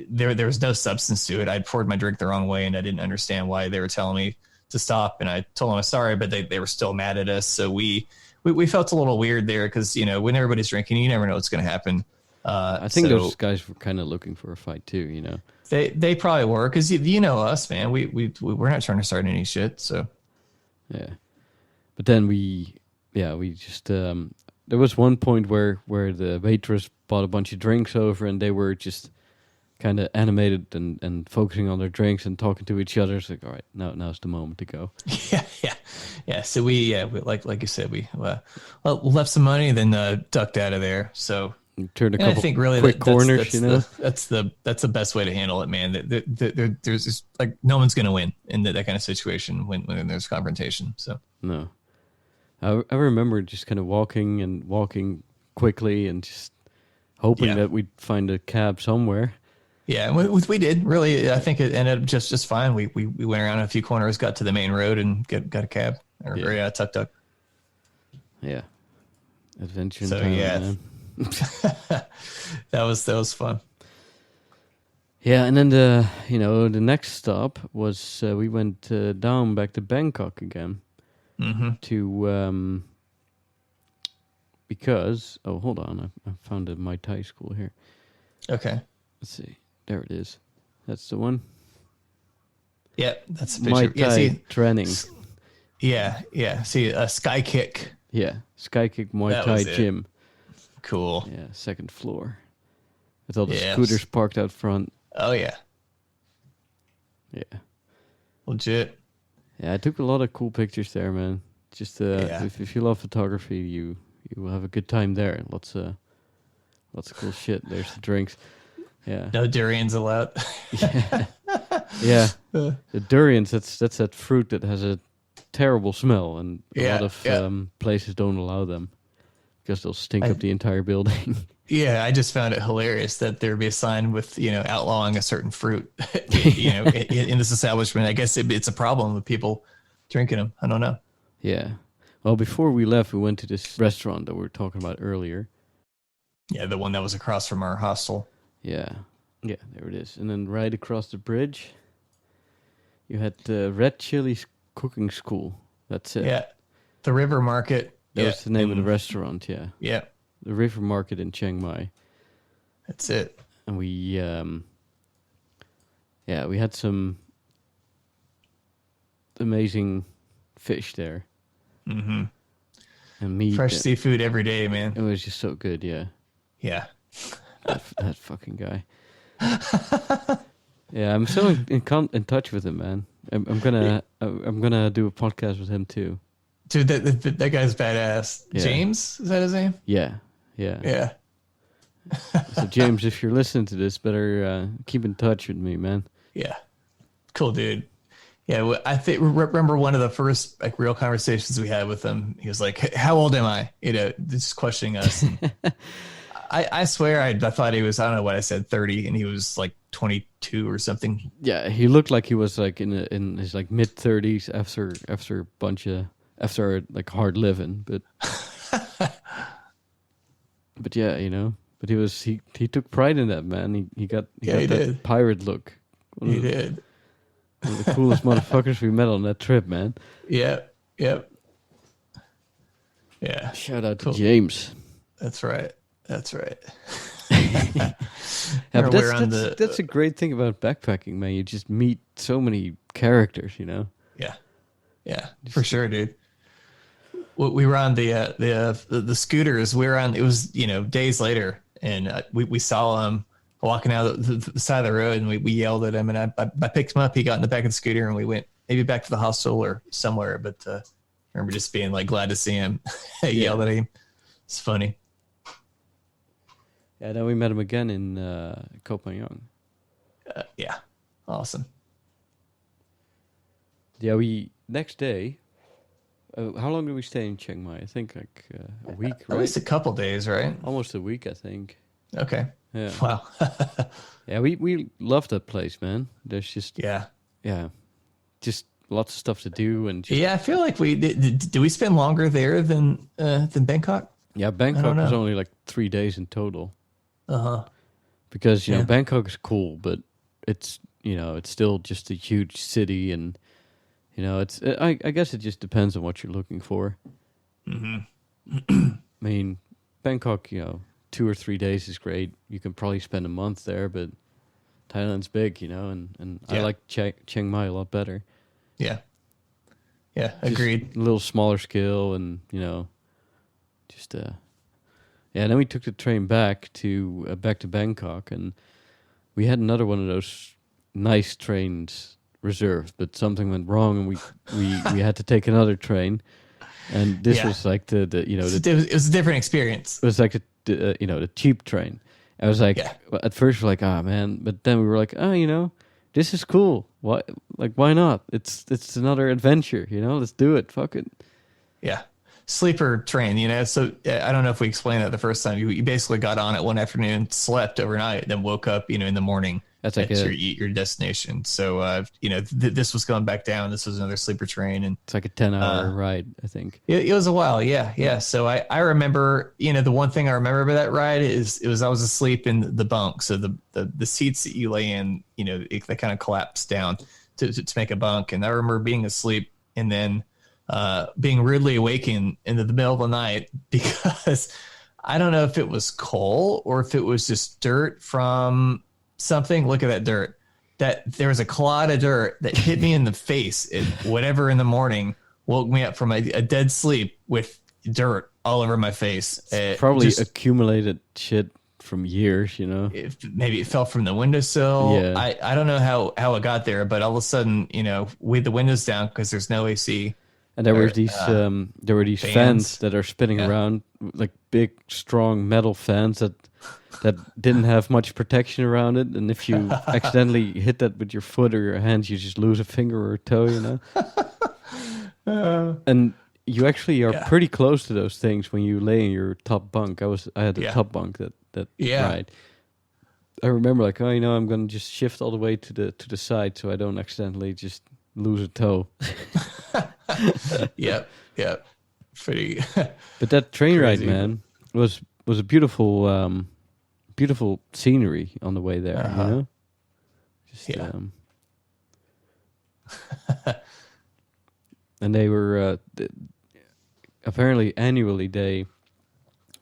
there was no substance to it. I'd poured my drink the wrong way, and I didn't understand why they were telling me to stop. And I told them I was sorry, but they were still mad at us. So we felt a little weird there, because, when everybody's drinking, you never know what's going to happen. I think those guys were kind of looking for a fight too, They probably were, because us, man. We're not trying to start any shit. So yeah. But then we just there was one point where the waitress bought a bunch of drinks over, and they were just kind of animated and focusing on their drinks and talking to each other. It's like, all right, now's the moment to go. Yeah. So we like you said, we left some money and then ducked out of there. So turned a couple I think really quick corners. That's the best way to handle it, man. There's just, like, no one's gonna win in that kind of situation when there's confrontation. So no. I remember just kind of walking quickly and just hoping that we'd find a cab somewhere. Yeah, we did really. I think it ended up just fine. We went around a few corners, got to the main road, and got a cab or tuk-tuk. Yeah, adventure. So time, yeah, man. that was fun. Yeah, and then the next stop was we went down back to Bangkok again to because hold on, I found a Muay Thai school here. Okay, let's see, there it is. That's the one. Yeah, that's the picture. Muay Thai training. Yeah. See, a sky kick. Yeah, sky kick Muay Thai gym. Cool. Yeah, second floor. With all the scooters parked out front. Oh yeah. Yeah. Legit. Yeah, I took a lot of cool pictures there, man. Just if you love photography, you will have a good time there. Lots of cool shit. There's the drinks. Yeah. No durians allowed. Yeah. The durians, that's that fruit that has a terrible smell, and a lot of places don't allow them because they'll stink up the entire building. Yeah, I just found it hilarious that there'd be a sign with, outlawing a certain fruit, in this establishment. I guess it's a problem with people drinking them. I don't know. Yeah. Well, before we left, we went to this restaurant that we were talking about earlier. Yeah, the one that was across from our hostel. Yeah. Yeah, there it is. And then right across the bridge, you had the Red Chili's Cooking School. That's it. Yeah. The River Market. That was the name of the restaurant, yeah. Yeah. The River Market in Chiang Mai. That's it. And we had some amazing fish there. Mm-hmm. And meat. Fresh seafood every day, man. It was just so good, yeah. Yeah. that fucking guy. Yeah, I'm still in touch with him, man. I'm gonna do a podcast with him too. Dude, that guy's badass. Yeah. James, is that his name? Yeah. So James, if you're listening to this, better keep in touch with me, man. Yeah, cool, dude. Yeah, I remember one of the first real conversations we had with him. He was like, "How old am I?" Just questioning us. I swear, I thought he was, I don't know what I said, 30, and he was like 22 or something. Yeah, he looked like he was like in his like mid 30s after like hard living, but but yeah, but he took pride in that, man. He got that pirate look. He did. One of the coolest motherfuckers we met on that trip, man. Yeah. Yeah. Shout out to James. That's right. Yeah, but that's a great thing about backpacking, man. You just meet so many characters, Yeah, for sure, dude. We were on the scooters. We were on. It was days later, and we saw him walking out the side of the road, and we yelled at him, and I picked him up. He got in the back of the scooter, and we went maybe back to the hostel or somewhere. But I remember just being like glad to see him. Yelled at him. It's funny. Yeah, then we met him again in Koh Phangan. Yeah, awesome. Yeah, next day. How long did we stay in Chiang Mai? I think like a week, right? At least a couple days, right? Almost a week, I think. Okay. Yeah. Wow. Yeah, we love that place, man. There's just just lots of stuff to do and just, I feel like we did we spend longer there than Bangkok? Yeah, Bangkok was only like 3 days in total. Because Bangkok is cool, but it's it's still just a huge city, and it's I guess it just depends on what you're looking for. I mean, Bangkok, 2 or 3 days is great. You can probably spend a month there, but Thailand's big, and I like Chiang Mai a lot better. Yeah, agreed. Just a little smaller scale, and just and then we took the train back to Bangkok, and we had another one of those nice trains reserved, but something went wrong, and we had to take another train, and this was like it was a different experience. It was like the cheap train. I was like, at first we're like, man, but then we were like, this is cool. Why not? It's another adventure, let's do it. Fuck it. Yeah. sleeper train, you know. So I don't know if we explained that the first time. You basically got on it one afternoon, slept overnight, then woke up, you know, in the morning. That's like your destination. So you know, this was going back down. This was another sleeper train, and it's like a 10-hour ride, I think. it was a while. Yeah. So I remember, you know, the one thing I remember about that ride is I was asleep in the bunk. So the seats that you lay in, you know, they kind of collapse down to make a bunk. And I remember being asleep and then being rudely awakened into the middle of the night because I don't know if it was coal or if it was just dirt from something. Look at that dirt. That there was a clod of dirt that hit me in the face at whatever in the morning, woke me up from a dead sleep with dirt all over my face. Probably accumulated shit from years, you know. Maybe it fell from the windowsill. Yeah. I don't know how it got there, but all of a sudden, you know, with the windows down because there's no AC. And there were these fans that are spinning around, like big, strong metal fans that didn't have much protection around it. And if you accidentally hit that with your foot or your hands, you just lose a finger or a toe, you know. And you actually are pretty close to those things when you lay in your top bunk. I had a top bunk that ride. I remember like, oh, you know, I'm gonna just shift all the way to the side so I don't accidentally just lose a toe. Yep. Pretty. But that train ride, man, was a beautiful beautiful scenery on the way there. You know, just and they were apparently annually they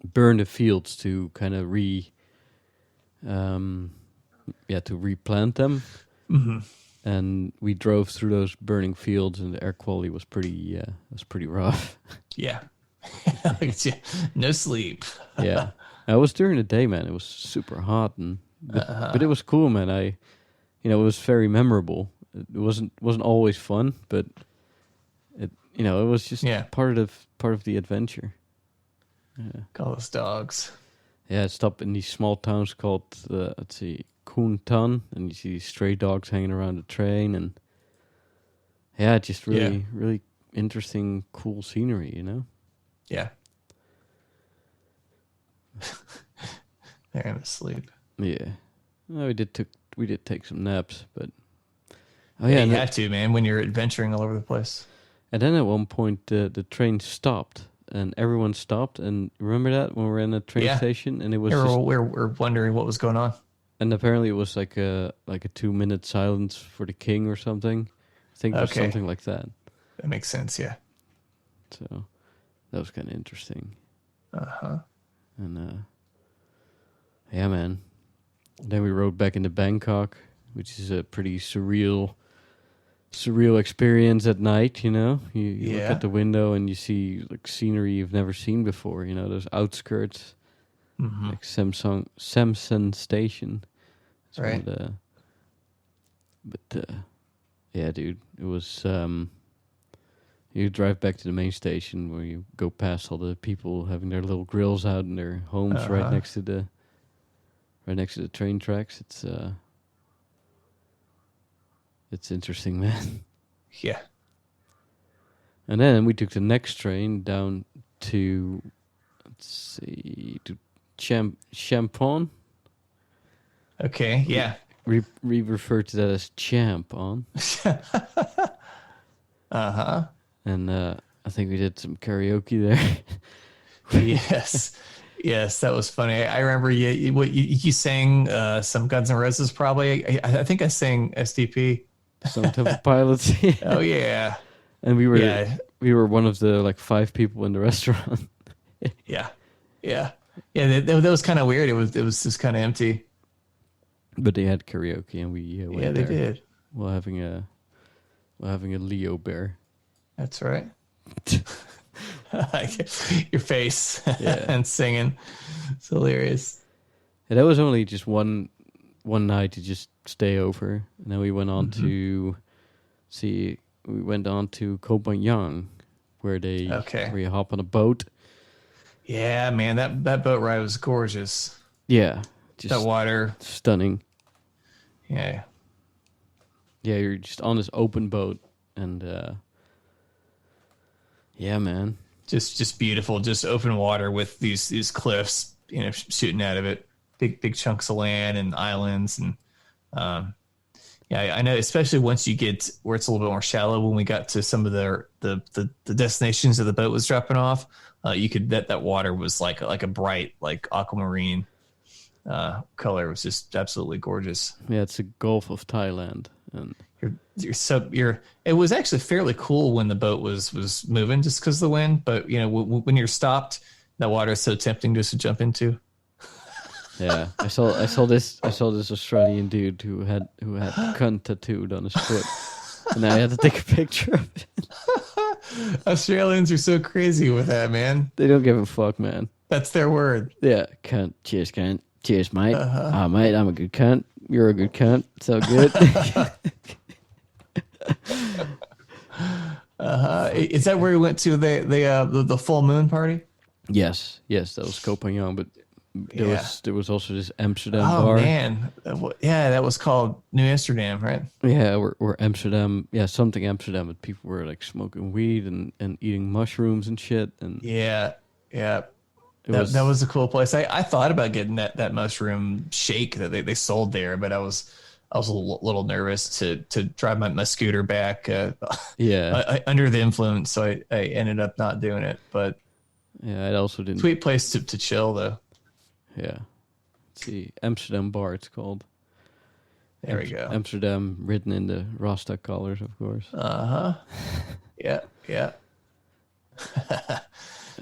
burn the fields to kind of to replant them. Mm-hmm. And we drove through those burning fields, and the air quality was pretty rough. Yeah. No sleep. Yeah. It was during the day, man. It was super hot, but it was cool, man. It was very memorable. It wasn't always fun, but it was just part of the adventure. Yeah. Call those dogs. Yeah, it stopped in these small towns called Khun Tan, and you see these stray dogs hanging around the train, and just really interesting, cool scenery, you know. Yeah. They're gonna sleep. Yeah. Well, we did take some naps, but you have to, man, when you're adventuring all over the place. And then at one point the train stopped, and everyone stopped. And remember that when we were in the train station, and it was we're wondering what was going on. And apparently it was like a 2-minute silence for the king or something. I think it was something like that. That makes sense, yeah. So that was kind of interesting. And man. Then we rode back into Bangkok, which is a pretty surreal experience at night, you know. You look at the window and you see like scenery you've never seen before, you know, those outskirts. Mm-hmm. Like Samson Station. Right. Yeah, dude, it was. You drive back to the main station where you go past all the people having their little grills out in their homes right next to the train tracks. It's interesting, man. Yeah. And then we took the next train down to Champhon. Okay, yeah. We refer to that as Champhon. And I think we did some karaoke there. Yes, that was funny. I remember you sang some Guns N' Roses probably. I think I sang SDP. Some Temple Pilots. Oh yeah. And we were one of the like 5 people in the restaurant. Yeah. That was kind of weird. It was just kind of empty. But they had karaoke, and we went there. They did. While having a Leo bear. That's right. Your face and singing. It's hilarious. And that was only just one night to just stay over, and then we went on to Koh Phangan, where you hop on a boat. Yeah, man, that boat ride was gorgeous. Yeah, just that water, stunning. Yeah, you're just on this open boat, and yeah, man, just beautiful, just open water with these cliffs, shooting out of it, big chunks of land and islands. And yeah, I know, especially once you get where it's a little bit more shallow. When we got to some of the destinations that the boat was dropping off, you could that water was like a bright, like aquamarine color. It was just absolutely gorgeous. Yeah, it's the Gulf of Thailand, and it was actually fairly cool when the boat was moving, just because of the wind. But when you're stopped, that water is so tempting just to jump into. yeah, I saw this Australian dude who had cunt tattooed on his foot, and I had to take a picture of it. Australians are so crazy with that, man. They don't give a fuck, man. That's their word. Yeah, cunt. Cheers, cunt. Cheers, mate. Mate, I'm a good cunt. You're a good cunt. So good. Is that where we went to the full moon party? Yes, that was Koh Phangan, but there was also this Amsterdam Oh bar. man, yeah, that was called New Amsterdam, right? Yeah, or Amsterdam, something Amsterdam, but people were like smoking weed and eating mushrooms and shit. And yeah, that was a cool place. I thought about getting that mushroom shake that they sold there, but I was a little nervous to drive my scooter back. Under the influence, so I ended up not doing it. But yeah, it also didn't. Sweet place to chill though. Yeah, let's see, Amsterdam bar. It's called. There we go. Amsterdam written in the Rasta colors, of course. Yeah.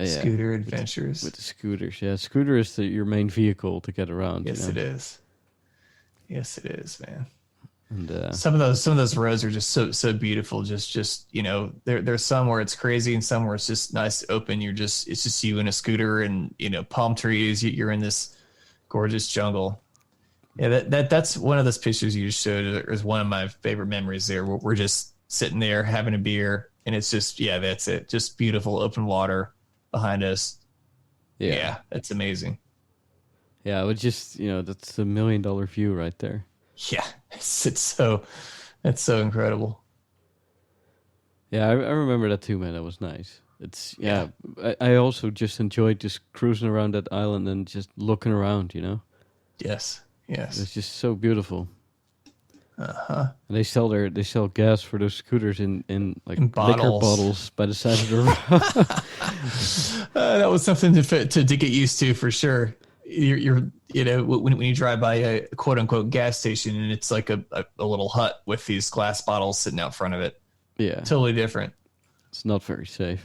Scooter adventures with the scooters. Yeah, scooter is your main vehicle to get around. Yes, it is. Yes, it is, man. And some of those roads are just so beautiful. Just there's some where it's crazy and some where it's just nice open. It's just you in a scooter and palm trees. You're in this gorgeous jungle. Yeah, that's one of those pictures you just showed. Is one of my favorite memories there. We're just sitting there having a beer, and it's just that's it. Just beautiful open water behind us. Yeah, it's amazing. Yeah, it was just that's $1 million view right there. Yeah, it's so incredible. Yeah, I remember that too, man. That was nice. It's I also just enjoyed just cruising around that island and just looking around. Yes. It's just so beautiful. And they sell gas for those scooters in liquor bottles by the side of the road. That was something to get used to for sure. You're when you drive by a quote unquote gas station and it's like a little hut with these glass bottles sitting out front of it. Yeah, totally different. It's not very safe.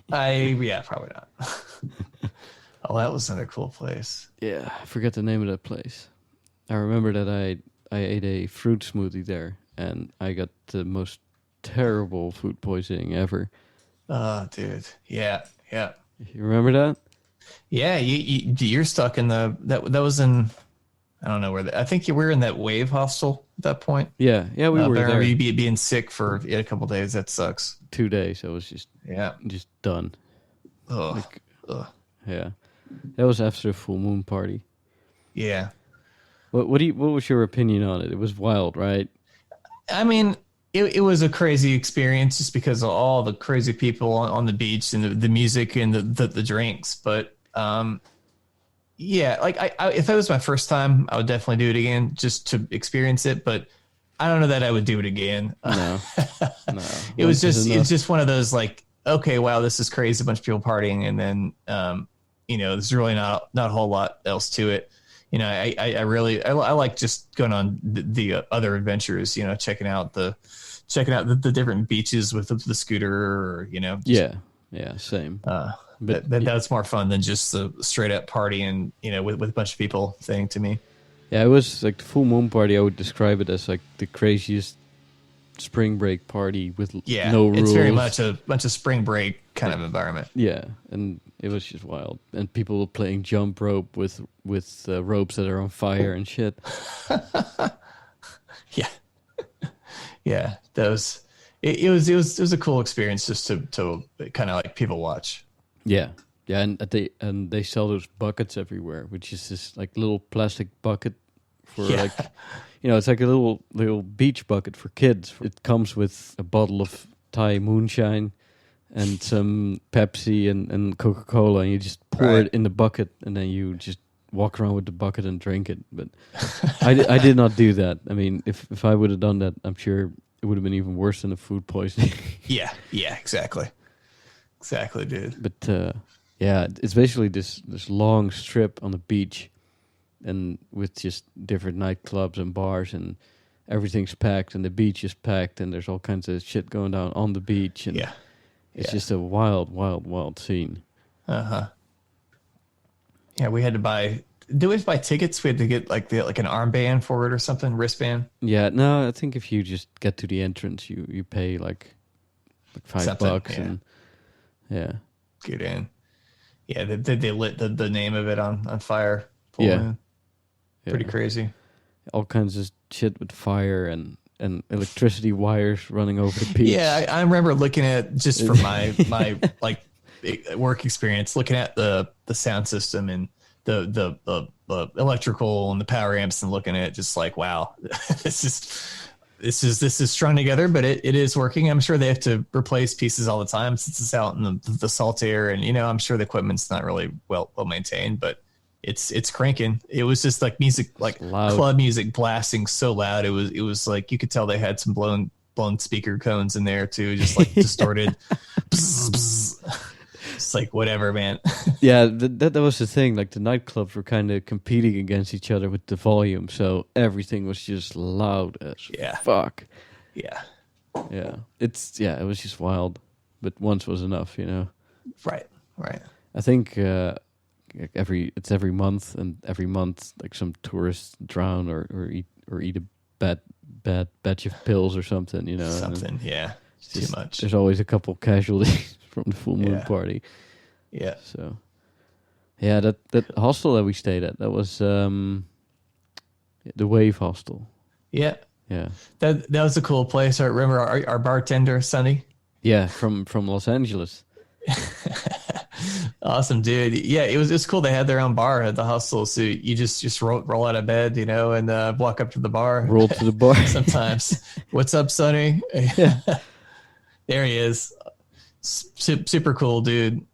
Probably not. Oh, that was another cool place. Yeah, I forget the name of that place. I remember that I ate a fruit smoothie there, and I got the most terrible food poisoning ever. Oh, dude. Yeah. You remember that? Yeah, you're stuck in that was in, I don't know where. I think you were in that wave hostel at that point. Yeah, we were there. You being sick for a couple of days. That sucks. 2 days. I was just done. Ugh. Yeah, that was after the full moon party. Yeah. What was your opinion on it? It was wild, right? I mean, it was a crazy experience just because of all the crazy people on the beach and the music and the drinks. But if it was my first time, I would definitely do it again just to experience it. But I don't know that I would do it again. No. It was just one of those like, okay, wow, this is crazy, a bunch of people partying, and then there's really not a whole lot else to it. I really like just going on the other adventures. Checking out the different beaches with the scooter, or same. But that's more fun than just the straight up party and with a bunch of people thing to me. Yeah, it was like the full moon party. I would describe it as like the craziest spring break party with no rules. It's very much a bunch of spring break kind of environment. Yeah, and it was just wild. And people playing jump rope with ropes that are on fire and shit. Yeah. Those. It was a cool experience just to kind of like people watch. Yeah, and they sell those buckets everywhere, which is this like little plastic bucket for like. It's like a little beach bucket for kids. It comes with a bottle of Thai moonshine, and some Pepsi and Coca-Cola, and you just pour it in the bucket, and then you just walk around with the bucket and drink it. But I did not do that. I mean, if I would have done that, I'm sure it would have been even worse than a food poisoning. Yeah, exactly, dude. But it's basically this long strip on the beach, and with just different nightclubs and bars, and everything's packed, and the beach is packed, and there's all kinds of shit going down on the beach, and it's just a wild scene. Yeah, we had to buy. Do we have to buy tickets? We had to get like an armband for it or something, wristband. Yeah, no, I think if you just get to the entrance, you pay like $5, and get in. Yeah, they lit the name of it on fire. Pretty crazy. All kinds of shit with fire and electricity wires running over the beach. Yeah, I remember looking at, just from my like work experience, looking at the sound system and the electrical and the power amps, and looking at it just like, wow, this is strung together, but it is working. I'm sure they have to replace pieces all the time since it's out in the salt air, and I'm sure the equipment's not really well maintained, but it's cranking. It was just like music, like club music blasting so loud. It was like you could tell they had some blown speaker cones in there too, just like distorted. Bzz, bzz. It's like, whatever, man. Yeah, that was the thing. Like, the nightclubs were kind of competing against each other with the volume, so everything was just loud as fuck. Yeah. It was just wild, but once was enough, Right. I think it's every month, and every month like some tourists drown or eat a bad batch of pills or something, Something, yeah. Too much. There's always a couple casualties from the full moon party. Yeah. So, yeah, that hostel that we stayed at, that was the Wave Hostel. Yeah. Yeah. That was a cool place. I remember our bartender, Sonny. Yeah, from Los Angeles. Awesome, dude. Yeah, it was cool. They had their own bar at the hostel, so you just roll out of bed, and walk up to the bar. Roll to the bar. Sometimes. What's up, Sonny? Yeah. There he is. Super cool, dude.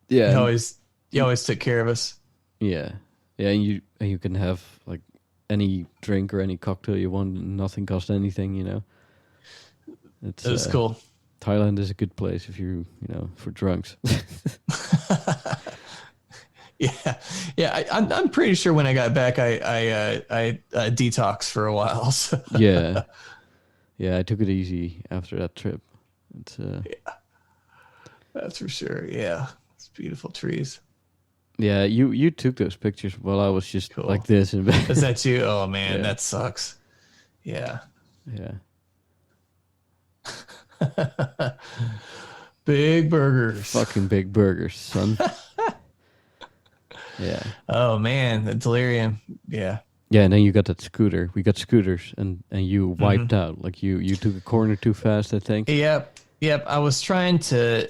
Yeah. He always took care of us. Yeah. Yeah, and you can have like any drink or any cocktail you want, and nothing costs anything, It was cool. Thailand is a good place if for drunks. Yeah. I'm pretty sure when I got back, I detoxed for a while. So. Yeah, I took it easy after that trip. That's for sure. Yeah, it's beautiful trees. Yeah, you took those pictures while I was just like this in bed. Is that you? Oh man, that sucks. Yeah. Big burgers. Fucking big burgers, son. Yeah. Oh man, the delirium. Yeah. Yeah, and then you got that scooter. We got scooters, and you wiped out. Like you took a corner too fast, I think. Yep. I was trying to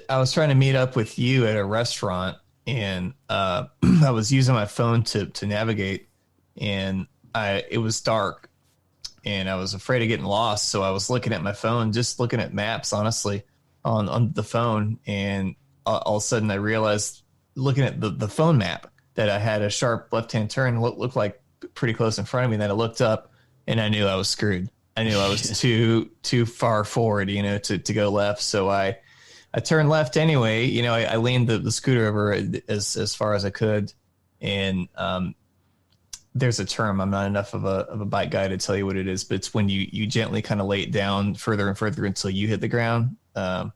meet up with you at a restaurant, and I was using my phone to navigate, and it was dark, and I was afraid of getting lost, so I was looking at my phone, just looking at maps, honestly, on the phone, and all of a sudden I realized, looking at the phone map, that I had a sharp left-hand turn, what looked like pretty close in front of me. Then I looked up, and I knew I was screwed. I knew I was too far forward, to go left. So I turned left anyway. I leaned the scooter over as far as I could, and there's a term. I'm not enough of a bike guy to tell you what it is, but it's when you gently kind of lay it down further and further until you hit the ground. But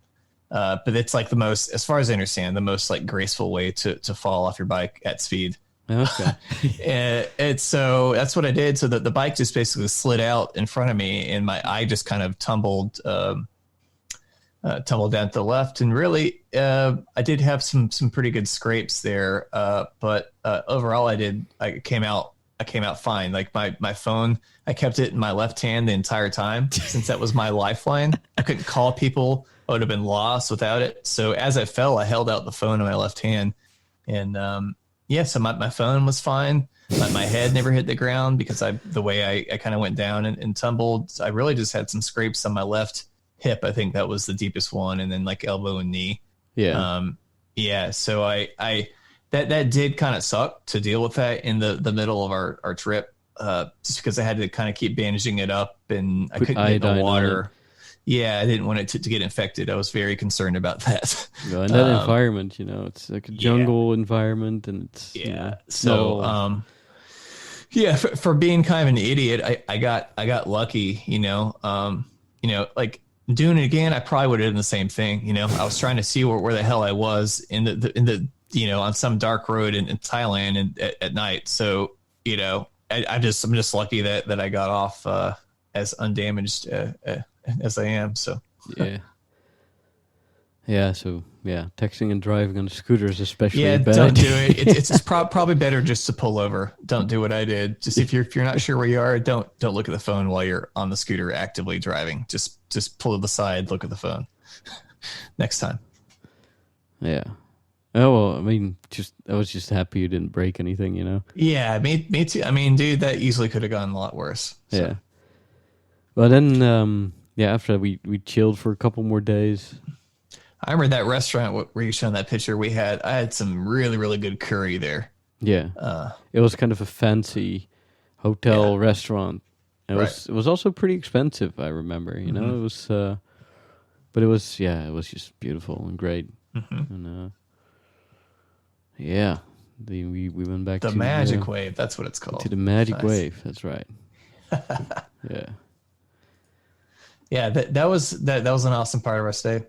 it's like the most, as far as I understand, the most like graceful way to fall off your bike at speed. Okay. and so that's what I did. So the bike just basically slid out in front of me, and my eye just kind of tumbled down to the left. And really, I did have some pretty good scrapes there. But overall, I came out fine. Like my phone, I kept it in my left hand the entire time, since that was my lifeline. I couldn't call people. I would have been lost without it. So as I fell, I held out the phone in my left hand, and so my phone was fine. My head never hit the ground because the way I kind of went down and tumbled. I really just had some scrapes on my left hip. I think that was the deepest one, and then like elbow and knee. Yeah. Yeah. So that did kind of suck to deal with that in the middle of our trip, just because I had to kind of keep bandaging it up, and I couldn't get in the water. Yeah, I didn't want it to get infected. I was very concerned about that. In that environment, it's like a jungle environment, and it's So for being kind of an idiot, I got lucky. Like doing it again, I probably would have done the same thing. I was trying to see where the hell I was in the on some dark road in Thailand and at night. So I'm just lucky that I got off as undamaged as I am. So so texting and driving on scooters especially bad. Don't do it. It's probably better just to pull over. Don't do what I did. Just if you're not sure where you are, don't look at the phone while you're on the scooter actively driving. Just pull to the side, look at the phone. Next time. Yeah. Oh well, I mean, I was just happy you didn't break anything, Yeah, me too. I mean, dude, that easily could have gone a lot worse. So. Yeah. Well, then, after that, we chilled for a couple more days. I remember that restaurant where you showed that picture. I had some really, really good curry there. Yeah. It was kind of a fancy hotel restaurant. It was also pretty expensive, I remember. It was, but it was just beautiful and great. Mm-hmm. And we went back to the Magic Wave. That's what it's called. To the Magic Wave. That's right. Yeah. Yeah, that was an awesome part of our stay.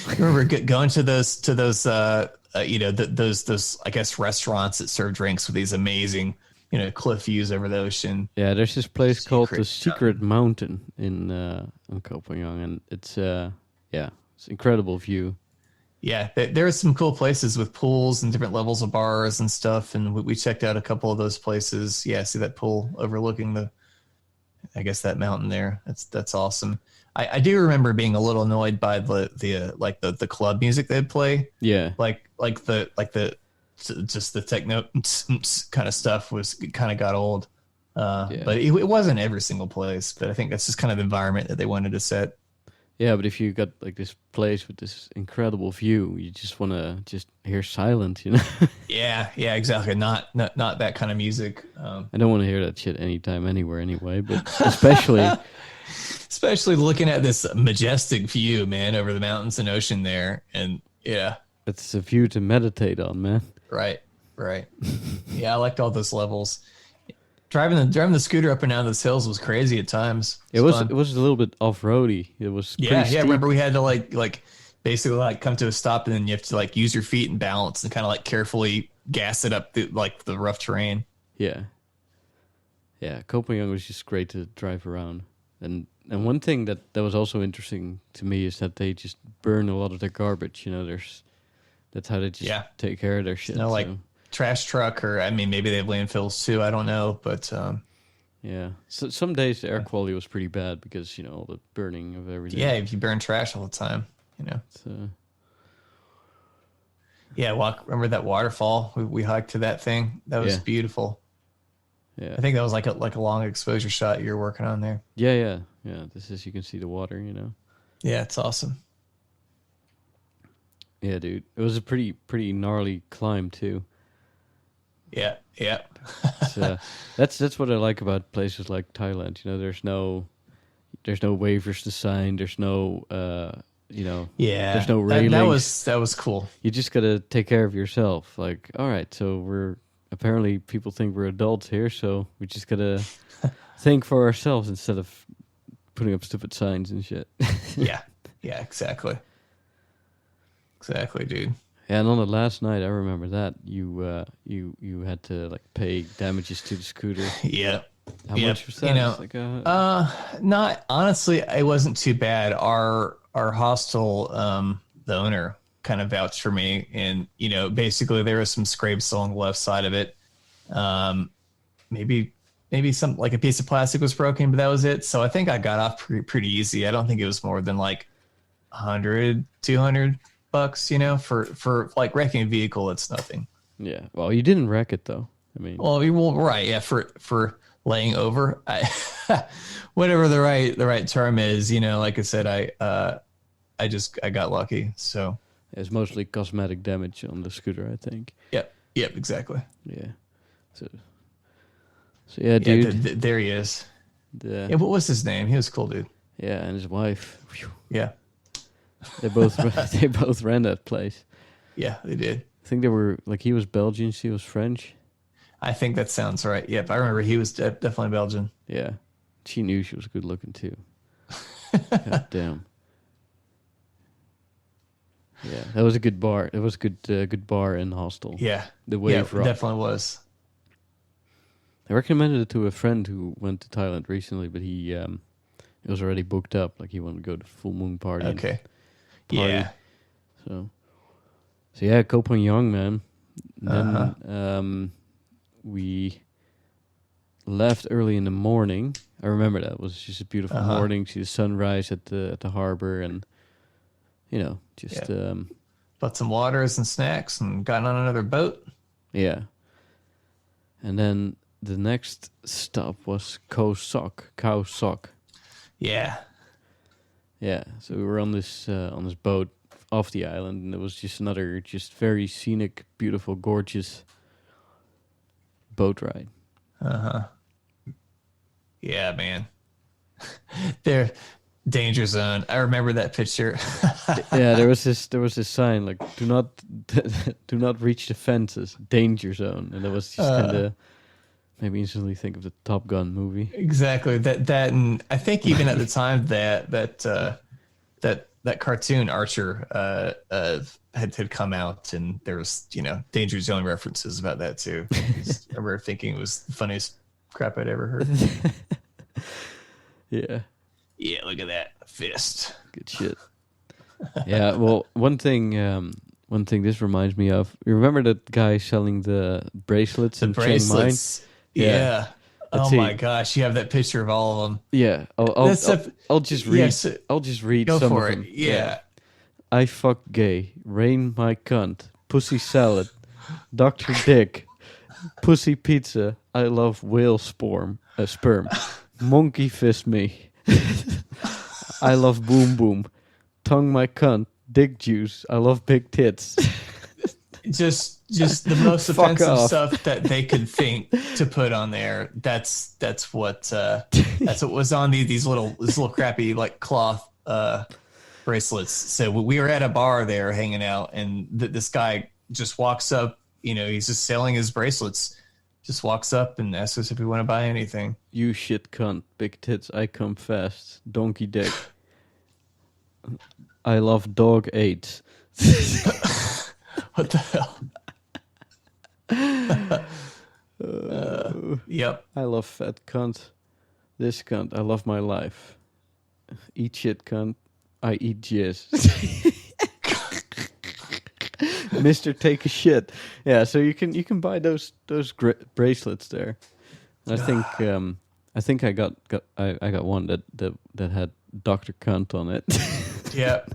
I remember going to those those I guess restaurants that serve drinks with these amazing cliff views over the ocean. Yeah, there's this place called the Secret Mountain in Koh Phangan, and it's it's an incredible view. Yeah, there are some cool places with pools and different levels of bars and stuff, and we checked out a couple of those places. Yeah, see that pool overlooking that mountain there. That's awesome. I do remember being a little annoyed by the club music they'd play. Yeah, like the just the techno kind of stuff was kind of got old. But it wasn't every single place. But I think that's just kind of the environment that they wanted to set. Yeah, but if you got like this place with this incredible view, you just want to just hear silence, Yeah, exactly. Not that kind of music. I don't want to hear that shit anytime, anywhere, anyway. But especially looking at this majestic view, man, over the mountains and ocean there, and it's a view to meditate on, man. Right. Yeah, I liked all those levels. Driving the scooter up and down those hills was crazy at times. It was a little bit off-roady. It was pretty steep. Remember we had to like basically come to a stop, and then you have to use your feet and balance and kind of carefully gas it up the rough terrain. Yeah. Koh Phangan was just great to drive around, and one thing that was also interesting to me is that they just burn a lot of their garbage. That's how they just take care of their shit. Trash truck, or maybe they have landfills too. I don't know, but so some days the air quality was pretty bad because all the burning of everything. Yeah, if you burn trash all the time, remember that waterfall? We hiked to that thing. That was beautiful. Yeah, I think that was like a long exposure shot you were working on there. Yeah. This is, you can see the water. Yeah, it's awesome. Yeah, dude, it was a pretty gnarly climb too. Yeah. That's what I like about places like Thailand. There's no waivers to sign. There's no there's no railings. That was cool. You just gotta take care of yourself. Like, all right, so apparently people think we're adults here, so we just gotta think for ourselves instead of putting up stupid signs and shit. Yeah, exactly, dude. Yeah, and on the last night, I remember that you had to pay damages to the scooter. Yeah. How much was that? Not honestly, it wasn't too bad. Our hostel, the owner kind of vouched for me, and basically there was some scrapes along the left side of it. Maybe some a piece of plastic was broken, but that was it. So I think I got off pretty easy. I don't think it was more than $100, $200. For wrecking a vehicle, it's nothing. Yeah. Well, you didn't wreck it though. right. Yeah. For laying over. Whatever the right term is, like I said, I got lucky. So It's mostly cosmetic damage on the scooter, I think. yep, exactly. Yeah. So yeah, dude. There he is. Yeah. What was his name? He was a cool dude. Yeah, and his wife. Whew. Yeah. They both they both ran that place. Yeah, they did. I think they were like he was Belgian, she was French. I think that sounds right. Yep, I remember he was definitely Belgian. Yeah, she knew she was good looking too. God damn. Yeah, that was a good bar. It was a good bar and hostel. Yeah, the Wave Rock. Definitely was. I recommended it to a friend who went to Thailand recently, but he it was already booked up. Like he wanted to go to full moon party. Okay. Yeah. So yeah, Koh Phangan, man. And then we left early in the morning. I remember that. It was just a beautiful morning. See the sunrise at the harbor, and just bought some waters and snacks and got on another boat. Yeah. And then the next stop was Khao Sok. Yeah. Yeah. So we were on this boat off the island, and it was just another very scenic, beautiful, gorgeous boat ride. Yeah, man. There, danger zone. I remember that picture. Yeah, there was this sign like do not reach the fences, danger zone, and it was just kind of made me instantly think of the Top Gun movie. Exactly. That and I think even at the time that cartoon Archer had come out, and there was danger zone references about that too. I remember thinking it was the funniest crap I'd ever heard. Yeah. Yeah, look at that fist. Good shit. Yeah. Well, one thing this reminds me of. You remember that guy selling the bracelets in Chiang Mai? Yeah. Let's Oh see. my gosh, you have that picture of all of them. Yeah. I'll just read. Yes, I'll just read go some for of it. them. Yeah. I fuck gay. Rain my cunt. Pussy salad. Dr. Dick. Pussy pizza. I love whale sperm. Monkey fist me. I love boom boom. Tongue my cunt. Dick juice. I love big tits. Just the most Fuck offensive off. stuff that they could think to put on there. That's what was on these little crappy like cloth bracelets. So we were at a bar there hanging out, and this guy just walks up. He's just selling his bracelets. Just walks up and asks us if we want to buy anything. You shit cunt. Big tits. I come fast. Donkey dick. I love dog AIDS. What the hell? Yep. I love fat cunt. This cunt. I love my life. Eat shit cunt. I eat jizz. Mister, take a shit. Yeah, so you can buy those bracelets there. And I think I got one that had Dr. Cunt on it. Yep.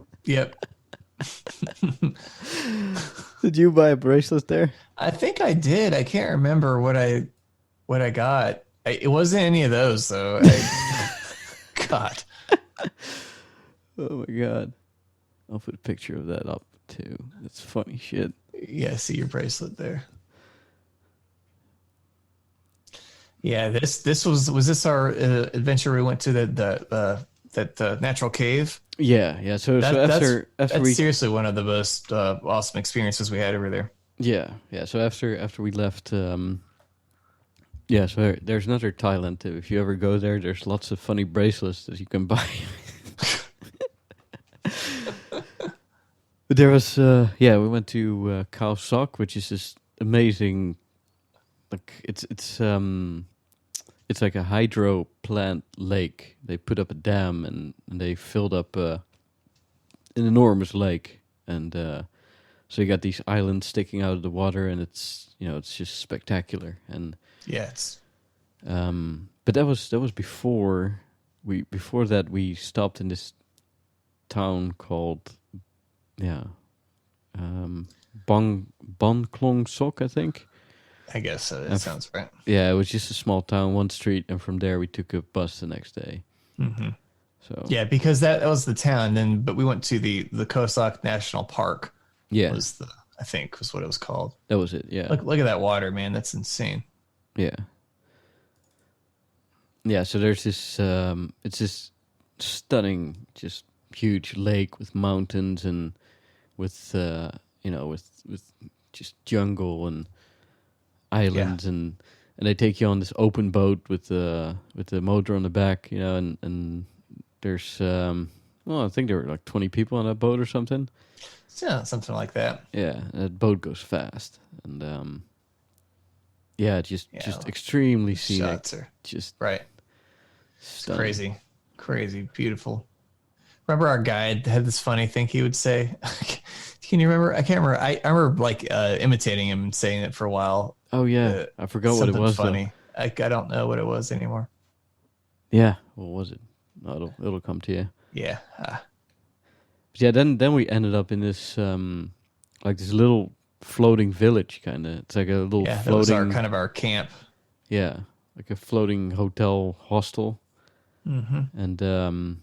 Did you buy a bracelet there? I think I did. I can't remember what I got. It wasn't any of those though. God. Oh my god. I'll put a picture of that up too. That's funny shit. Yeah, I see your bracelet there. Yeah, this was this our adventure we went to that natural cave? Yeah. So after that's seriously one of the most awesome experiences we had over there. Yeah. So after we left, so there's another Thailand tip. If you ever go there, there's lots of funny bracelets that you can buy. But there was, we went to Khao Sok, which is this amazing, like it's like a hydro plant lake. They put up a dam and they filled up an enormous lake, and so you got these islands sticking out of the water, and it's just spectacular. And yeah, it's but that was before that we stopped in this town called Bang Klong Sok, I think. I guess that sounds right. Yeah, it was just a small town, one street, and from there we took a bus the next day. Mm-hmm. So yeah, because that was the town. But we went to the Khao Sok National Park. yeah, I think was what it was called. that was it. Yeah, Look at that water, man. That's insane. yeah, yeah. So there's this. It's this stunning, just huge lake with mountains and with with just jungle and islands and they take you on this open boat with the motor on the back, and there's I think there were like 20 people on that boat or something. Yeah, something like that. Yeah, that boat goes fast and just extremely scenic. Shots are Just right. stunning. Crazy, beautiful. Remember our guide had this funny thing he would say. Can you remember? I can't remember. I remember like imitating him and saying it for a while. Oh yeah, I forgot what it was. Funny. I don't know what it was anymore. Yeah, what was it? No, it'll come to you. Yeah. But yeah, then we ended up in this like this little floating village kind of. It's like a little floating. That was our camp. Yeah, like a floating hotel hostel. Mm-hmm. And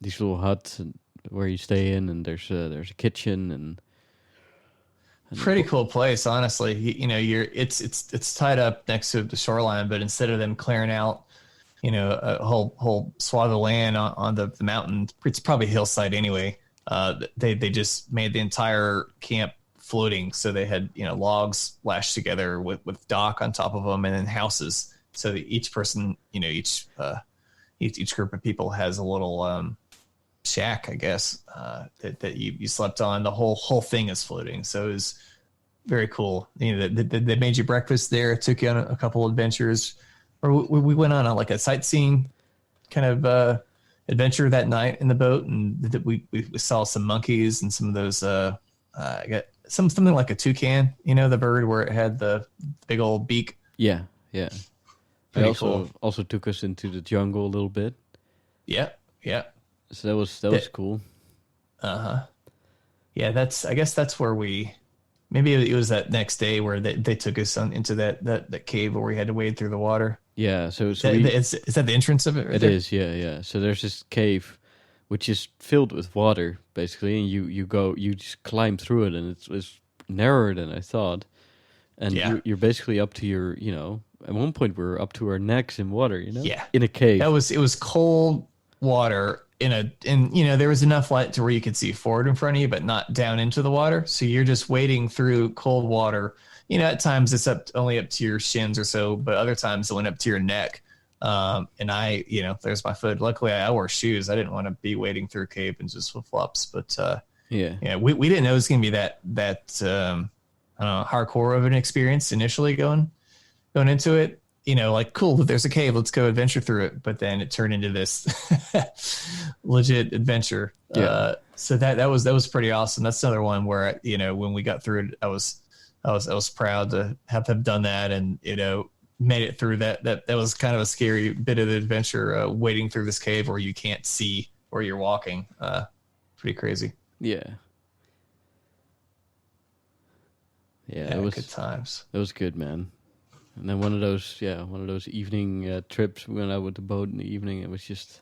these little huts where you stay in, and there's a kitchen and pretty cool place, honestly. It's tied up next to the shoreline, but instead of them clearing out, a whole swath of land on the mountain, it's probably hillside anyway. They just made the entire camp floating, so they had logs lashed together with dock on top of them, and then houses, so that each person, each group of people has a little shack, I guess, that you slept on. The whole thing is floating, so it was very cool. They made you breakfast there, took you on a couple adventures, or we went on like a sightseeing kind of adventure that night in the boat, and we saw some monkeys and some of those I got something like a toucan, the bird where it had the big old beak. yeah. They cool. also took us into the jungle a little bit. Yeah. So that was cool. Yeah, I guess that's where maybe it was that next day where they took us into that cave where we had to wade through the water. Yeah, so is that the entrance of it? Right it there? is, yeah. So there's this cave, which is filled with water basically, and you just climb through it, and it's narrower than I thought, and you're basically up to your, at one point we were up to our necks in water, in a cave. It was cold water and there was enough light to where you could see forward in front of you, but not down into the water. So you're just wading through cold water. At times it's only up to your shins or so, but other times it went up to your neck. And I, there's my foot. Luckily I wore shoes. I didn't want to be wading through a cave in just flip flops, but we didn't know it was going to be that I don't know, hardcore of an experience initially going into it. Like, cool, there's a cave, let's go adventure through it. But then it turned into this legit adventure. Yeah. So that was pretty awesome. That's another one where, when we got through it, I was proud to have done that, and, made it through that. That was kind of a scary bit of the adventure, wading through this cave where you can't see where you're walking. Pretty crazy. Yeah. Yeah, it was good times. It was good, man. And then one of those evening trips, we went out with the boat in the evening. It was just,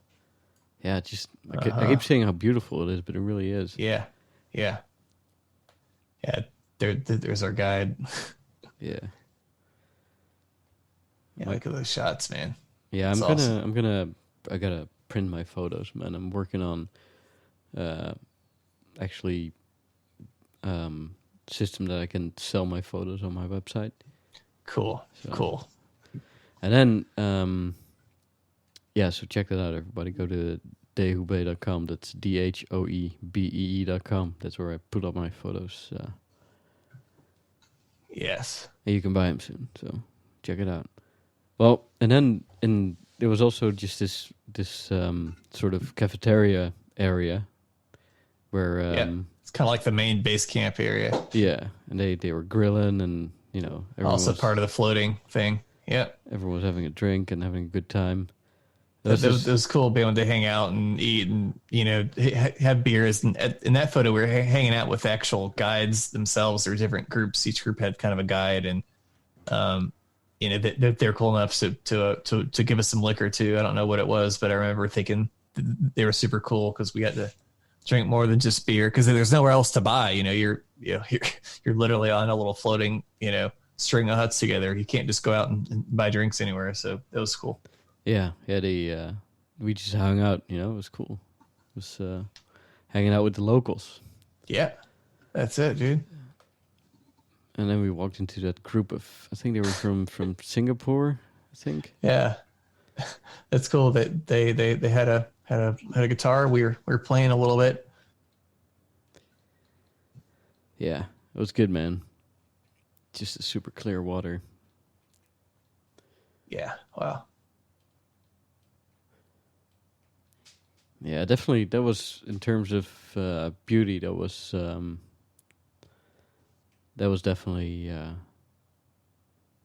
I keep saying how beautiful it is, but it really is. Yeah. There's our guide. Yeah. Yeah, look at those shots, man. Yeah, That's awesome. I gotta print my photos, man. I'm working on, system that I can sell my photos on my website. Cool. And then, so check that out, everybody. Go to dehube.com. That's DHOEBEE.com. That's where I put up my photos. Yes. And you can buy them soon, so check it out. Well, and then there was also just this sort of cafeteria area where it's kind of like the main base camp area. Yeah, and they were grilling, and also part of the floating thing. Yeah, everyone was having a drink and having a good time. It was cool being able to hang out and eat and have beers. And in that photo, we were hanging out with actual guides themselves. There were different groups. Each group had kind of a guide, and You know, they're cool enough to give us some liquor too. I don't know what it was, but I remember thinking they were super cool because we got to drink more than just beer because there's nowhere else to buy. You know, you're literally on a little floating, you know, string of huts together. You can't just go out and buy drinks anywhere. So it was cool. Yeah, we just hung out. You know, it was cool. It was hanging out with the locals. Yeah, that's it, dude. And then we walked into that group of, I think they were from Singapore, I think. Yeah, that's cool. That they had a guitar. We were playing a little bit. Yeah, it was good, man. Just a super clear water. Yeah, wow. Yeah, definitely. That was, in terms of beauty, that was definitely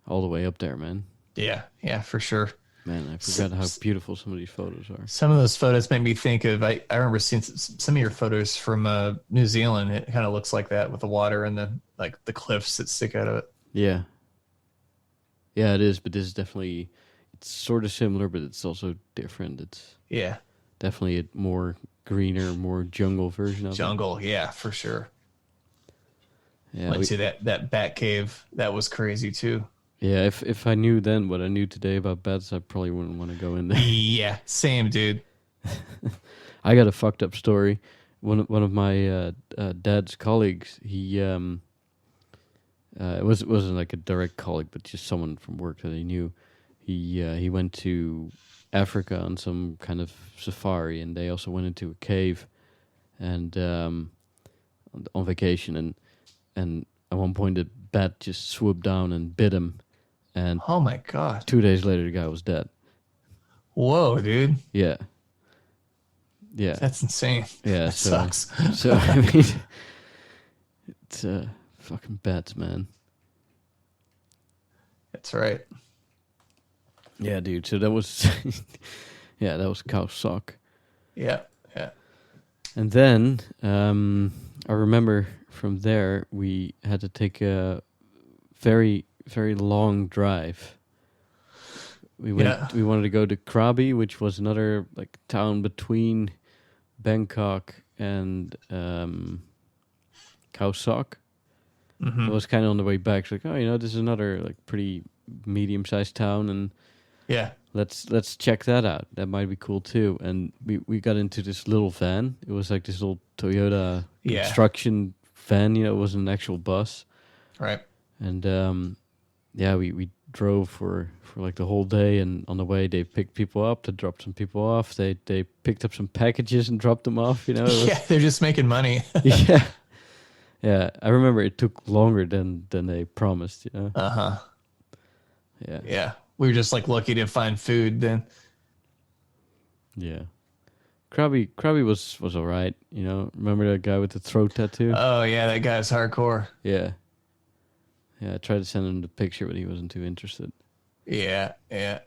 all the way up there, man. Yeah, for sure. Man, I forgot how beautiful some of these photos are. Some of those photos made me think of, I remember seeing some of your photos from New Zealand. It kind of looks like that with the water and the cliffs that stick out of it. Yeah. Yeah, it is, but this is definitely, it's sort of similar, but it's also different. It's definitely a more greener, more jungle version of jungle. Yeah, for sure. Yeah, went to that bat cave. That was crazy too. Yeah, if I knew then what I knew today about bats, I probably wouldn't want to go in there. Yeah, same, dude. I got a fucked up story. One of my dad's colleagues, he it wasn't like a direct colleague, but just someone from work that he knew. He went to Africa on some kind of safari, and they also went into a cave, and on vacation, and at one point the bat just swooped down and bit him, and oh my god! 2 days later the guy was dead. Whoa, dude! Yeah, that's insane. Yeah, that sucks. So I mean, it's fucking bats, man. That's right. Yeah, dude. So that was, that was Khao Sok. Yeah. And then I remember from there we had to take a very, very long drive. We wanted to go to Krabi, which was another like town between Bangkok and Khao Sok. Mm-hmm. It was kind of on the way back. It's like, oh, this is another like pretty medium-sized town, and let's check that out. That might be cool too. And we got into this little van. It was like this little Toyota construction van. It wasn't an actual bus, right? And we drove for like the whole day. And on the way, they picked people up, they dropped some people off. They picked up some packages and dropped them off. They're just making money. Yeah. Yeah, I remember it took longer than they promised. Uh-huh. Yeah. We were just like lucky to find food then. Yeah. Krabi was all right. Remember that guy with the throat tattoo? Oh yeah, that guy's hardcore. Yeah. Yeah, I tried to send him the picture, but he wasn't too interested. Yeah. I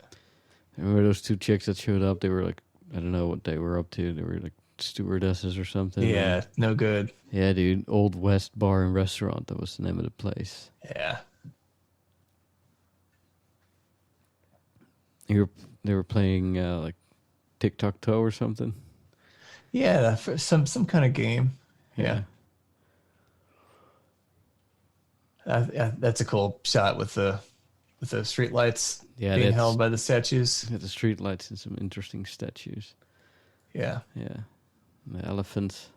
remember those two chicks that showed up. They were like, I don't know what they were up to. They were like stewardesses or something. Yeah, no good. Yeah, dude. Old West Bar and Restaurant. That was the name of the place. Yeah. They were playing like tic-tac-toe or something. Yeah, some kind of game. Yeah. That's a cool shot with the street lights being held by the statues. Yeah, the street lights and some interesting statues. Yeah. The elephants.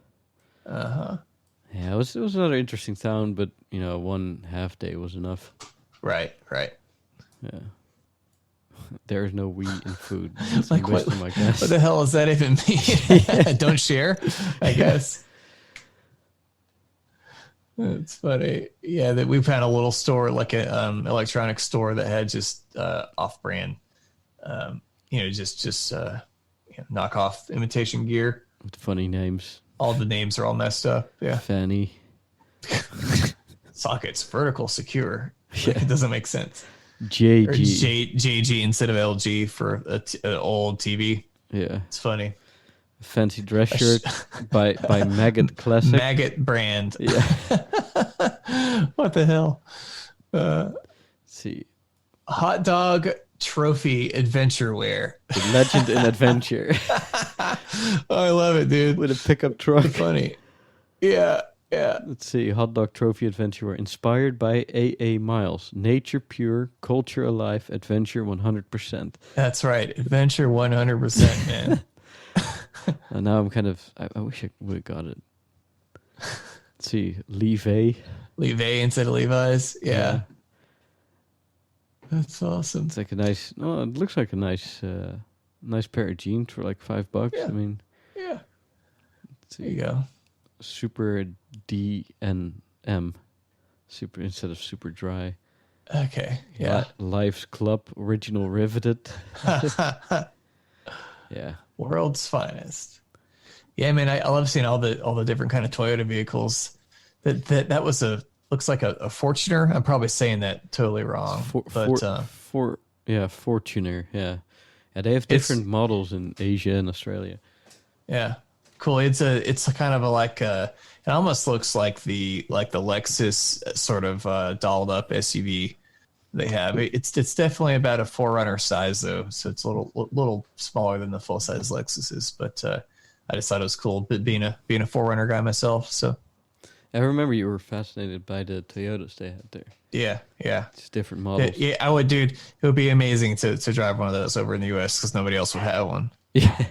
Uh-huh. Yeah, it was another interesting town, but 1 half day was enough. Right. Yeah. There is no we in food. Like what the hell does that even mean? Don't share, I guess. It's funny. Yeah, that we found a little store, like a electronics store that had just off-brand, just knockoff imitation gear with funny names. All the names are all messed up. Yeah, Fanny. Sockets vertical secure. Yeah. It doesn't make sense. JG. Or JG instead of LG for an old TV. Yeah, it's funny. Fancy dress shirt by Maggot Classic. Maggot brand. Yeah. What the hell? see. Hot dog trophy adventure wear. The legend in adventure. Oh, I love it, dude. With a pickup truck. Funny. Yeah. Let's see. Hot dog trophy adventure wear. Inspired by A.A. Miles. Nature pure, culture alive, adventure 100%. That's right. Adventure 100%, man. And now I'm kind of... I wish I would have got it. Let's see. Levi. Levi instead of Levi's. Yeah. That's awesome. It's like a nice... Oh, it looks like a nice pair of jeans for like $5. Yeah. I mean... Yeah. There you go. Super DNM. Super instead of super dry. Okay. Yeah. Life's Club. Original riveted. Yeah. World's finest. Yeah, man, I love seeing all the different kind of Toyota vehicles. That was looks like a Fortuner. I'm probably saying that totally wrong. Fortuner. Yeah. Yeah, they have different models in Asia and Australia. Yeah. Cool. It's a kind of it almost looks like the Lexus sort of dolled up SUV they have. It's definitely about a 4Runner size though, so it's a little smaller than the full size Lexuses. But I just thought it was cool, being a 4Runner guy myself. So I remember you were fascinated by the Toyotas they had there. Yeah. It's different models. Yeah, I would, dude. It would be amazing to drive one of those over in the U.S. because nobody else would have one. Yeah.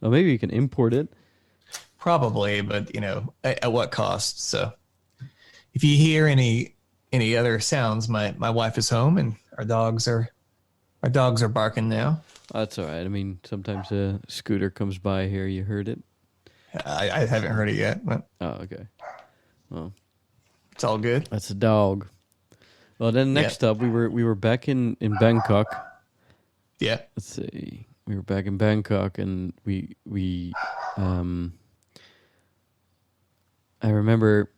Well, maybe you can import it. Probably, but at what cost? So, if you hear any other sounds, my wife is home and our dogs are barking now. That's all right. I mean, sometimes a scooter comes by here. You heard it. I haven't heard it yet, but okay. Well, it's all good. That's a dog. Well, then next up, we were back in Bangkok. Yeah. Let's see. We were back in Bangkok, and we I remember.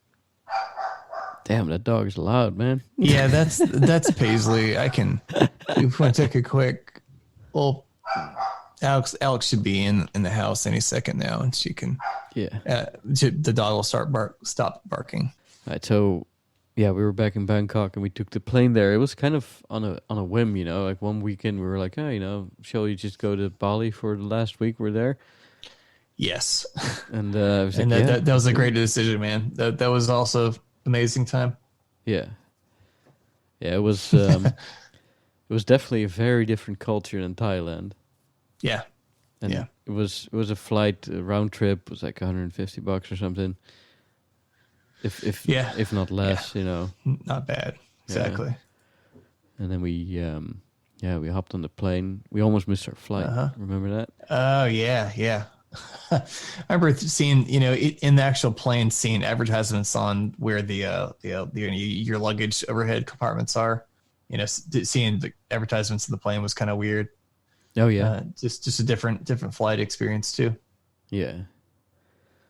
Damn, that dog is loud, man. Yeah, that's Paisley. If we want to take a quick. Well, Alex should be in the house any second now, and she can. Yeah. The dog will stop barking. All right, so yeah, we were back in Bangkok and we took the plane there. It was kind of on a whim, like one weekend we were like, shall we just go to Bali for the last week we're there? Yes. And I was like, that was a great decision, man. That was also amazing time. Yeah. Yeah, it was it was definitely a very different culture than Thailand. Yeah. And it was a flight round trip, was like $150 or something. If not less, Not bad. Exactly. Yeah. And then we hopped on the plane. We almost missed our flight. Remember that? Oh yeah. I remember seeing, in the actual plane, seeing advertisements on where your luggage overhead compartments are. Seeing the advertisements in the plane was kind of weird. Oh yeah, just a different flight experience too. Yeah.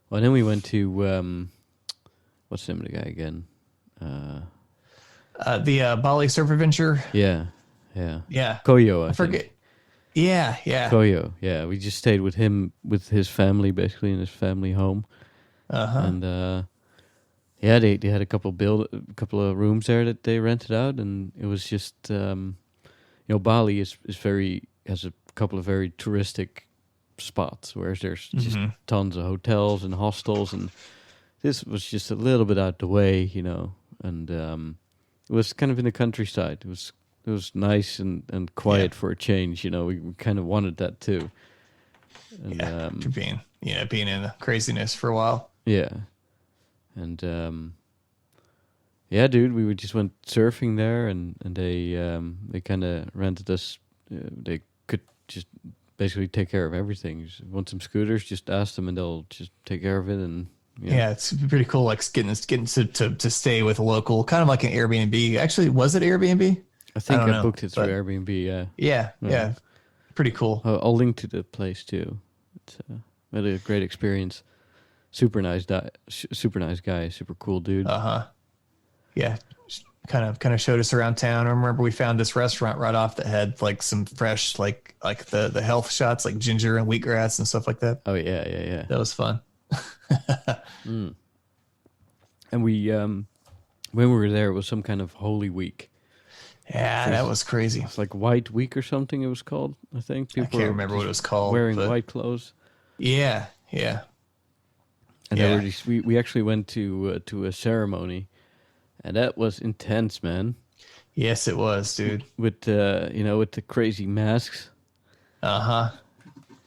Well, then we went to what's the name of the guy again? The Bali Surf Adventure. Yeah. Koyo, I forget. think. Yeah. Koyo, yeah. We just stayed with him, with his family, basically in his family home. And they had a couple of rooms there that they rented out, and it was just Bali has a couple of very touristic spots, whereas there's just tons of hotels and hostels, and this was just a little bit out the way, and it was kind of in the countryside. It was nice and quiet for a change, we kind of wanted that too. And, for being in the craziness for a while. Yeah. And dude, we just went surfing there, and they kind of rented us. They could just basically take care of everything. Just want some scooters? Just ask them, and they'll just take care of it. And yeah, it's pretty cool. Like getting to stay with a local, kind of like an Airbnb. Actually, was it Airbnb? I think I booked it through Airbnb. Yeah. Pretty cool. I'll link to the place too. It's had a great experience. Super nice guy, super cool dude. Yeah, kind of showed us around town. I remember we found this restaurant right off that had like some fresh like the health shots, like ginger and wheatgrass and stuff like that. Oh yeah. That was fun. And we when we were there, it was some kind of Holy Week. Yeah, that was crazy. It's like White Week or something it was called, I think. I can't remember what it was called. Wearing white clothes. Yeah. And there were these, we actually went to a ceremony, and that was intense, man. Yes, it was, dude. With with the crazy masks. Uh-huh.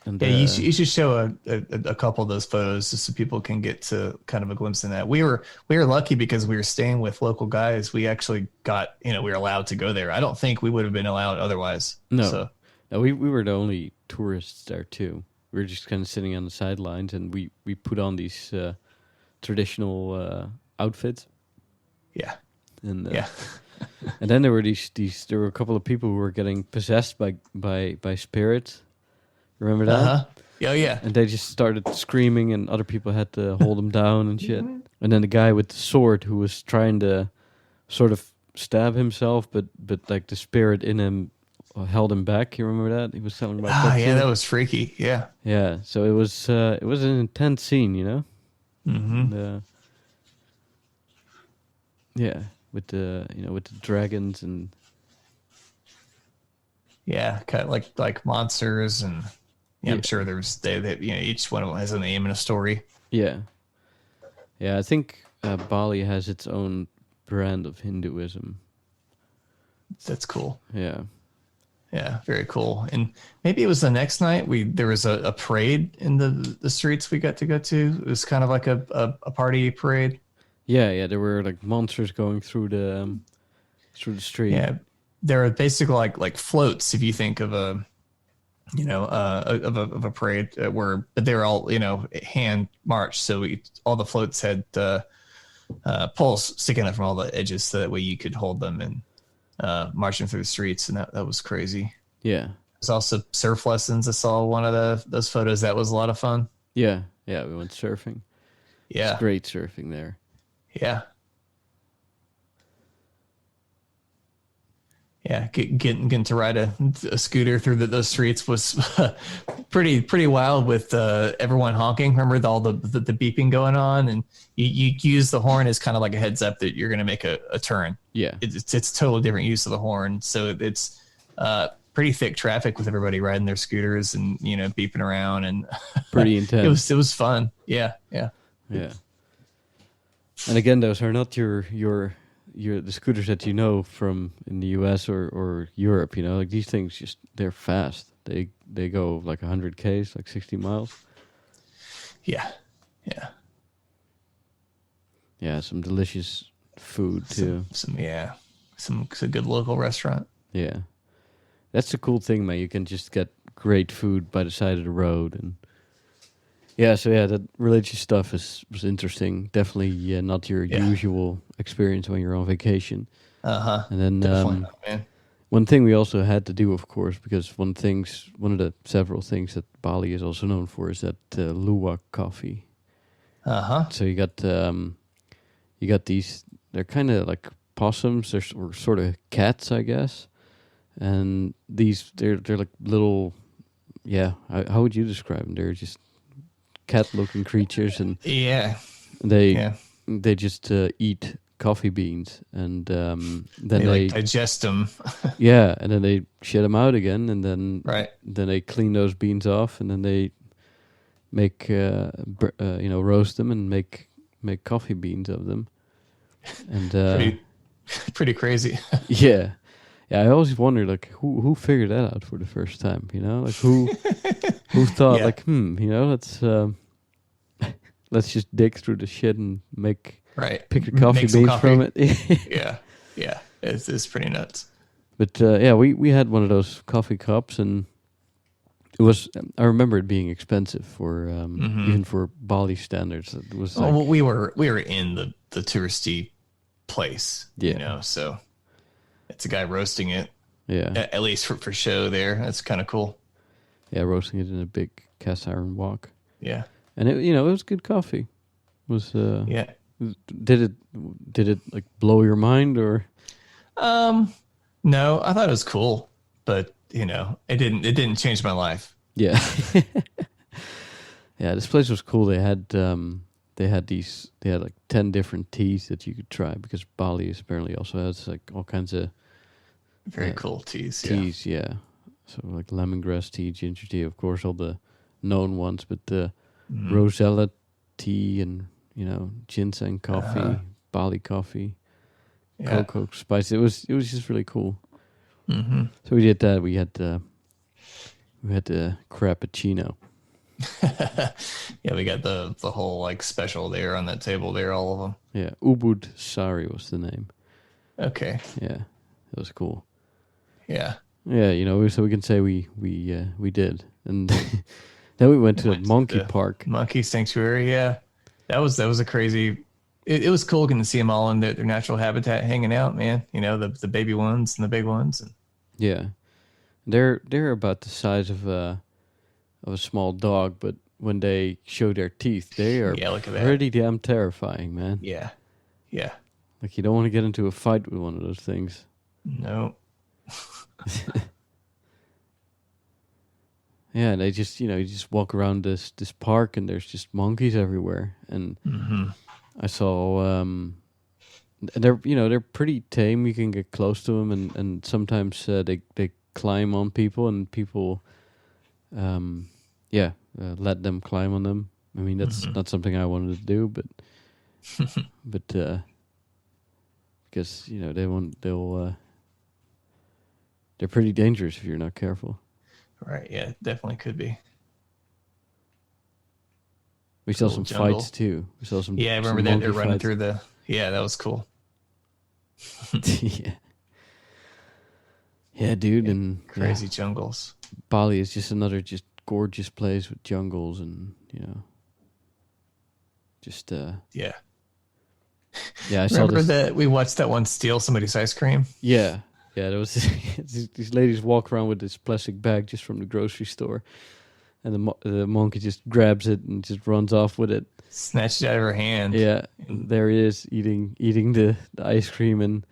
And, yeah, you should show a couple of those photos just so people can get to kind of a glimpse in that. We were lucky because we were staying with local guys. We actually got, we were allowed to go there. I don't think we would have been allowed otherwise. No, we were the only tourists there too. We were just kind of sitting on the sidelines, and we put on these traditional outfits. Yeah, and and then there were there were a couple of people who were getting possessed by spirits. Remember that? Uh-huh. Oh, yeah. And they just started screaming, and other people had to hold them down and shit. And then the guy with the sword who was trying to sort of stab himself, but like the spirit in him held him back. You remember that? He was telling about that. Yeah, that was freaky. Yeah. Yeah. So it was an intense scene, Mm-hmm. And, yeah, with the with the dragons and kind of like monsters and. Yeah, I'm sure there's each one of them has a name and a story. Yeah, I think Bali has its own brand of Hinduism. That's cool. Yeah, very cool. And maybe it was the next night there was a parade in the streets we got to go to. It was kind of like a party parade. Yeah. There were like monsters going through the street. Yeah, there are basically like floats. If you think of a of a parade but they were all hand marched, so all the floats had poles sticking up from all the edges, so that way you could hold them and marching through the streets, and that was crazy. Yeah, there's also surf lessons. I saw one of those photos. That was a lot of fun. Yeah, we went surfing. Yeah, it's great surfing there. Yeah. Yeah, getting to ride a scooter through those streets was pretty wild, with everyone honking. Remember all the beeping going on, and you use the horn as kind of like a heads up that you're going to make a turn. Yeah, it's totally different use of the horn. So it's pretty thick traffic with everybody riding their scooters and beeping around, and pretty intense. It was fun. Yeah. And again, those are not your the scooters that from in the US or Europe, like these things they're fast. They go like 100 Ks, like 60 miles. Yeah. Some delicious food too. Some good local restaurant. Yeah. That's the cool thing, man. You can just get great food by the side of the road, and that religious stuff was interesting. Definitely not your usual experience when you're on vacation. And then one thing we also had to do, of course, because one of the several things that Bali is also known for is that Luwak coffee. So you got these. They're kind of like possums. They're sort of cats, I guess. And they're like little. Yeah, how would you describe them? They're just cat-looking creatures, and they just eat coffee beans, and then they digest them. And then they shit them out again, and then then they clean those beans off, and then they make roast them and make coffee beans of them, and pretty crazy. Yeah, I always wondered like who figured that out for the first time, like who thought let's just dig through the shit and pick the coffee beans from it. Yeah, it's pretty nuts. But we had one of those coffee cups, and it was. I remember it being expensive for even for Bali standards. It was. Well, we were in the touristy place, so it's a guy roasting it. Yeah, at least for show there. That's kind of cool. Yeah, roasting it in a big cast iron wok. Yeah. And it was good coffee. Did it like blow your mind or? No, I thought it was cool, but it didn't change my life. Yeah. Yeah, this place was cool. They had like 10 different teas that you could try, because Bali apparently also has like all kinds of Very cool teas. Teas, yeah. So like lemongrass tea, ginger tea, of course, all the known ones, but the rosella tea and, ginseng coffee, Bali coffee, cocoa spice. It was just really cool. Mm-hmm. So we did that. We had the crappuccino. Yeah, we got the whole like special there on that table there, all of them. Yeah, Ubud Sari was the name. Okay. Yeah, that was cool. Yeah. Yeah, so we can say we did, and then we went to the monkey park, monkey sanctuary. Yeah, that was a crazy. It was cool getting to see them all in their natural habitat, hanging out, man. The baby ones and the big ones. And yeah, they're about the size of a small dog, but when they show their teeth, they are look at that. pretty damn terrifying, man. Yeah. Like you don't want to get into a fight with one of those things. No. Yeah, and they just you just walk around this park and there's just monkeys everywhere, and I saw they're pretty tame. You can get close to them, and sometimes they climb on people, and people let them climb on them. I mean, that's not something I wanted to do, but because they're pretty dangerous if you're not careful. Right, yeah, definitely could be. We saw some jungle. fights too. We saw some. Yeah, I remember that they're running through the. Yeah, that was cool. Yeah, dude, and crazy jungles. Bali is just another just gorgeous place with jungles and just yeah. Yeah, I remember saw that we watched that one steal somebody's ice cream. Yeah, there was these ladies walk around with this plastic bag just from the grocery store, and the monkey just grabs it and just runs off with it, snatched it out of her hand. Yeah, there he is eating the ice cream, and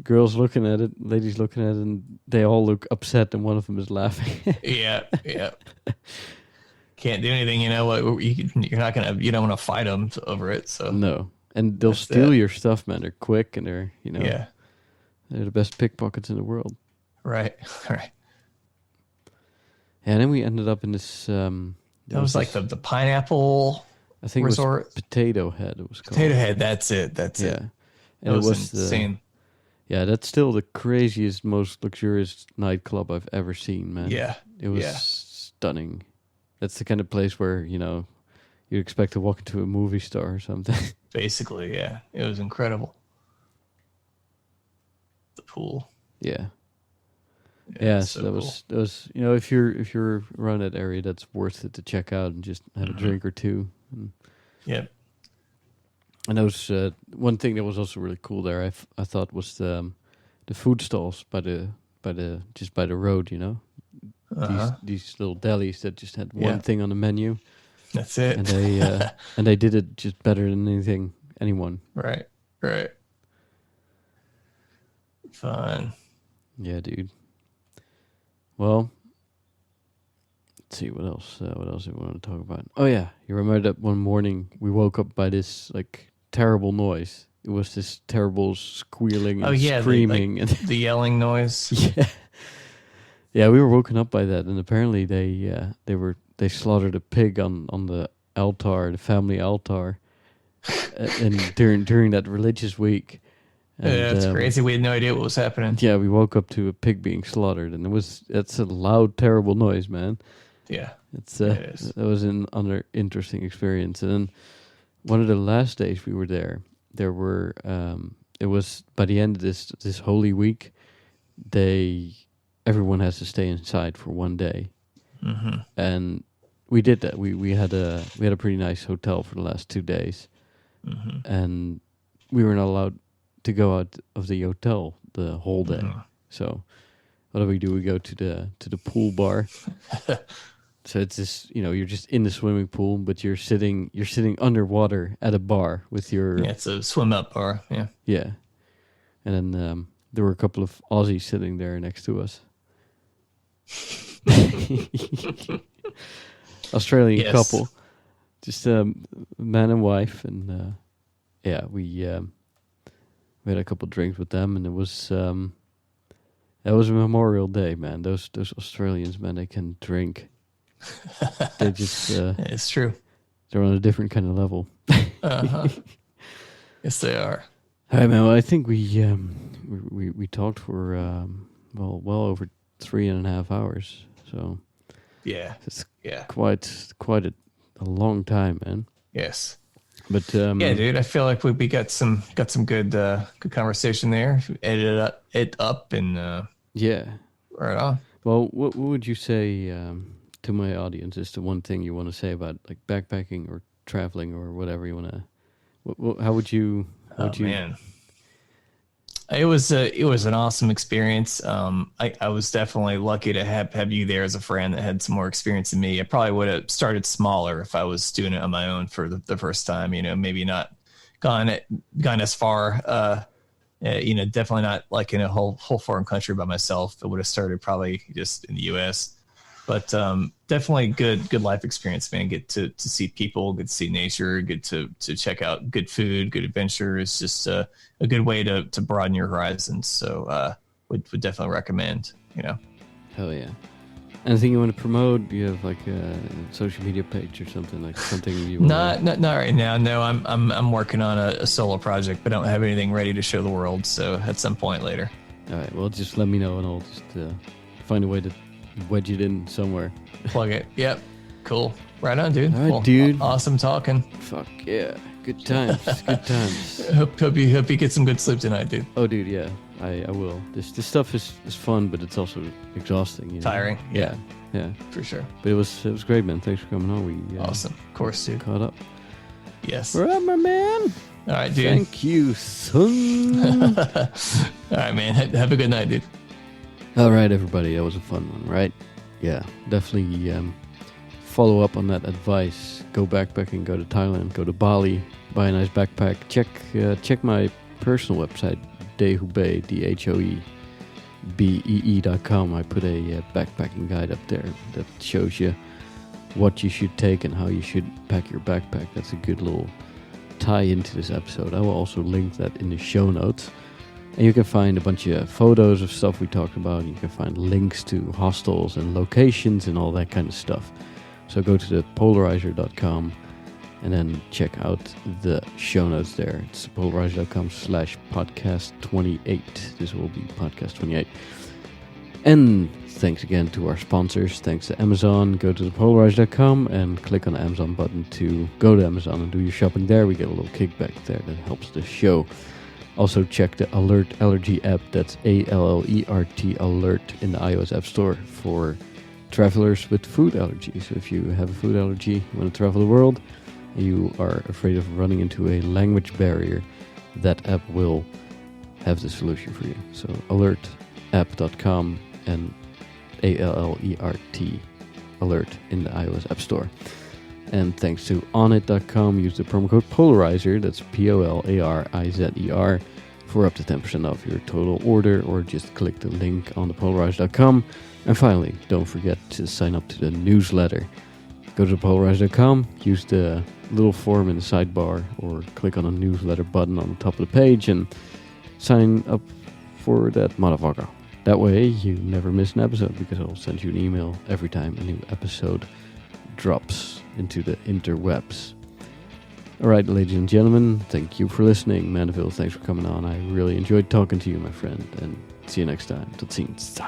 girls looking at it, ladies looking at it, and they all look upset, and one of them is laughing. yeah. Can't do anything, you're not gonna, you don't want to fight them over it. So no, and they'll steal your stuff, man. They're quick, and they're they're the best pickpockets in the world. Right. And then we ended up in this. That was like the pineapple. I think resort. It was Potato Head. It was called Potato Head. That's it. And it was insane. That's still the craziest, most luxurious nightclub I've ever seen, man. Yeah, it was stunning. That's the kind of place where you'd expect to walk into a movie star or something. Basically, yeah, it was incredible. The pool. Yeah. So that was if you're around that area, that's worth it to check out and just have a drink or two. Yep. And that was one thing that was also really cool there. I thought was the food stalls by the road. These little delis that just had one thing on the menu. That's it. And they did it just better than anyone. Right. Fun. Yeah, dude. Well, let's see what else. What else do we want to talk about? Oh yeah, you remember that one morning we woke up by this like terrible noise. It was this terrible squealing and screaming and the yelling noise. Yeah, we were woken up by that, and apparently they slaughtered a pig on the altar, the family altar, and during that religious week. And, that's crazy. We had no idea what was happening. Yeah, we woke up to a pig being slaughtered, and that's a loud, terrible noise, man. Yeah, it was an interesting experience. And then one of the last days we were there were it was by the end of this Holy Week, everyone has to stay inside for one day, and we did that. We had a pretty nice hotel for the last 2 days, and we were not allowed to go out of the hotel the whole day. So what do? We go to the pool bar. So it's this, you're just in the swimming pool, but you're sitting underwater at a bar with your it's a swim up bar. Yeah. And then there were a couple of Aussies sitting there next to us. Australian couple, just man and wife, and we had a couple drinks with them, and it was That was Memorial Day, man. Those Australians, man, they can drink. They just it's true. they're on a different kind of level. Uh-huh. Yes, they are. All right, man. Well, I think we talked for well over 3.5 hours. So Yeah. it's Yeah. quite a long time, man. Yes. But Yeah, dude. I feel like we got some good conversation there. Edited it up and yeah. right on. Well, what would you say to my audience is the one thing you want to say about like backpacking or traveling or whatever you want to? How would you? Man, it was an awesome experience. I was definitely lucky to have you there as a friend that had some more experience than me. I probably would have started smaller if I was doing it on my own for the first time. Maybe not gone as far. Definitely not like in a whole foreign country by myself. I would have started probably just in the U.S. But definitely good life experience, man. Get to see people, get to see nature, get to check out good food, good adventure. It's just a good way to broaden your horizons. So would definitely recommend. Hell yeah! Anything you want to promote? Do you have like a social media page or something like something you? Not right now. No, I'm working on a solo project, but I don't have anything ready to show the world. So at some point later. All right. Well, just let me know, and I'll just find a way to wedge it in somewhere. Plug it. Yep. Cool. Right on, dude. All right, well, dude. Awesome talking. Fuck yeah. Good times. Good times. Hope you get some good sleep tonight, dude. Oh, dude, yeah. I will. This stuff is fun, but it's also exhausting. Tiring. Yeah. For sure. But it was great, man. Thanks for coming on. We awesome. Of course, dude. Caught up. Yes. All right, my man. All right, dude. Thank you, son. All right, man. Have a good night, dude. All right, everybody. That was a fun one, right? Yeah, definitely follow up on that advice. Go backpacking, go to Thailand, go to Bali, buy a nice backpack. Check my personal website, Dehubei, DHOEBEE.com. I put a backpacking guide up there that shows you what you should take and how you should pack your backpack. That's a good little tie into this episode. I will also link that in the show notes. And you can find a bunch of photos of stuff we talked about. You can find links to hostels and locations and all that kind of stuff. So go to the polarizer.com and then check out the show notes there. It's polarizer.com/podcast28. This will be podcast 28. And thanks again to our sponsors. Thanks to Amazon. Go to thepolarizer.com and click on the Amazon button to go to Amazon and do your shopping there. We get a little kickback there that helps the show. Also check the Alert Allergy app. That's ALLERT Alert in the iOS App Store for travelers with food allergies. So if you have a food allergy, you want to travel the world, and you are afraid of running into a language barrier, that app will have the solution for you. So alertapp.com and ALLERT Alert in the iOS App Store. And thanks to onit.com, use the promo code Polarizer, that's POLARIZER, for up to 10% off your total order, or just click the link on the polarizer.com. And finally, don't forget to sign up to the newsletter. Go to polarizer.com, use the little form in the sidebar, or click on the newsletter button on the top of the page and sign up for that motherfucker. That way, you never miss an episode, because I'll send you an email every time a new episode drops into the interwebs. All right, ladies and gentlemen, thank you for listening. Mandeville, thanks for coming on. I really enjoyed talking to you, my friend, and see you next time. Tot ziens.